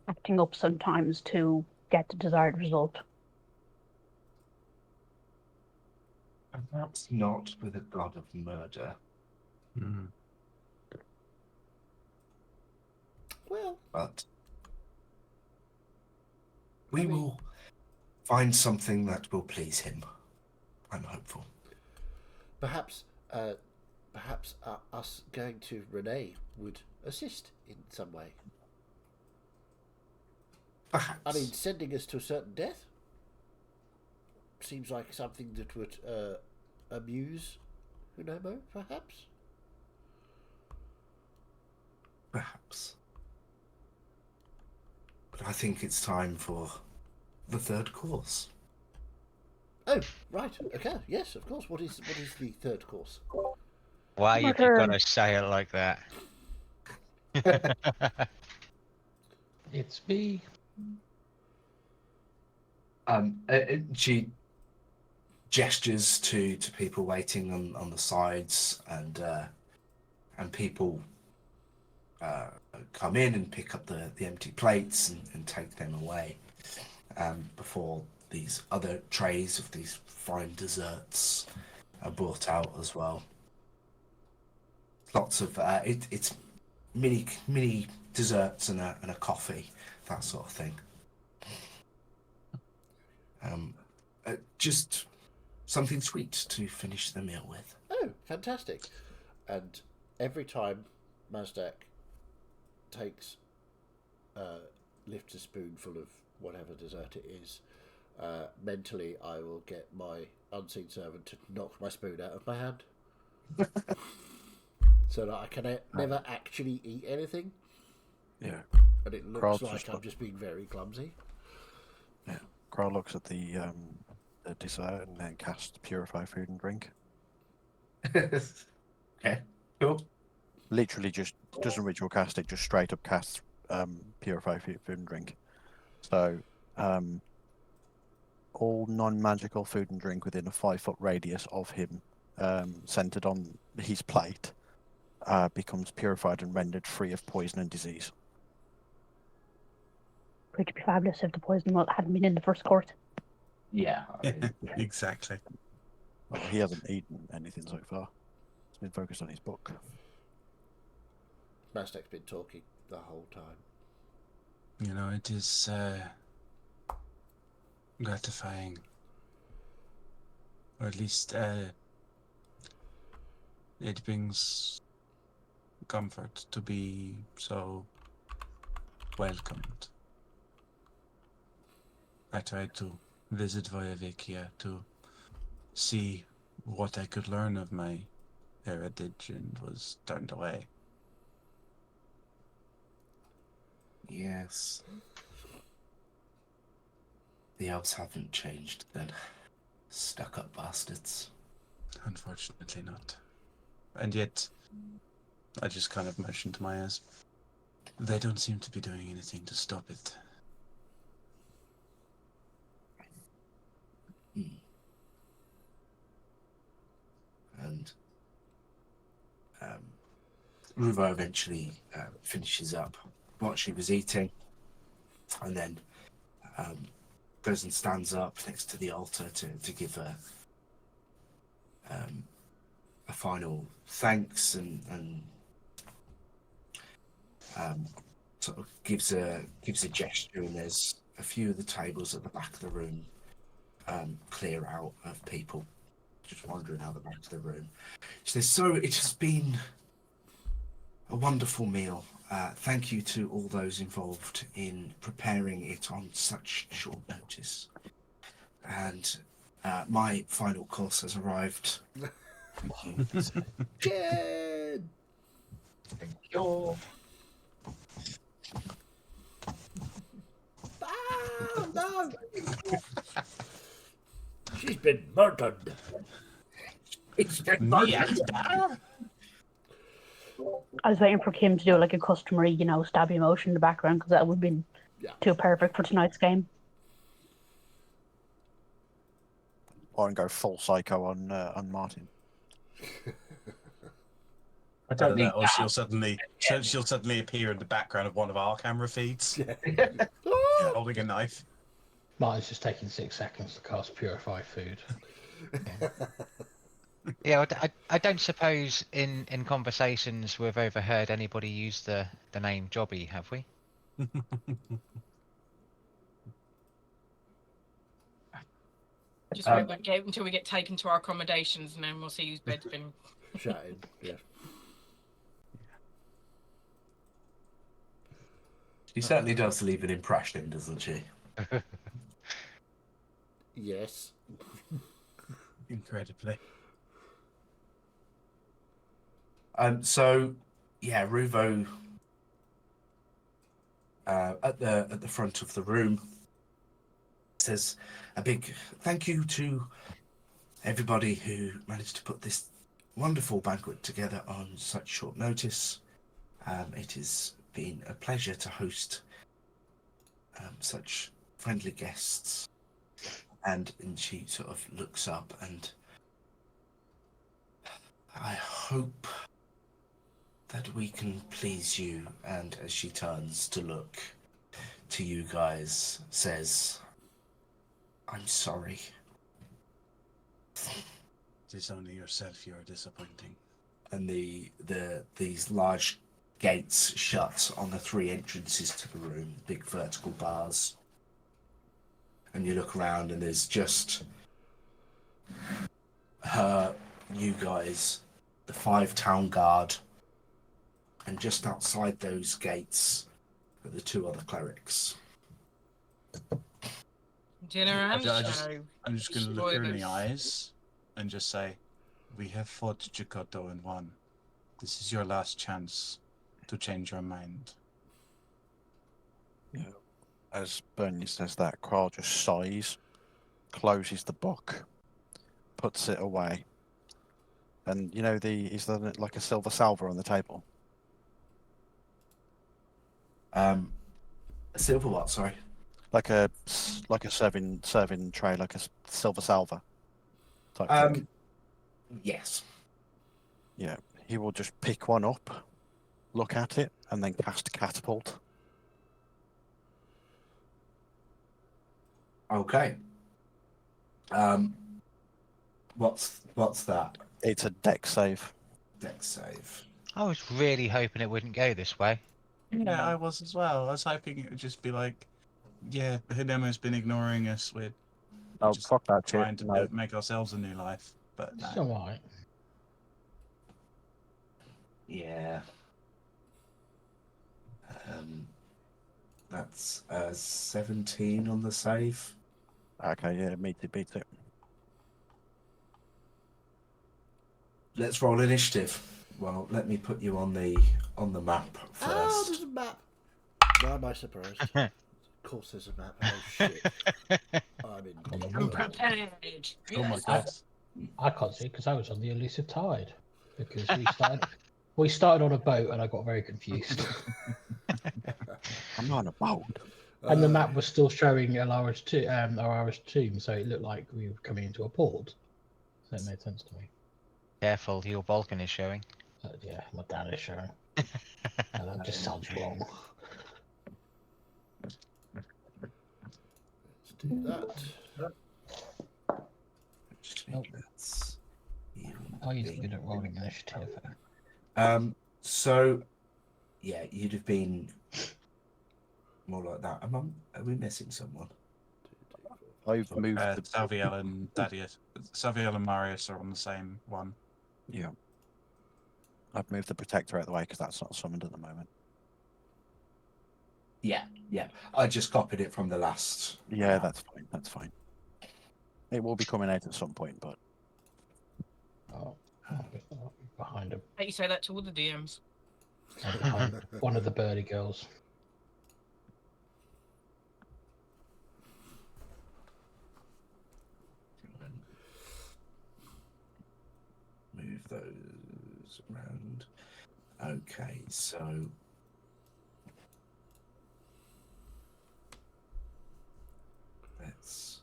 acting up sometimes to get the desired result. Perhaps not with a god of murder. Mm. Well, But we will find something that will please him. I'm hopeful. Perhaps us going to Renee would assist in some way. Perhaps. I mean, sending us to a certain death seems like something that would amuse Hunomo, perhaps? Perhaps. But I think it's time for the third course. Oh, right. Okay. Yes, of course. What is the third course? Why you gotta say it like that? It's me. She gestures to people waiting on the sides, and people come in and pick up the empty plates and take them away before these other trays of these fine desserts are brought out as well. Lots of it's mini desserts and a coffee, that sort of thing. Just something sweet to finish the meal with. Oh, fantastic. And every time Mazdak lifts a spoonful of whatever dessert it is, mentally I will get my unseen servant to knock my spoon out of my hand. So that I can never actually eat anything. Yeah. And it looks like I'm just being very clumsy. Yeah. Growl looks at the dessert and then casts Purify Food and Drink. Okay, cool. Literally just doesn't ritual cast it, just straight up casts Purify Food and Drink. So all non-magical food and drink within a 5-foot radius of him centered on his plate becomes purified and rendered free of poison and disease. It would be fabulous if the poison hadn't been in the first course. Yeah. Exactly. Well, he hasn't eaten anything so far. He's been focused on his book. Mastak's been talking the whole time. You know, it is gratifying, or at least it brings comfort to be so welcomed. I tried to visit Voyavikia to see what I could learn of my heritage and was turned away. Yes. The elves haven't changed then. Stuck-up bastards. Unfortunately not. And yet, I just kind of motioned to Myers. They don't seem to be doing anything to stop it. And Ruvo eventually finishes up what she was eating, and then goes and stands up next to the altar to give a final thanks and sort of gives a gesture, and there's a few of the tables at the back of the room clear out of people just wandering out the back of the room. She says, so it has been a wonderful meal. Thank you to all those involved in preparing it on such short notice. And my final course has arrived. Jen! Thank you. Oh, no! She's been murdered. It's been murdered. I was waiting for Kim to do like a customary, stabby motion in the background because that would have been too perfect for tonight's game. Or go full psycho on Martin. I don't need Or she'll suddenly appear in the background of one of our camera feeds, holding a knife. Martin's just taking 6 seconds to cast Purify Food. Yeah, I don't suppose in conversations we've overheard anybody use the name Jobby, have we? Just wait until we get taken to our accommodations, and then we'll see whose bed's been. Chatting, yeah. She certainly does leave an impression, doesn't she? Yes. Incredibly. So, yeah, Ruvo at the front of the room says a big thank you to everybody who managed to put this wonderful banquet together on such short notice. It has been a pleasure to host such friendly guests. And she sort of looks up, and I hope that we can please you. And as she turns to look to you guys, says, I'm sorry. It is only yourself you are disappointing. And these large gates shut on the 3 entrances to the room, big vertical bars. And you look around, and there's just her, you guys, the 5 town guard, and just outside those gates are the 2 other clerics. Dinner and show. I'm just going to look her in the eyes and just say, we have fought Chikoto and won. This is your last chance to change your mind. Yeah. As Bernie says that, Kral just sighs, closes the book, puts it away. And is there like a silver salver on the table? A silver what, sorry? Like a serving tray, like a silver salver type thing. Yes. Yeah, he will just pick one up, look at it, and then cast catapult. Okay. What's that? It's a dex save. Dex save. I was really hoping it wouldn't go this way. Yeah, I was as well. I was hoping it would just be like, yeah, Hidemo's been ignoring us. We're Oh, just fuck that trying shit. to No. make ourselves a new life. But It's no. alright. Yeah. That's 17 on the save. Okay, yeah, beat it. Let's roll initiative. Well, let me put you on the map Oh, first. there's a map. Why am I surprised? Of course there's a map. Oh, shit. I'm in deep work. Prepared. Oh my Yes. god. I can't see because I was on the elusive tide. Because we started on a boat and I got very confused. I'm on a boat. And the map was still showing Alara's tomb, so it looked like we were coming into a port. So it made sense to me. Careful, your Vulcan is showing. Yeah, my dad is showing. And that just sounds wrong. Let's do that. Nope. That's you Oh, you're being- good at rolling initiative. So, yeah, you'd have been more like that. Are we missing someone? I've moved the Salviel and Thaddeus. Salviel and Marius are on the same one. Yeah. I've moved the protector out of the way because that's not summoned at the moment. Yeah. I just copied it from the last. Yeah, that's fine. It will be coming out at some point, but Oh, behind him. Let you say that to all the DMs. Behind one of the birdie girls. Move those around. Okay, so let's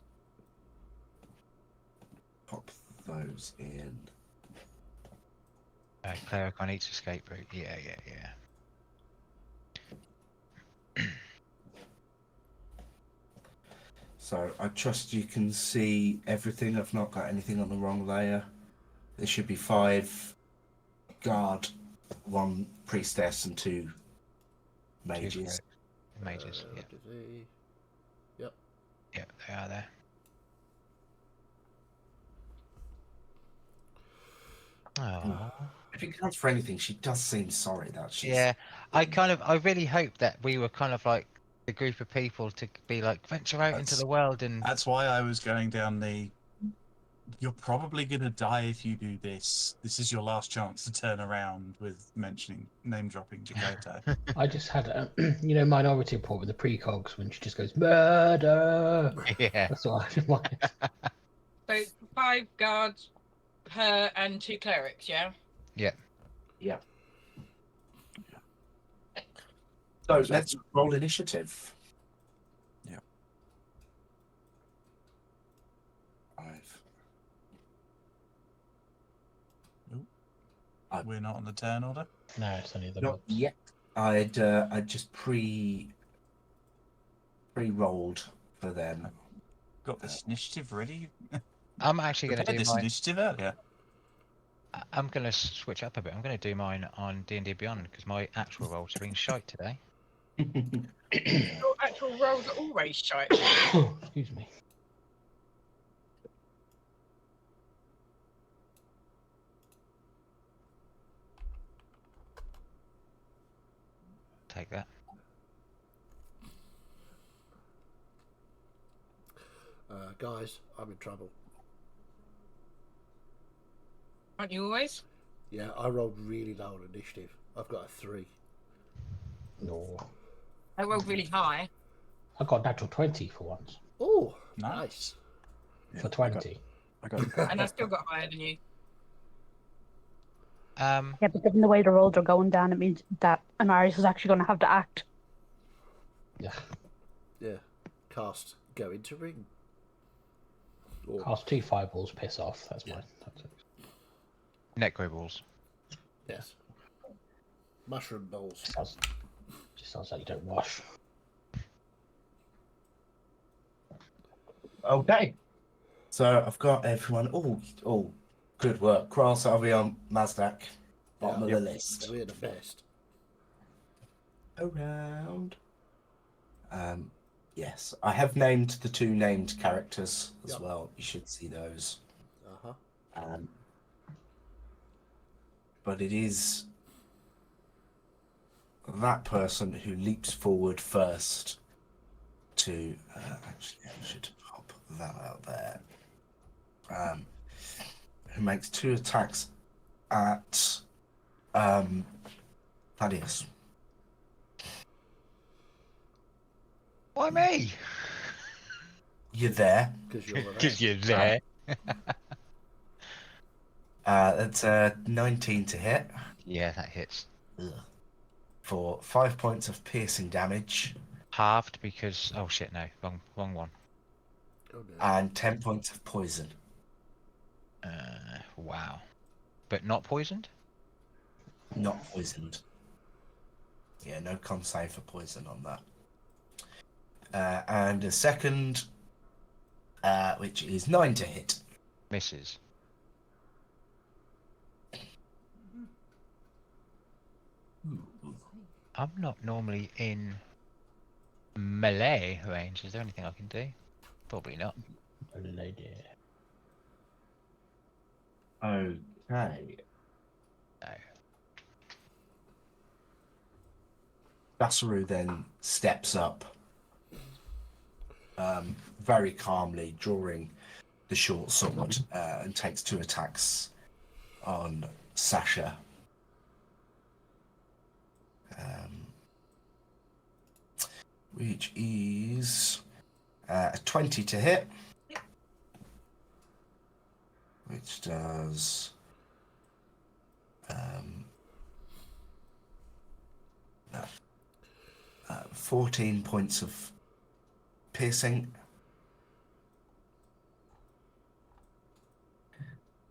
pop those in. Cleric on each escape route. Yeah. So I trust you can see everything. I've not got anything on the wrong layer. There should be 5 guard, 1 priestess, and 2 mages. Mages, yeah. Yep. Yeah, they are there. Oh. If it counts for anything, she does seem sorry that she's. Yeah, I really hope that we were kind of like the group of people to be like venture out into That's- the world and That's why I was going down the. You're probably gonna die if you do this. This is your last chance to turn around with name dropping Jakoto. I just had, Minority Report with the precogs when she just goes, murder! yeah. That's what I did. So 5 guards, her and 2 clerics, yeah? Yeah. So let's roll initiative. Yeah. 5. We're not on the turn order. No, it's only the Not books. yet. I'd just pre-rolled for them. Got this initiative ready. I'm actually going to Prepared do this mine. initiative earlier. I'm going to switch up a bit. I'm going to do mine on D&D Beyond because my actual roll's been shite today. Your actual rolls are always shite. Excuse me. Take that. Guys, I'm in trouble. Aren't you always? Yeah, I rolled really low on initiative. I've got a 3. No. I rolled really high. I got natural 20 for once. Oh, Nice. yeah, For 20. I got And I still got higher than you. Yeah, but given the way the rolls are going down, it means that Amarius is actually going to have to act. Yeah. Yeah. Cast go into ring. Or, Cast 2 fireballs, piss off. That's Yeah. mine. That's it. Necro balls. Yes. Mushroom balls. Just sounds like you don't wash. Okay. So I've got everyone. Oh, good work. Kral, Salvion, Mazdak. Bottom of the list. We're the best. Around. Yes, I have named the 2 named characters as well. You should see those. But it is that person who leaps forward first to. Actually, I should pop that out there. Who makes 2 attacks at Thaddeus. Why me? You're there. Because you're there. That's a 19 to hit. Yeah, that hits. Ugh. For 5 points of piercing damage. Halved because oh shit, no, wrong one. Oh, no. And 10 points of poison. Wow. But not poisoned? Not poisoned. Yeah, no con save for poison on that. And a second, which is 9 to hit. Misses. I'm not normally in melee range. Is there anything I can do? Probably not. Lady. Okay. No. Basaru then steps up, very calmly, drawing the short sword, and takes 2 attacks on Sasha. Which is a 20 to hit, which does 14 points of piercing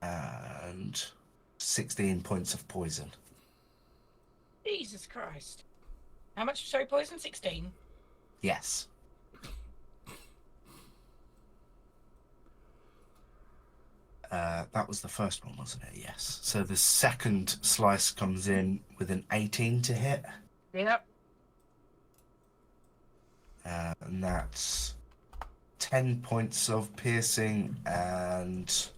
and 16 points of poison. Jesus Christ. How much? Sorry, poison? 16? Yes. That was the first one, wasn't it? Yes. So the second slice comes in with an 18 to hit. Yep. And that's 10 points of piercing and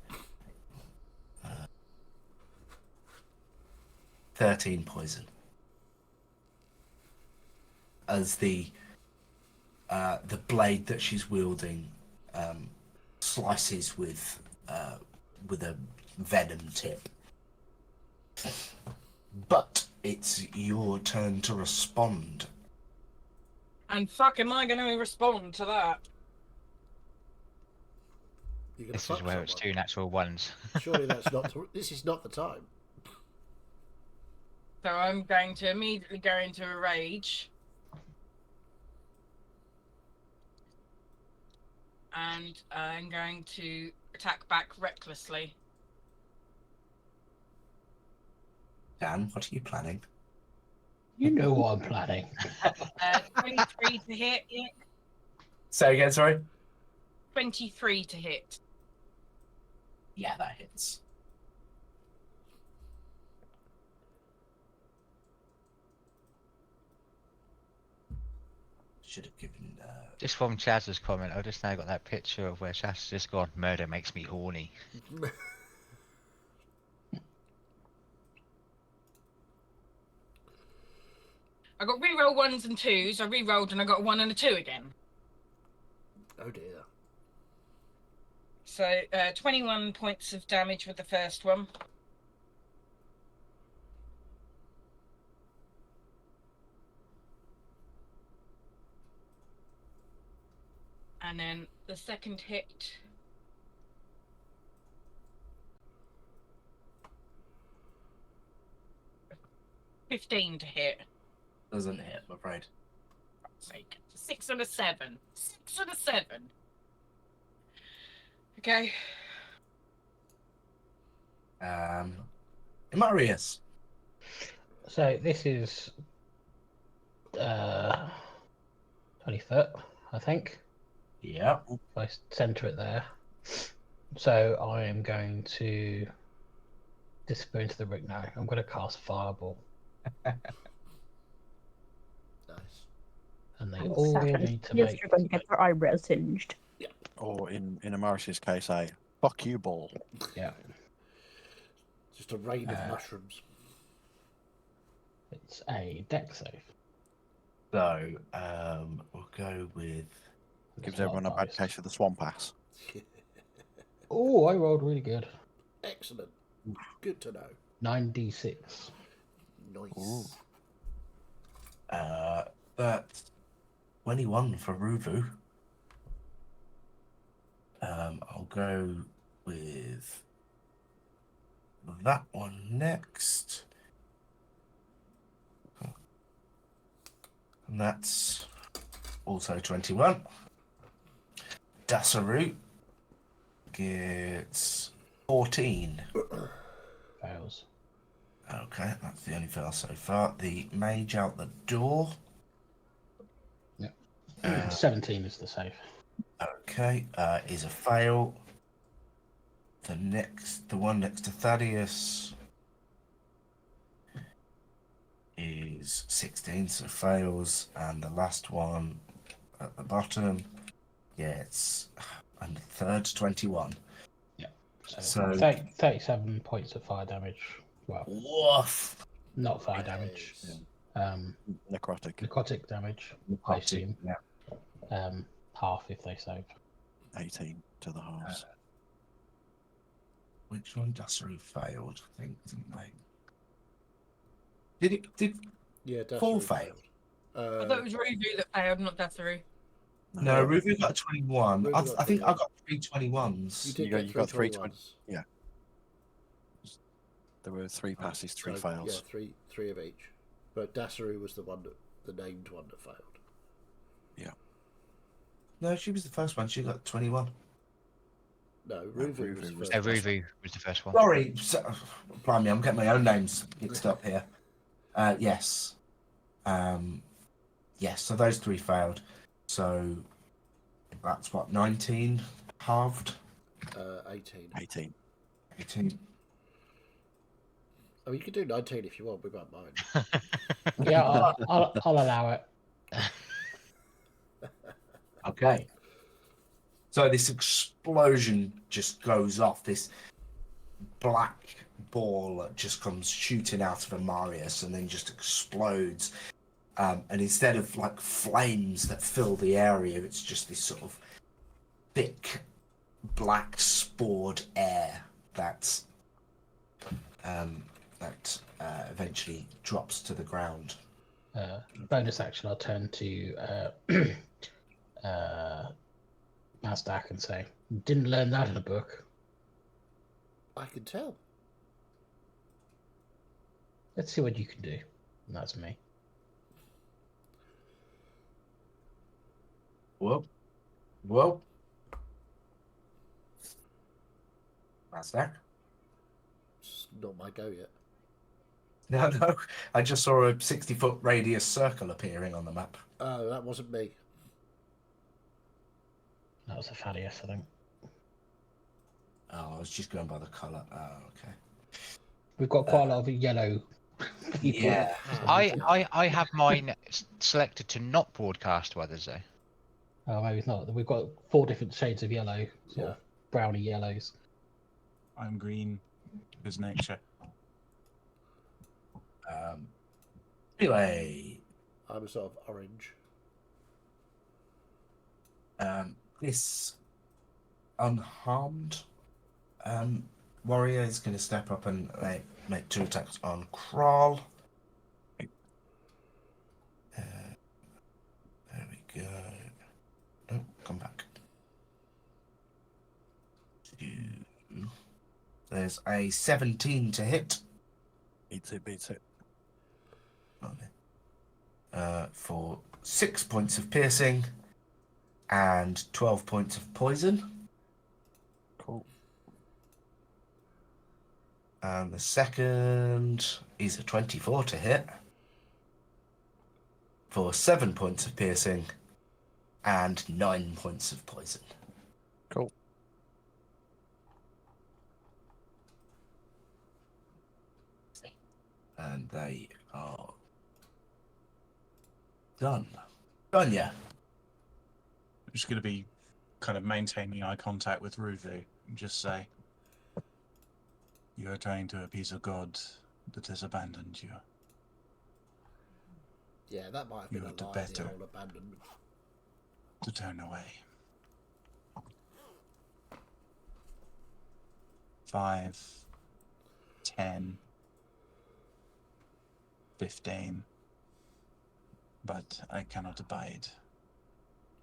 13 poison. As the blade that she's wielding slices with a venom tip. But it's your turn to respond. And fuck, am I going to respond to that? This is where it's 2 natural ones. Surely that's not. This is not the time. So I'm going to immediately go into a rage. And I'm going to attack back recklessly. Dan, what are you planning? You know what I'm planning. 23 to hit. Say again, sorry? 23 to hit. Yeah, that hits. Should have given. Just from Chaz's comment, I just now got that picture of where Chaz has just gone, murder makes me horny. I got reroll 1s and 2s. I rerolled and I got a 1 and a 2 again. Oh dear. So 21 points of damage with the first one. And then the second hit. $15 to hit. Doesn't hit, I'm afraid. For fuck's sake. 6 and a 7. 6 and a 7. Okay. Marius. So this is 20 foot, I think. Yeah. If I center it there. So I am going to disappear into the brick now. I'm going to cast Fireball. Nice. And they And all second, need to yes, make... you're going to get their eyebrows singed. Or in Amaris's case, a fuck you ball. Yeah, Just a rain of mushrooms. it's a deck save. So we'll go with. Gives everyone a bad case of the swamp ass. Oh, I rolled really good. Excellent. Good to know. 9d6. Nice. Ooh. That's 21 for Ruvu. I'll go with that one next. And that's also 21. Dasaru gets 14. Fails. Okay, that's the only fail so far. The mage out the door. Yep. 17 is the save. Okay, is a fail. The one next to Thaddeus is 16, so fails, and the last one at the bottom, and the third 21. So, So- 37 points of fire damage. Well, Woof! not fire damage. Necrotic. Necrotic damage. I assume. Yeah. Half if they save. 18 to the halves. Which one? Dasaru failed, I think, didn't they? Did Yeah, that's Four really failed. I thought it was Ruvu that failed, not Dasaru. No, Ruvu got 21. Ruvu got I think I 21. got 3 21s. You did You got- get you got three 21s. There were 3 passes, 3 So, fails. Yeah, three of each. But Dasaru was the named one that failed. No, she was the first one. She got 21. No, Ruvu Ruvu was was first. Ruvu was the first one. Sorry, blimey, I'm getting my own names mixed up here. Yes. Yes, so those 3 failed. So that's what, 19 halved? 18. 18. 18. I mean, you can do 19 if you want. We won't mind. Yeah, I'll allow it. Okay. So this explosion just goes off. This black ball that just comes shooting out of Amarius and then just explodes. And instead of like flames that fill the area, it's just this sort of thick black spored air that eventually drops to the ground. Bonus action, I'll turn to Mazdak and say, didn't learn that in a book. I can tell. Let's see what you can do. And that's me. Whoa. That's that. It's not my go yet. No. I just saw a 60-foot radius circle appearing on the map. Oh, that wasn't me. That was a Thaddeus, I think. Oh, I was just going by the colour. Oh, okay. We've got quite a lot of yellow people. Yeah. I have mine selected to not broadcast to others though. Oh, maybe it's not. We've got 4 different shades of yellow, sort Yeah. of browny yellows. I'm green because nature. Anyway, I'm a sort of orange. this unharmed warrior is going to step up and make 2 attacks on Kral. There we go. Oh, come back. There's a 17 to hit. Beats it. For 6 points of piercing and 12 points of poison. Cool. And the second is a 24 to hit for 7 points of piercing and 9 points of poison. Cool. And they are done. Done, yeah. I'm just going to be kind of maintaining eye contact with Ruvu and just say, you are trying to appease a god that has abandoned you. Yeah, that might have been You a had lie, better. the whole abandonment. To turn away. 5, 10, 15. But I cannot abide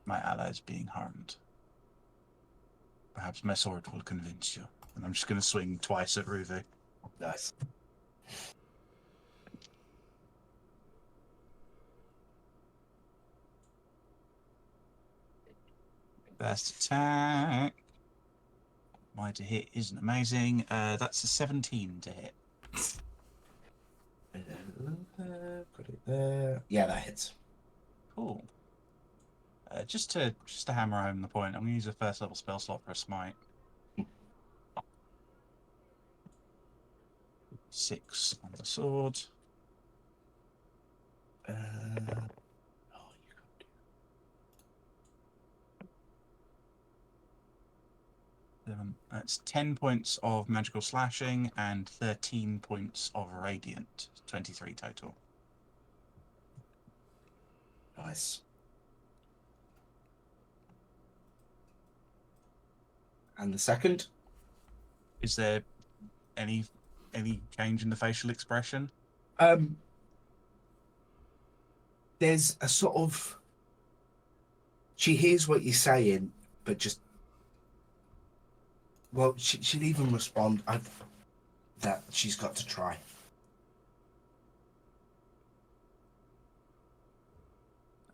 my allies being harmed. Perhaps my sword will convince you. And I'm just going to swing twice at Ruvu. Nice. First attack. My to hit isn't amazing. That's a 17 to hit. Put it there. Yeah, that hits. Cool. Just to hammer home the point, I'm going to use a first level spell slot for a smite. 6 on the sword. That's 10 points of magical slashing and 13 points of radiant. 23 total. Nice. And the second? Is there any change in the facial expression? There's a sort of... She hears what you're saying, but just... Well, she'll even respond that she's got to try.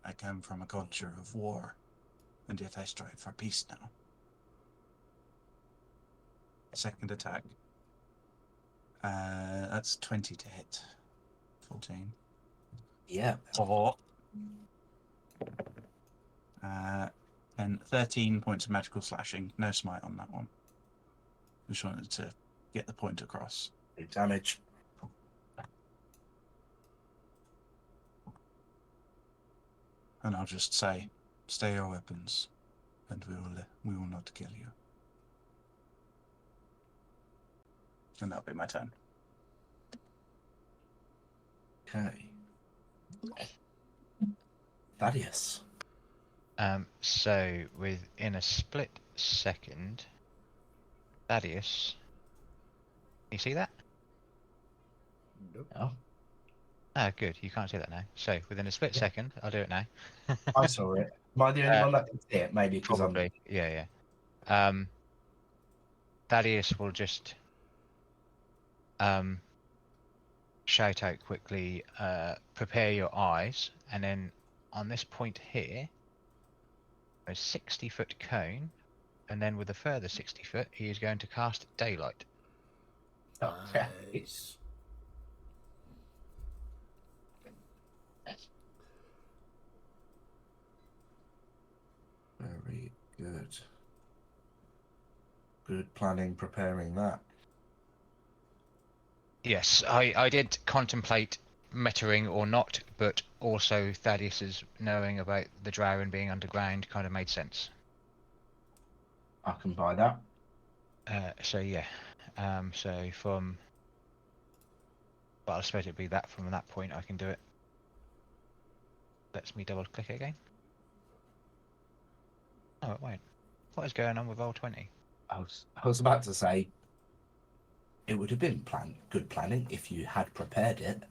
I come from a culture of war, and yet I strive for peace now. Second attack. That's 20 to hit. 14. Yeah. Oh. And 13 points of magical slashing. No smite on that one. Just wanted to get the point across. Big damage. And I'll just say, stay your weapons, and we will not kill you. And that'll be my turn. Okay. Thaddeus. So within a split second, Thaddeus, you see that? Nope. No. Oh, good. You can't see that now. So within a split second, I'll do it now. I saw it. Am I the only one that can see it? Maybe because I'm... Probably. Yeah. Thaddeus will just shout out quickly, prepare your eyes, and then on this point here, a 60-foot cone, and then with a further 60 foot, he is going to cast Daylight. Okay. Nice. Very good. Good planning, preparing that. Yes, I did contemplate metering or not, but also Thaddeus's knowing about the drow and being underground kind of made sense. I can buy that. So yeah, so from, well, I suppose it'd be that from that point I can do it. Lets me double click it again. Oh, it won't. What is going on with Roll20? I was about to say it would have been good planning if you had prepared it,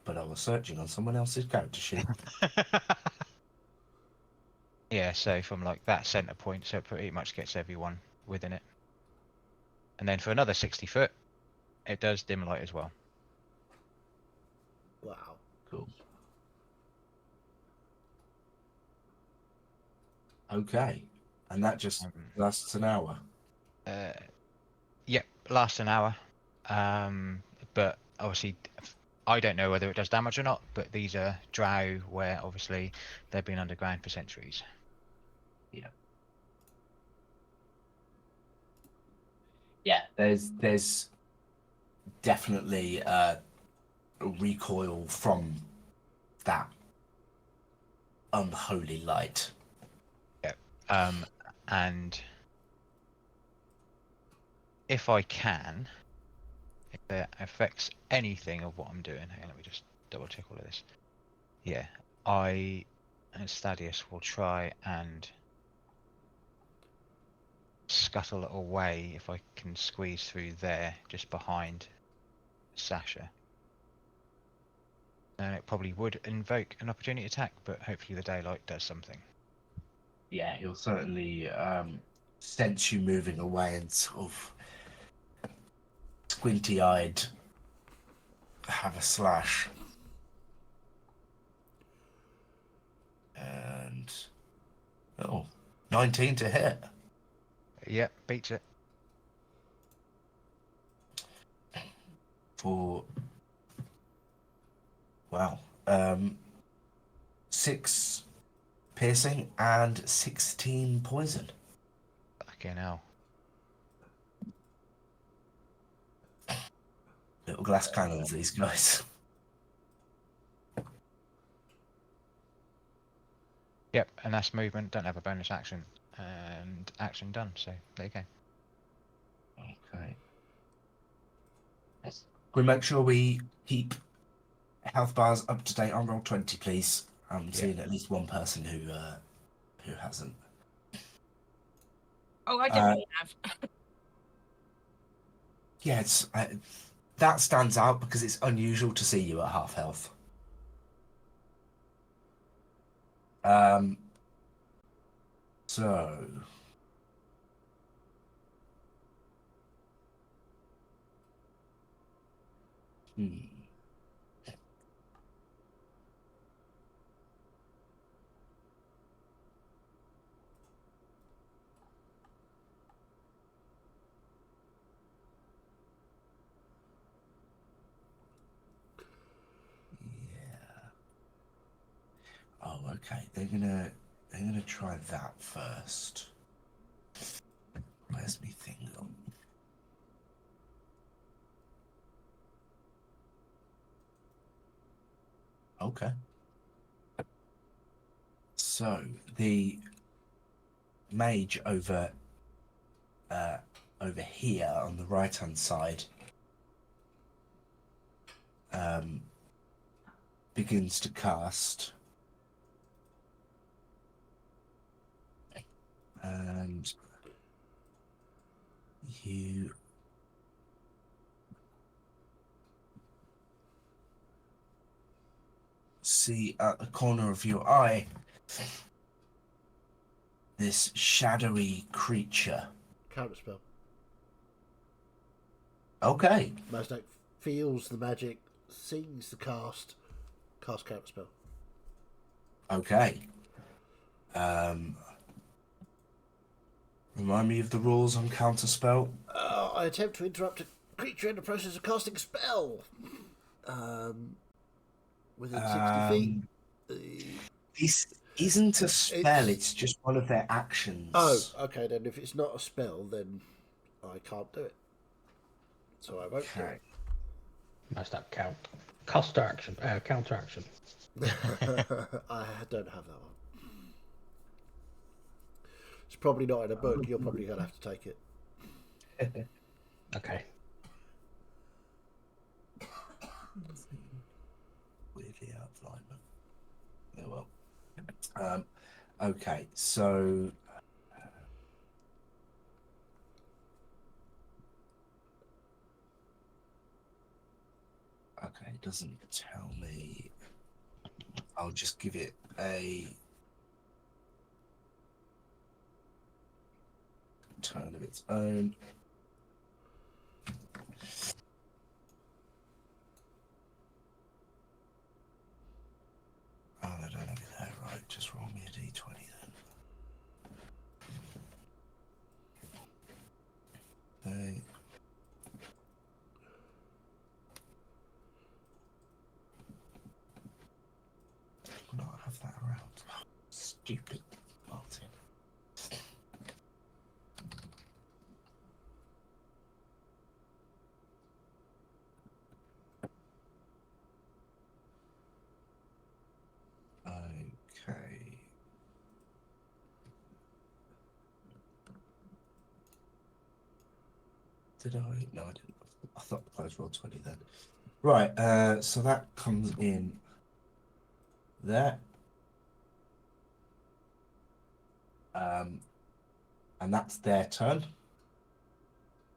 but I was searching on someone else's character sheet. Yeah, so from like that center point, so it pretty much gets everyone within it. And then for another 60 foot, it does dim light as well. Wow. Cool. Okay. And that just lasts an hour. Yep, lasts an hour. But obviously, I don't know whether it does damage or not. But these are drow where obviously they've been underground for centuries. Yeah, there's definitely a recoil from that unholy light. And if I can, if it affects anything of what I'm doing, hang on, let me just double check all of this. Yeah, I and Stadius will try and scuttle away if I can squeeze through there, just behind Sasha. And it probably would invoke an opportunity attack, but hopefully the daylight does something. Yeah, he'll certainly sense you moving away and sort of squinty-eyed have a slash. And 19 to hit. Yep, beats it. For 6 piercing and 16 poison. Fucking hell. Little glass cannons, these guys. Yep, and that's movement. Don't have a bonus action, and action done. So there you go. Okay. We make sure we keep health bars up to date on Roll20, please. I'm seeing at least one person who hasn't. Oh, I definitely have. Yeah, it's that stands out because it's unusual to see you at half health. So Oh, okay. They're gonna try that first. Where's me thing gone? Okay. So the mage over here on the right hand side begins to cast, and you see at the corner of your eye this shadowy creature. Counterspell. Okay. Mazdak feels the magic, sees the cast counterspell. Okay. Remind me of the rules on counterspell. I attempt to interrupt a creature in the process of casting a spell. Within 60 feet. This isn't a spell, it's just one of their actions. Oh, okay, then if it's not a spell, then I can't do it. So I won't do it. Must that count? Counter action. Counter action. I don't have that one. It's probably not in a book. You're probably going to have to take it. Okay. Weirdly out of alignment. Oh well. Okay, so okay, it doesn't tell me. I'll just give it a turn of its own. Oh, I don't have it there, right? Just roll me a d20 then. Stupid Martin. Okay. Did I? No, I didn't. I thought I closed roll 20 then. Right, so that comes in there. And that's their turn. I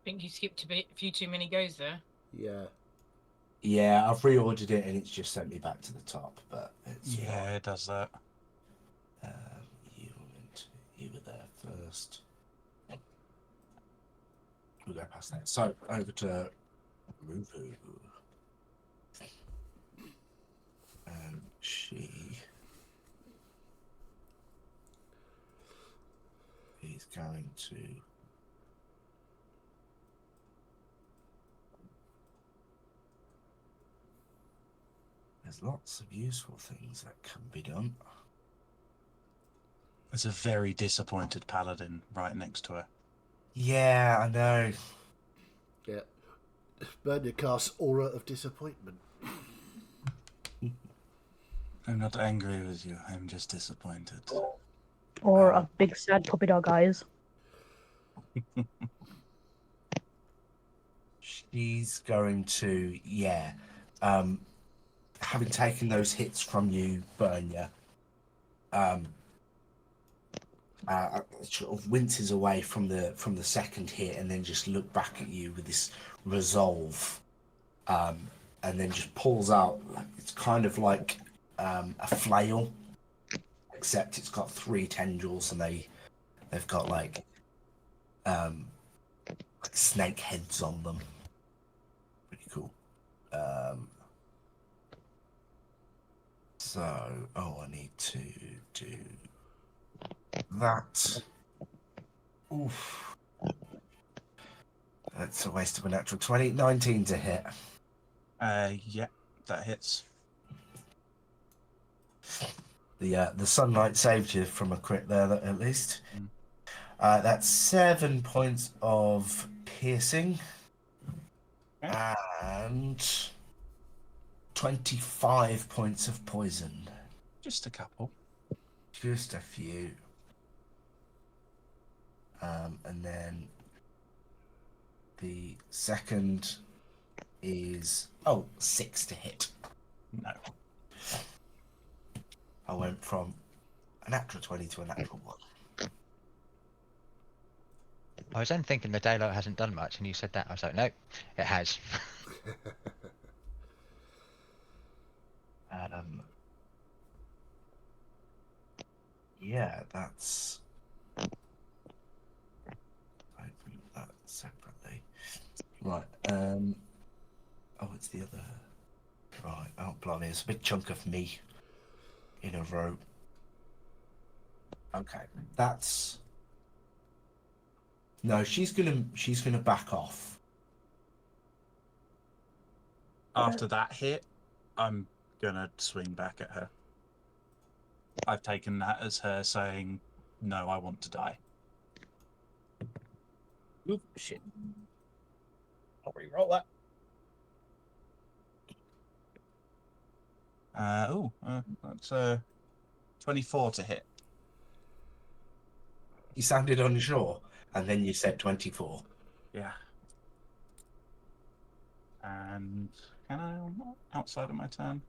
think you skipped a few too many goes there. Yeah. Yeah, I've reordered it and it's just sent me back to the top, but it's Yeah, fine. it does that. You were there first. We'll go past that. So over to Ruvu. And she is going to there's lots of useful things that can be done. There's a very disappointed paladin right next to her. Yeah, I know. Yeah. Bernia casts aura of disappointment. I'm not angry with you. I'm just disappointed. Or a big sad puppy dog eyes. She's going to, having taken those hits from you, Bernia, sort of winces away from the second hit and then just look back at you with this resolve, and then just pulls out. It's kind of like a flail, except it's got 3 tendrils and they've got like snake heads on them. Pretty cool. I need to do that. Oof. That's a waste of a natural 20. 19 to hit. Yeah, that hits. The sunlight saved you from a crit there, at least. That's 7 points of piercing and 25 points of poison. Just a couple. Just a few. And then the second is 6 to hit. No. I went from a natural 20 to a natural 1. I was then thinking the daylight hasn't done much, and you said that. I was like, no, it has. Yeah, that's. I do that separately. Right. It's the other. Right. Oh, blimey! It's a big chunk of me in a row. Okay, that's. No, she's gonna back off. After that hit, I'm gonna swing back at her. I've taken that as her saying, no, I want to die. Oop, shit. I'll re-roll that. That's 24 to hit. You sounded unsure, and then you said 24. Yeah. And can I outside of my turn?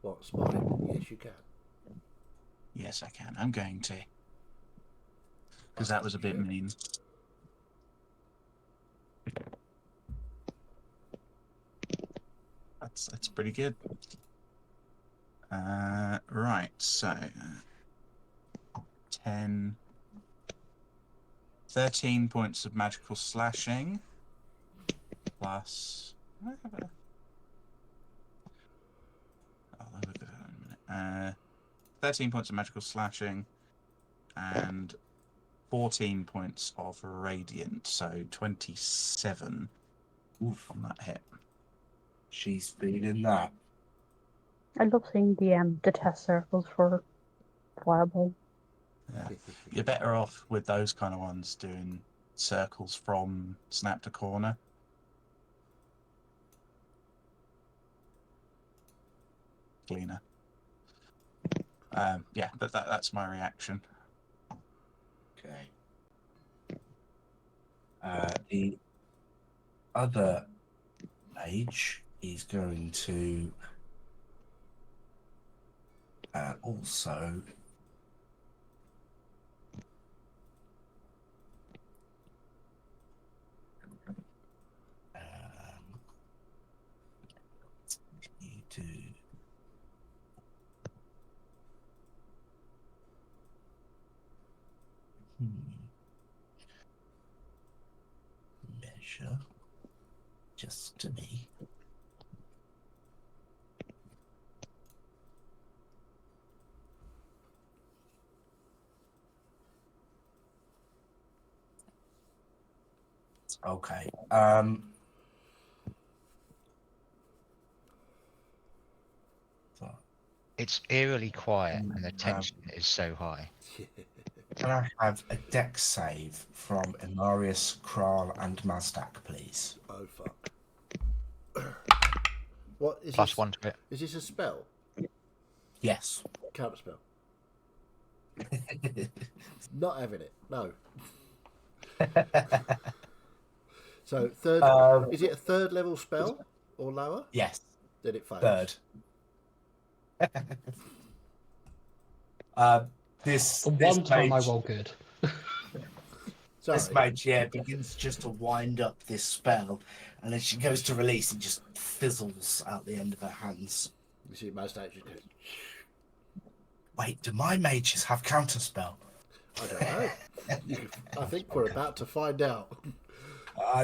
What, spotting? Yes, you can. Yes, I can. I'm going to. Because that was a bit mean. That's pretty good. Right, so 13 points of magical slashing plus. I have a... I'll have a look at that in a minute. 13 points of magical slashing and 14 points of radiant, so 27 Oof. on that hit. She's feeling that. I love seeing the test circles for fireball. Yeah. You're better off with those kind of ones doing circles from snap to corner. Cleaner. Yeah, but that's my reaction. Okay. The other mage is going to also need to measure just to me. Okay. So, It's eerily quiet, and the tension is so high. can I have a dex save from Imarius, Kral, and Mazdak, please? Oh fuck. What is Plus this? 1 to it. Is this a spell? Yes. Counter spell. Not having it. No. So third. Is it a third level spell or lower? Yes. Then it fails. Third. This The one time I mage, roll good. Sorry. this mage, yeah, begins just to wind up this spell, and as she goes to release, it just fizzles out the end of her hands. You see, most actions go. Wait, do my mages have counterspell? I don't know. I think we're about to find out.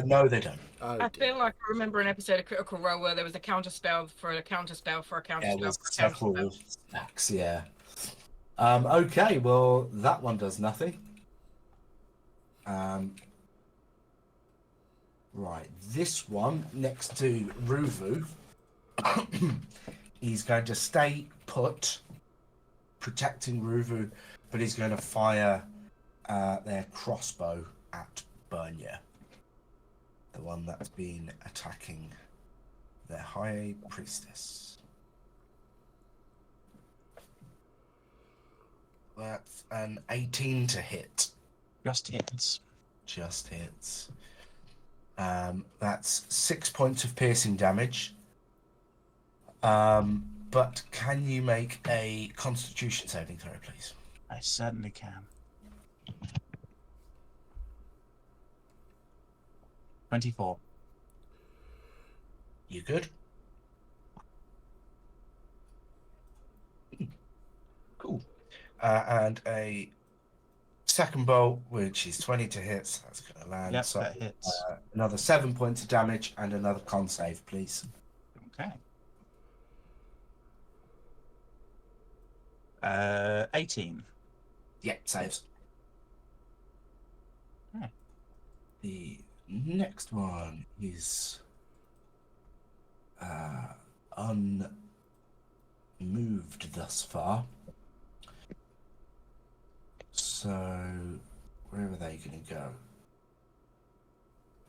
No, they don't. Oh, I dear. feel like I remember an episode of Critical Role where there was a counter spell for a counter spell for a counter Yeah, spell with for a counter spell. several stacks, yeah. Okay, well, that one does nothing. Right, this one next to Ruvu, he's going to stay put, protecting Ruvu, but he's going to fire their crossbow at Bernia, the one that's been attacking their High Priestess. That's an 18 to hit. Just hits. Just hits. That's 6 points of piercing damage. But can you make a Constitution saving throw, please? I certainly can. 24. You good? Cool. And a second bolt, which is 20 to hit, so that's going to land. Yep, So that hits. another 7 points of damage and another con save, please. Okay. 18. Yep, saves. Okay. The next one is unmoved thus far. So, where are they going to go?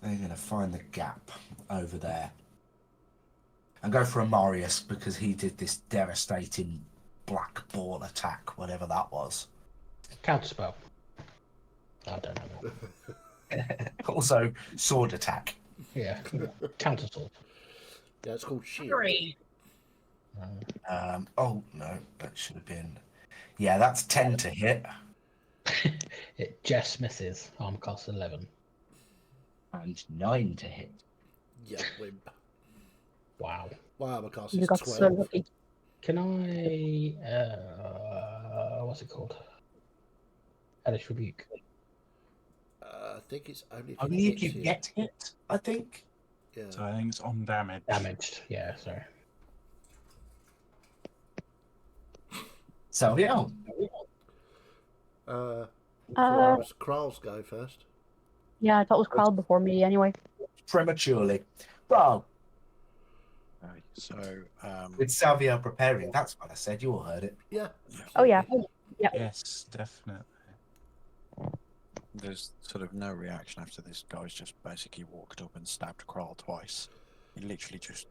They're going to find the gap over there. And go for Amarius because he did this devastating black ball attack, whatever that was. Counterspell. I don't know. Also, sword attack. Yeah. Countersword. Yeah, it's called shield. 3. Oh, no, that should have been... Yeah, that's 10 to hit. It just misses. Arm cost 11. And 9 to hit. Yeah, wimp. Wow. My armor cost You is got so 12. lucky. Can I... what's it called? Hellish Rebuke. I think it's only if Only if you hits you. get hit, I think. Yeah. So I think it's on damage. Damaged. Yeah, sorry. So, yeah. Kral's go first. Yeah, I thought it was Kral before me anyway. Prematurely. Well, Okay, so With Salvio preparing, that's what I said. You all heard it. Yeah. Oh yeah. Yes, definitely. there's sort of no reaction after this guy's just basically walked up and stabbed Kral twice. He literally just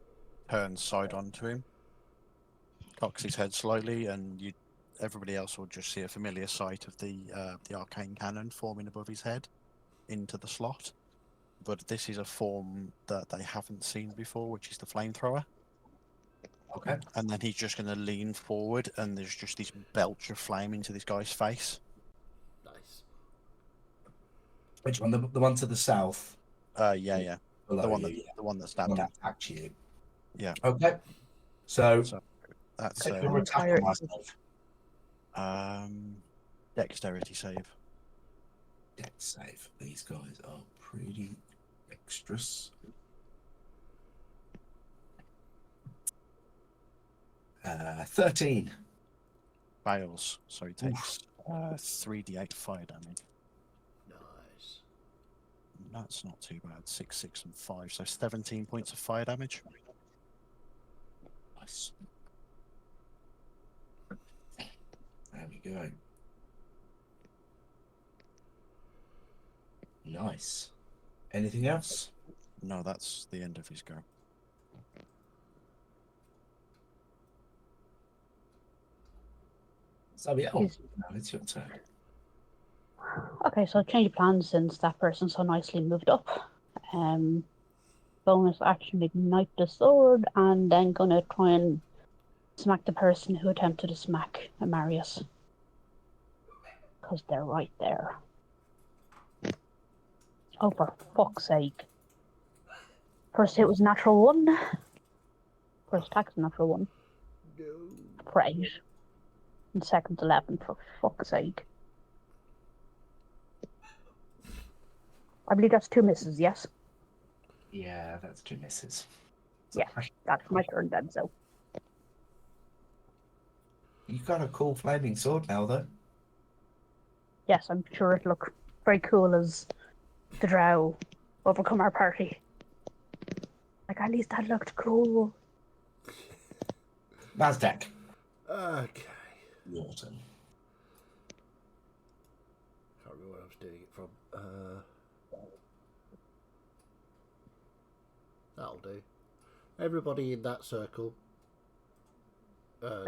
turns side onto him, cocks his head slightly, and everybody else will just see a familiar sight of the arcane cannon forming above his head into the slot. But this is a form that they haven't seen before, which is the flamethrower. Okay. And then he's just going to lean forward, and there's just this belch of flame into this guy's face. Nice. Which one? The one to the south? Yeah. Below The one you, that yeah. the one that The stabbed one him. that attacked you. Yeah. Okay. So, So that's take your attack on myself. dexterity save. Dex save. These guys are pretty dexterous. 13. Fails, so he takes 3d8 fire damage. Nice. That's not too bad. 6, 6, and 5, so 17 points of fire damage. Nice. There we go. Nice. Anything else? No, that's the end of his go. Sabiel, Yes. now it's your turn. Okay, so change of plans since that person so nicely moved up. Bonus action ignite the sword, and then gonna try and smack the person who attempted to smack Amarius. Because they're right there. Oh, for fuck's sake. First hit was natural 1. First attack's natural 1. No. For 8. And second's 11, for fuck's sake. I believe that's 2 misses, yes? Yeah, that's 2 misses. Yeah. That's my turn then, so. You've got a cool flaming sword now, though. Yes, I'm sure it'll look very cool as the drow overcome our party. Like, at least that looked cool. Mazdak. Okay. Your turn. Can't remember where I was doing it from. That'll do. Everybody in that circle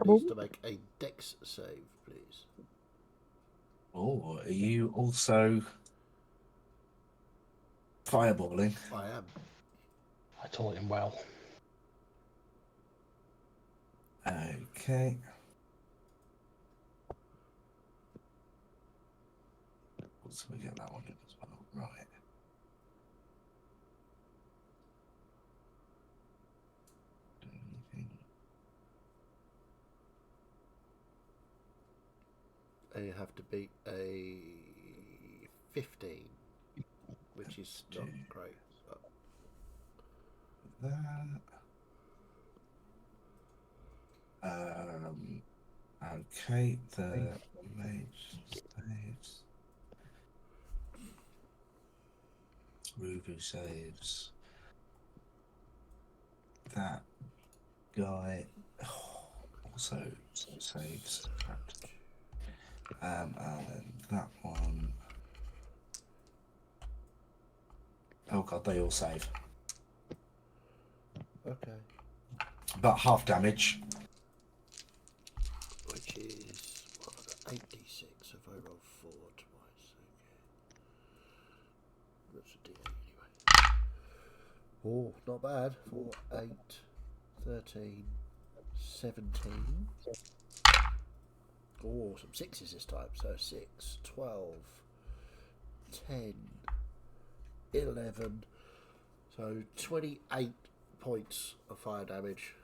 needs to make a dex save, please. Oh, are you also fireballing? I am. I taught him well. Okay. So we get that one in as well. Right. And you have to beat a 15, which is not great. But That. Okay, the mage saves. Rubu saves. That guy also saves. And then that one. Oh god, they all save. okay. But half damage. Which is 8d6 if I roll 4 twice. Okay. That's a d8 anyway. Oh, not bad. 4, 8, 13, 17. Oh, some 6s this time. So 6, 12, 10, 11. So 28 points of fire damage.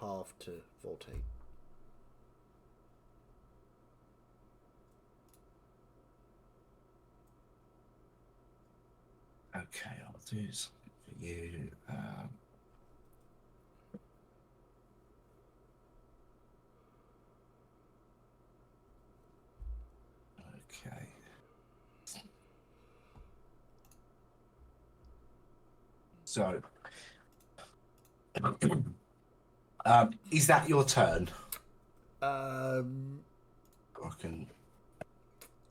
Half to 14. Okay, I'll do something for you. Okay. So, Is that your turn? I can.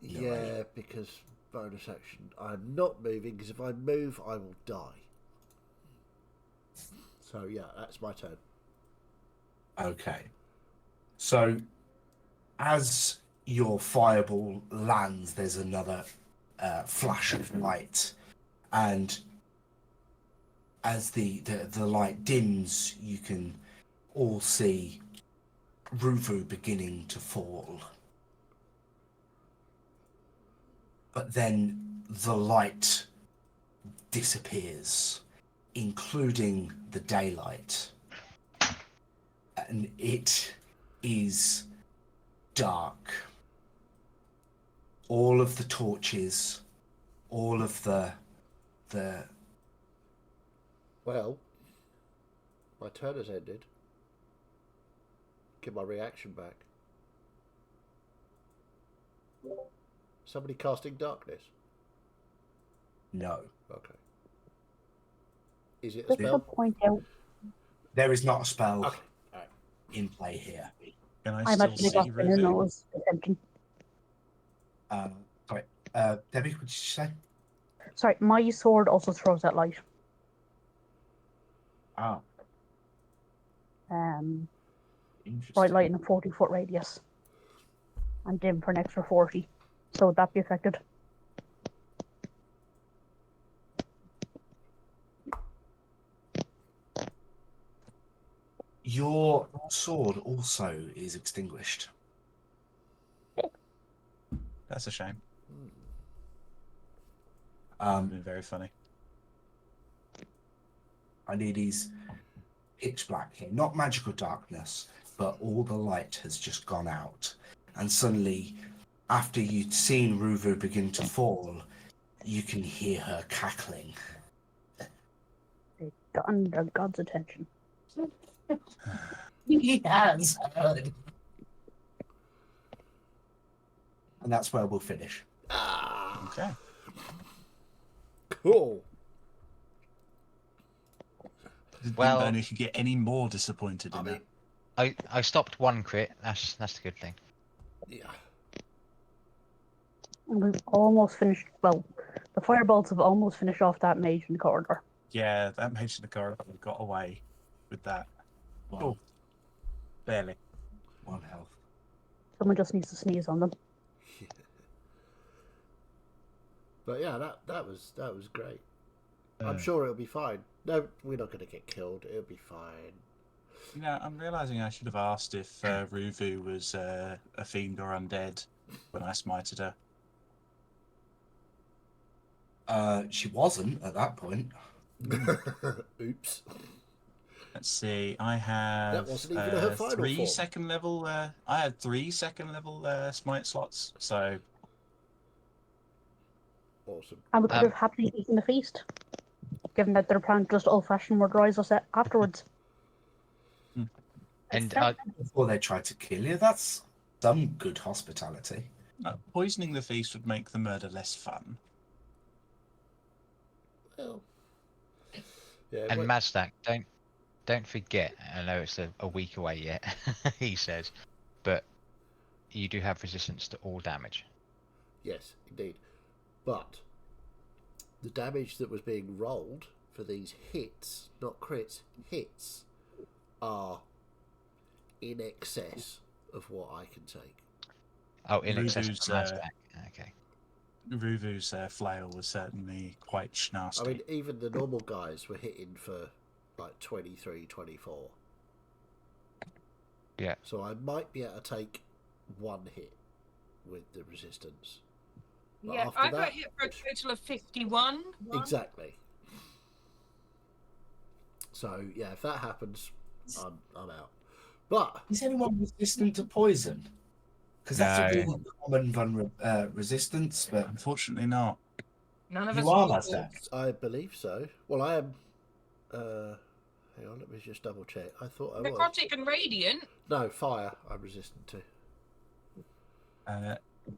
Yeah, because bonus action. I'm not moving because if I move, I will die. So yeah, that's my turn. Okay. So, as your fireball lands, there's another flash of light, and as the light dims, you can all see Ruvu beginning to fall. But then the light disappears, including the daylight. And it is dark. All of the torches, all of the Well, my turn has ended. Get my reaction back. Somebody casting darkness. no. Okay. Is it a Just to spell? point out, There is not a spell Okay. Alright. in play here. Can I I'm still actually see got in Ruvu? those attention. Sorry. Debbie, what did you say? Sorry, my sword also throws that light. Ah, interesting. Bright light in a 40-foot radius. And dim for an extra 40. So would that be affected? Your sword also is extinguished. That's a shame. Um, Been very funny. and it is pitch black here. Not magical darkness, but all the light has just gone out. And suddenly, after you'd seen Ruvu begin to fall, you can hear her cackling. They got under God's attention. He has heard. And that's where we'll finish. Okay. Cool. Well- Well, if you get any more disappointed I in mean, that. I stopped one crit. That's the good thing. yeah. And we've almost finished. Well, the firebolts have almost finished off that mage in the corridor. Yeah, that mage in the corridor got away with that. Well, Barely. 1 health. Someone just needs to sneeze on them. But yeah, that was great. I'm Uh, sure it'll be fine. No, we're not going to get killed. It'll be fine. You know, I'm realizing I should have asked if Ruvu was a fiend or undead when I smited her. She wasn't at that point. Oops. Let's see. I have That wasn't even her final three form. second level. I had 3 second level smite slots. So Awesome. And we could Um, have happily eaten the feast. Given that their plan just old-fashioned murderize us afterwards. And Before they try to kill you, that's some good hospitality. poisoning the feast would make the murder less fun. Well, yeah. and wait- Mazdak, don't forget. I know it's a week away yet. He says, but you do have resistance to all damage. Yes, indeed. But the damage that was being rolled for these hits, not crits, hits, are in excess of what I can take. Oh, in excess of Ruvu's, Mazdak. Okay. Ruvu's flail was certainly quite nasty. I mean, even the normal guys were hitting for like 23, 24. Yeah. So I might be able to take one hit with the resistance. But Yeah, after I got that- hit for a total of 51. Exactly. So yeah, if that happens, I'm out. But Is anyone resistant to poison? Because that's a No. really common resistance, but Unfortunately, not. None of you us are, were Mazdak. I believe so. Well, I am. Hang on, let me just double check. I thought I was. necrotic and radiant. No, fire. I'm resistant to.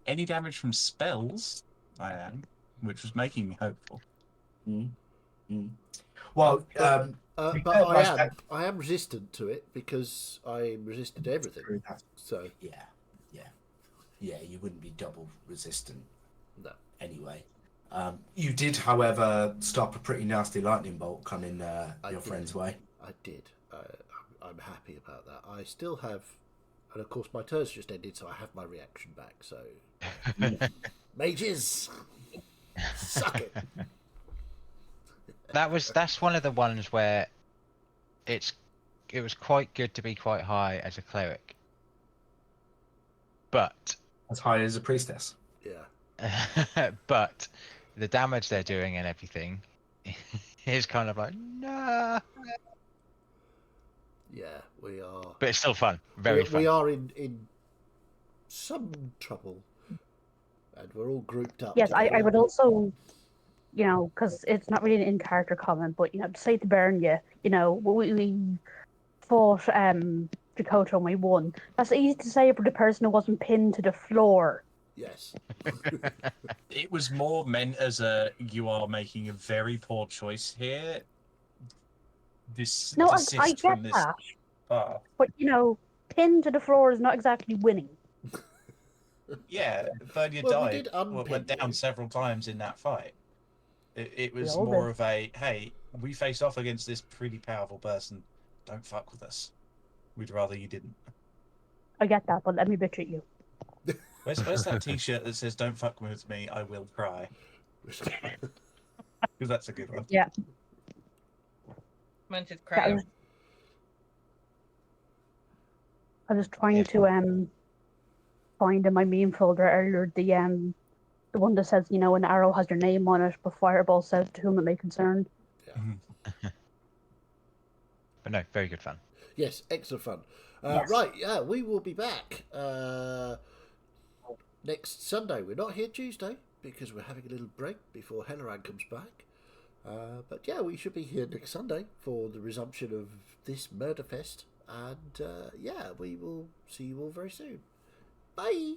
Any damage from spells, I am, which was making me hopeful. Well, But I am resistant to it because I'm resistant to everything. So Yeah, you wouldn't be double resistant. No. Anyway, you did, however, stop a pretty nasty lightning bolt coming your friend's way. I did. I'm happy about that. I still have, and of course my turn's just ended, so I have my reaction back. So, mages, suck it. That's one of the ones where it was quite good to be quite high as a cleric, but as high as a priestess. Yeah. But the damage they're doing and everything is kind of like nah. Yeah, we are. But it's still fun. Very fun. We are in some trouble, and we're all grouped up. Yes, I would also, because it's not really an in-character comment, but to say to Bernia, we fought Dakota and we won. That's easy to say for the person who wasn't pinned to the floor. Yes. It was more meant as you are making a very poor choice here. No, I get that. But, pinned to the floor is not exactly winning. Yeah, Vernia died. Went down several times in that fight. It was more of a, hey, we faced off against this pretty powerful person. Don't fuck with us. We'd rather you didn't. I get that, but let me bitch at you. Where's that T-shirt that says "Don't fuck with me, I will cry"? Because that's a good one. Yeah. Mine says cry. I was trying to find in my meme folder earlier the one that says, an arrow has your name on it, but fireball says to whom it may concern. Yeah. But no, very good fun. Yes, excellent fun. Yes. Right, yeah, we will be back next Sunday. We're not here Tuesday because we're having a little break before Helleran comes back. But yeah, we should be here next Sunday for the resumption of this murder fest. And yeah, we will see you all very soon. Bye!